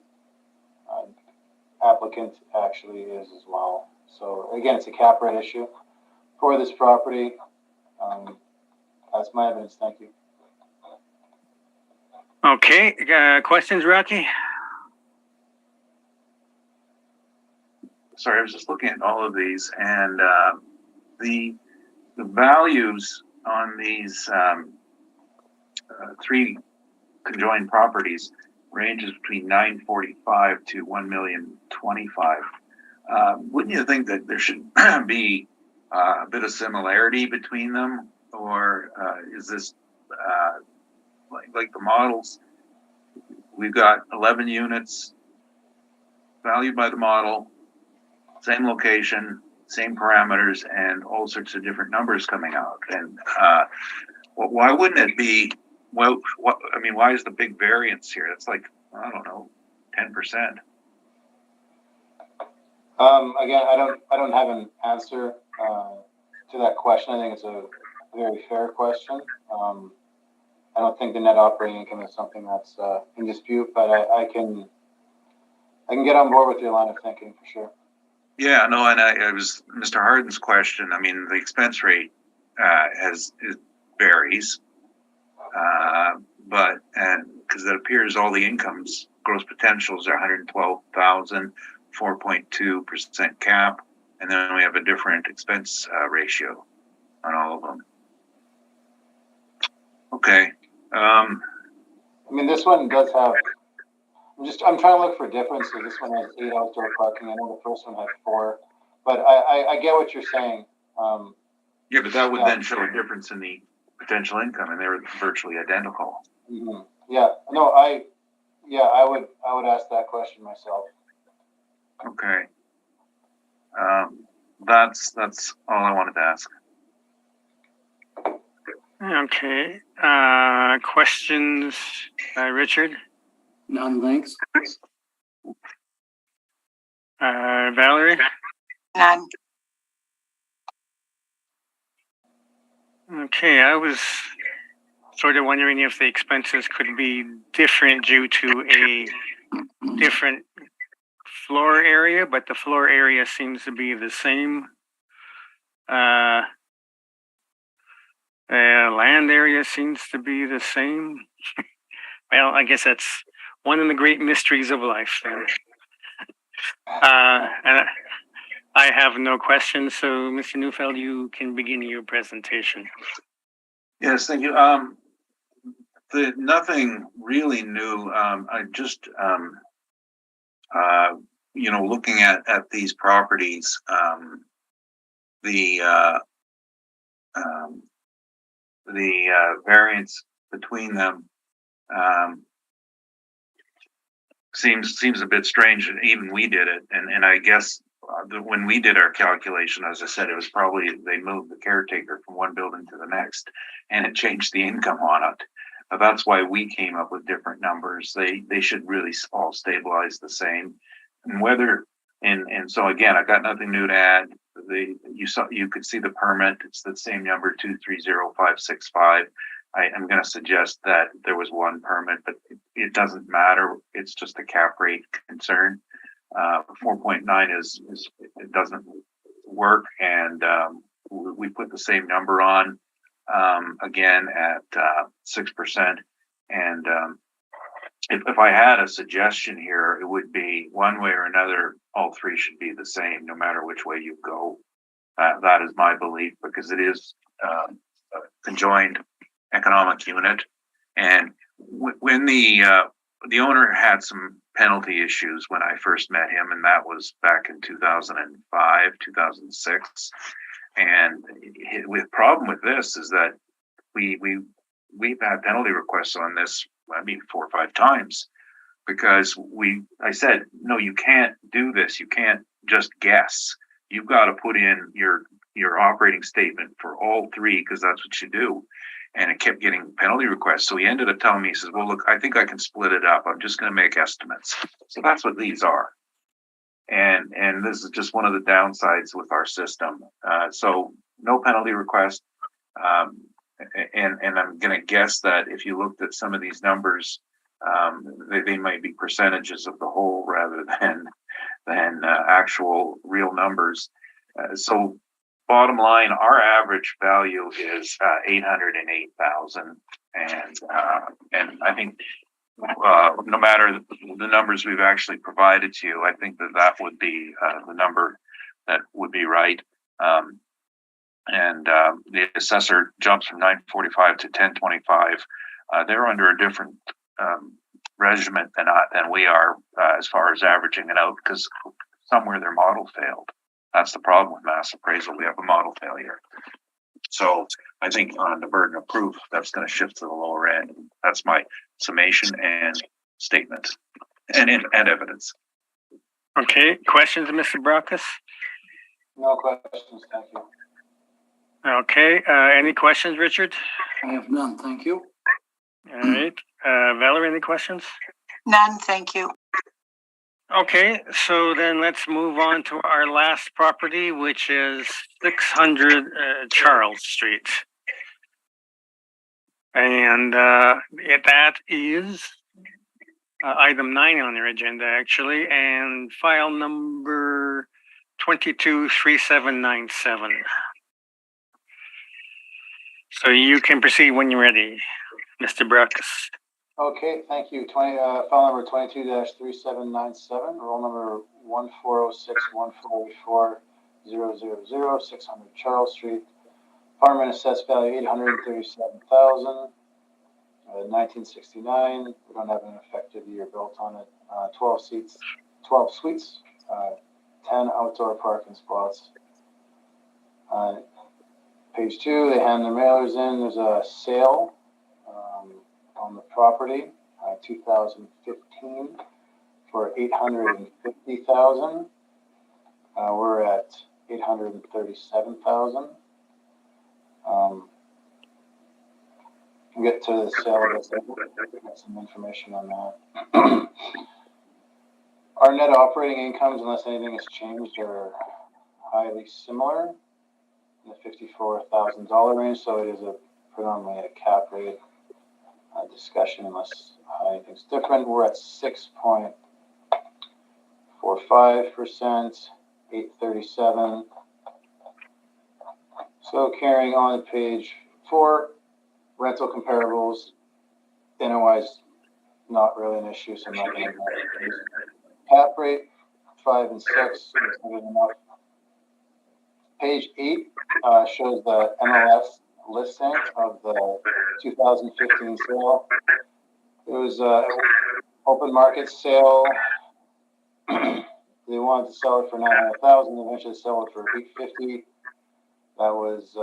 Applicant actually is as well. So again, it's a cap rate issue for this property. That's my evidence. Thank you. Okay, questions, Rocky? Sorry, I was just looking at all of these, and the values on these 3 conjoined properties ranges between $945,000 to $1,025,000. Wouldn't you think that there should be a bit of similarity between them, or is this like the models? We've got 11 units valued by the model, same location, same parameters, and all sorts of different numbers coming out. And why wouldn't it be? Well, why is the big variance here? It's like, I don't know, 10%. Again, I don't have an answer to that question. I think it's a very fair question. I don't think the net operating income is something that's in dispute, but I can get on board with your line of thinking for sure. Yeah, no, and it was Mr. Harden's question. I mean, the expense rate varies, but because it appears all the incomes, gross potentials are 112,000, 4.2% cap, and then we have a different expense ratio on all of them. Okay. I mean, this one does have. I'm trying to look for differences. This one has 8 outdoor parking. I know the first one had 4, but I get what you're saying. Yeah, but that would then show a difference in the potential income, and they were virtually identical. Mm-hmm. Yeah. No, I would ask that question myself. Okay. That's all I wanted to ask. Okay. Questions, Richard? None, thanks. Valerie? None. Okay, I was sort of wondering if the expenses could be different due to a different floor area, but the floor area seems to be the same. Land area seems to be the same. Well, I guess that's one of the great mysteries of life then. And I have no questions, so Mr. Neufeld, you can begin your presentation. Yes, thank you. Nothing really new. I just, looking at these properties, the variance between them seems a bit strange. Even we did it, and I guess when we did our calculation, as I said, it was probably they moved the caretaker from one building to the next, and it changed the income on it. That's why we came up with different numbers. They should really all stabilize the same, and whether and so again, I got nothing new to add. You could see the permit. It's the same number 230565. I'm going to suggest that there was one permit, but it doesn't matter. It's just a cap rate concern. 4.9 is it doesn't work, and we put the same number on again at 6%. And if I had a suggestion here, it would be one way or another. All three should be the same, no matter which way you go. That is my belief, because it is a conjoined economic unit, and when the owner had some penalty issues when I first met him, and that was back in 2005, 2006. And the problem with this is that we've had penalty requests on this, 4 or 5 times, because I said, no, you can't do this. You can't just guess. You've got to put in your operating statement for all three, because that's what you do. And it kept getting penalty requests. So he ended up telling me, he says, well, look, I think I can split it up. I'm just going to make estimates. So that's what these are. And this is just one of the downsides with our system. So no penalty request. And I'm going to guess that if you looked at some of these numbers, they might be percentages of the whole rather than actual real numbers. So bottom line, our average value is 808,000, and I think no matter the numbers we've actually provided to you, I think that would be the number that would be right. And the assessor jumps from 945 to 1025. They're under a different regiment than we are as far as averaging it out, because somewhere their model failed. That's the problem with mass appraisal. We have a model failure. So I think on the burden of proof, that's going to shift to the lower end. That's my summation and statement and evidence. Okay, questions, Mr. Brockus? No questions, thank you. Okay, any questions, Richard? I have none, thank you. All right, Valerie, any questions? None, thank you. Okay, so then let's move on to our last property, which is 600 Charles Street. And that is item 9 on their agenda, actually, and file number 223797. So you can proceed when you're ready, Mr. Brooks. Okay, thank you. File number 22-3797, roll number 14061484000, 600 Charles Street. Apartment assessed value $837,000. 1969. We don't have an effective year built on it. 12 suites, 10 outdoor parking spots. Page 2, they hand their mailers in. There's a sale on the property, 2015, for $850,000. We're at $837,000. We'll get to the sale. Get some information on that. Our net operating incomes, unless anything has changed, are highly similar in the $54,000 range. So it is predominantly a cap rate discussion, unless anything's different. We're at 6.45%, 837. So carrying on to page 4, rental comparables. NOI is not really an issue, so I'm not going to cap rate 5, and 6. Page 8 shows the MLS listing of the 2015 sale. It was an open market sale. They wanted to sell it for $900,000. Eventually, sell it for $850,000. That was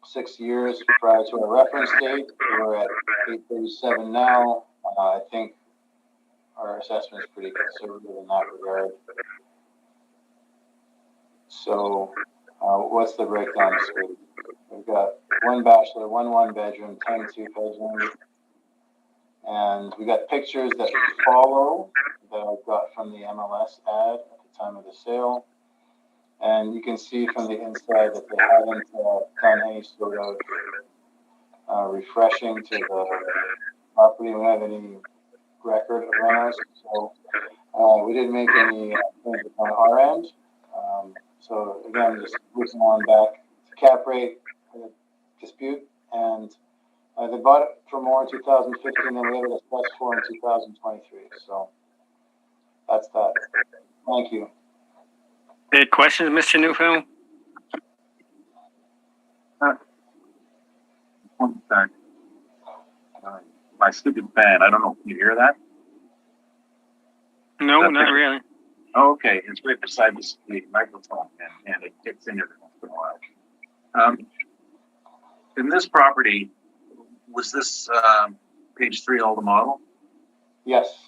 6 years prior to our reference date. We're at $837 now. I think our assessment is pretty conservative in that regard. So, what's the breakdown? We've got 1 bachelor, 1 bedroom, 10 2-bedroom, and we got pictures that follow that I got from the MLS ad at the time of the sale. And you can see from the inside that they haven't done any sort of refreshing to the property. We don't have any record of rentals, so we didn't make any changes on our end. So again, just looking on back to cap rate dispute, and they bought it for more in 2015 than we ever assessed for in 2023. So that's that. Thank you. Any questions, Mr. Newfield? One sec. My stupid fan. I don't know. Can you hear that? No, not really. Oh, okay. It's right beside the microphone, and it kicks in every once in a while. In this property, was this page 3 all the model? Yes.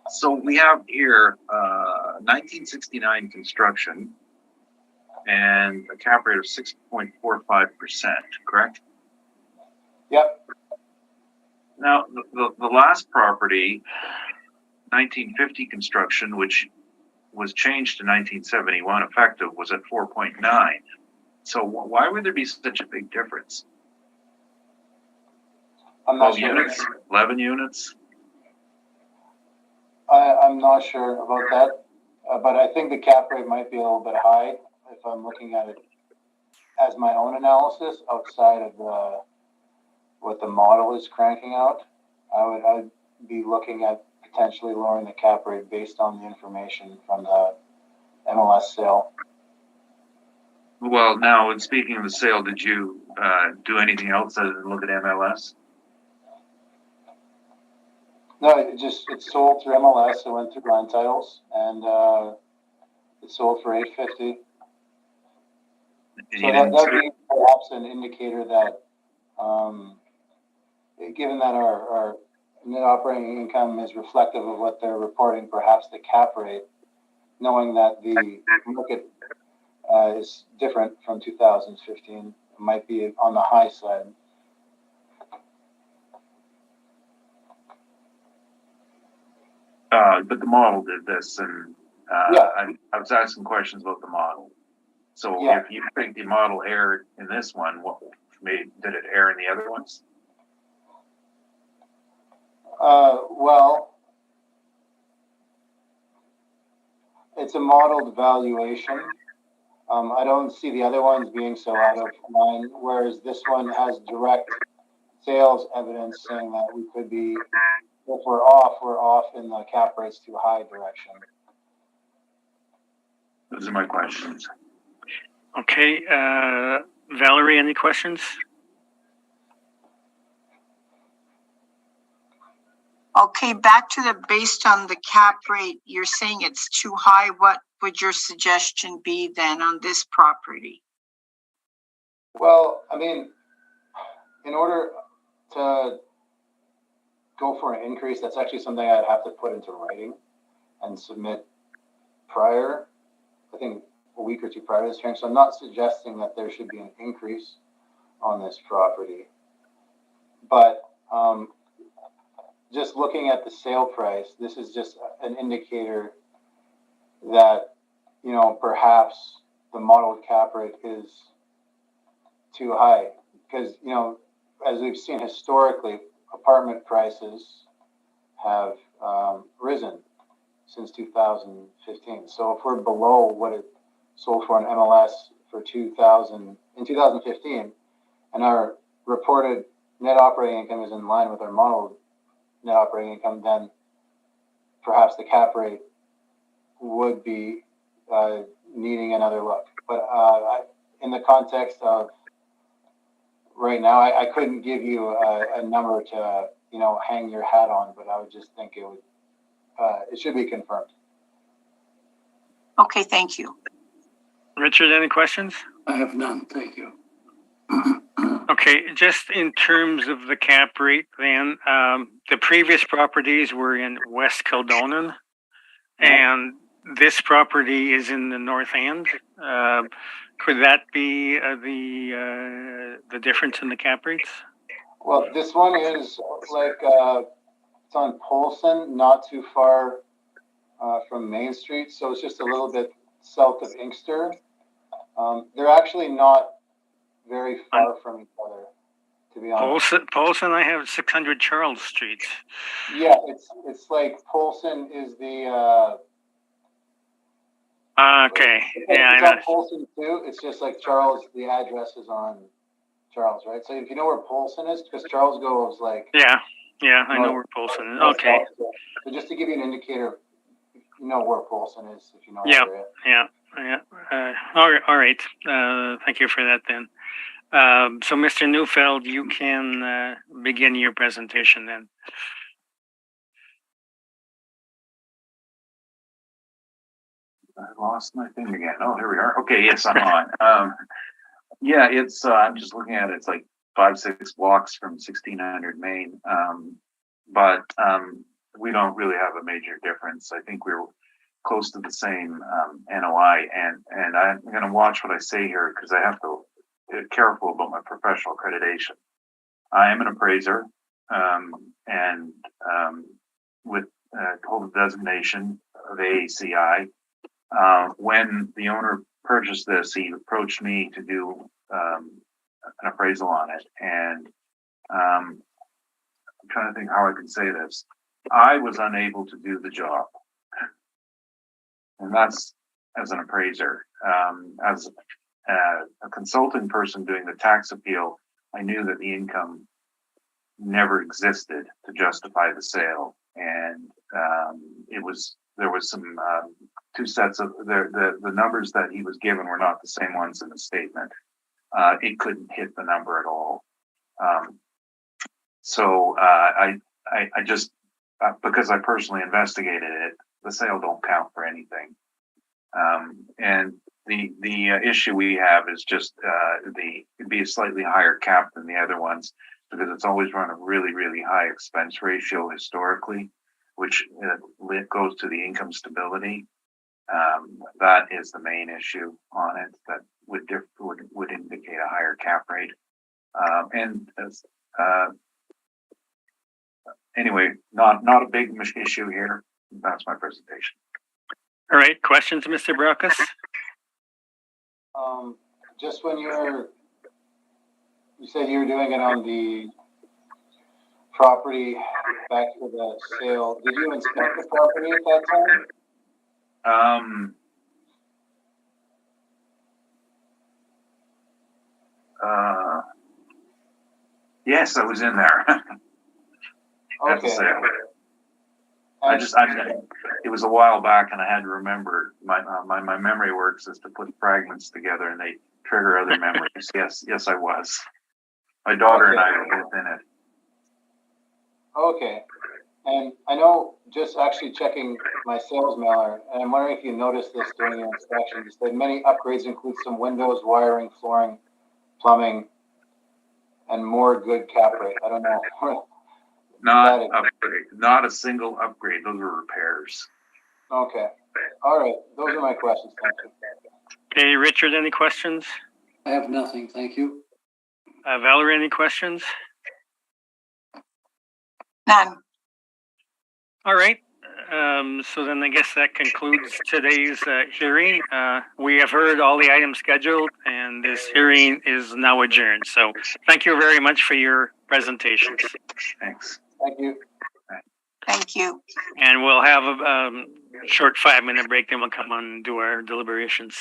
So we have here 1969 construction and a cap rate of 6.45%, correct? Yep. Now, the last property, 1950 construction, which was changed to 1971 effective, was at 4.9. So why would there be such a big difference? I'm not 12 sure. units, 11 units? I'm not sure about that, but I think the cap rate might be a little bit high if I'm looking at it as my own analysis outside of what the model is cranking out. I'd be looking at potentially lowering the cap rate based on the information from the MLS sale. Well, now, in speaking of the sale, did you do anything else other than look at MLS? No, it sold through MLS. It went through land titles, and it sold for $850,000. So that would be perhaps an indicator that, given that our net operating income is reflective of what they're reporting, perhaps the cap rate, knowing that the market is different from 2015, might be on the high side. But the model did this, and Yeah. I was asking questions about the model. So Yeah. if you think the model erred in this one, did it err in the other ones? Well, it's a modeled valuation. I don't see the other ones being so out of line, whereas this one has direct sales evidence saying that we could be, if we're off in the cap rates too high direction. Those are my questions. Okay, Valerie, any questions? Okay, back to based on the cap rate, you're saying it's too high. What would your suggestion be then on this property? Well, I mean, in order to go for an increase, that's actually something I'd have to put into writing and submit prior, I think a week or two prior to this hearing. So I'm not suggesting that there should be an increase on this property. But just looking at the sale price, this is just an indicator that, perhaps the modeled cap rate is too high. Because, as we've seen historically, apartment prices have risen since 2015. So if we're below what it sold for in MLS for 2015, and our reported net operating income is in line with our modeled net operating income, then perhaps the cap rate would be needing another look. But in the context of right now, I couldn't give you a number to, hang your hat on, but I would just think it should be confirmed. Okay, thank you. Richard, any questions? I have none, thank you. Okay, just in terms of the cap rate then, the previous properties were in West Kildonan, and this property is in the North End. Could that be the difference in the cap rates? Well, this one is it's on Polson, not too far from Main Street, so it's just a little bit south of Inkster. They're actually not very far from each other, to be honest. Polson, I have 600 Charles Street. Yeah, it's like Polson is the. Okay, yeah, it's on Polson too. It's just like Charles. The address is on Charles, right? So if you know where Polson is, because Charles goes like. Yeah, I know where Polson is. Okay. So just to give you an indicator, you know where Polson is if you know. Yeah. All right. Thank you for that then. So, Mr. Neufeld, you can begin your presentation then. I lost my thing again. Oh, here we are. Okay, yes, I'm on. Yeah, it's. I'm just looking at it. It's like 5-6 blocks from 1600 Main, but we don't really have a major difference. I think we're close to the same NOI, and I'm going to watch what I say here because I have to be careful about my professional accreditation. I am an appraiser, and with total designation of AACI. When the owner purchased this, he approached me to do an appraisal on it, and I'm trying to think how I can say this. I was unable to do the job, and that's as an appraiser. As a consulting person doing the tax appeal, I knew that the income never existed to justify the sale, and there was some two sets of the numbers that he was given were not the same ones in the statement. It couldn't hit the number at all. So I just because I personally investigated it, the sale don't count for anything. And the issue we have is just it'd be a slightly higher cap than the other ones because it's always run a really, really high expense ratio historically, which goes to the income stability. That is the main issue on it that would indicate a higher cap rate. Anyway, not a big issue here. That's my presentation. All right, questions, Mr. Brockus? Just when you said you were doing it on the property back to the sale, did you inspect the property at that time? Yes, I was in there. Okay. It was a while back, and I had to remember. My memory works is to put fragments together, and they trigger other memories. Yes, I was. My daughter and I were both in it. Okay. And I know, just actually checking my sales mailer, and I'm wondering if you noticed this during your inspection. You said many upgrades include some windows, wiring, flooring, plumbing, and more good cap rate. I don't know. Not upgrade. Not a single upgrade. Those were repairs. Okay. All right. Those are my questions. Thank you. Okay, Richard, any questions? I have nothing, thank you. Valerie, any questions? None. All right. So then I guess that concludes today's hearing. We have heard all the items scheduled, and this hearing is now adjourned. So thank you very much for your presentations. Thanks. Thank you. Thank you. And we'll have a short 5-minute break, then we'll come on and do our deliberations.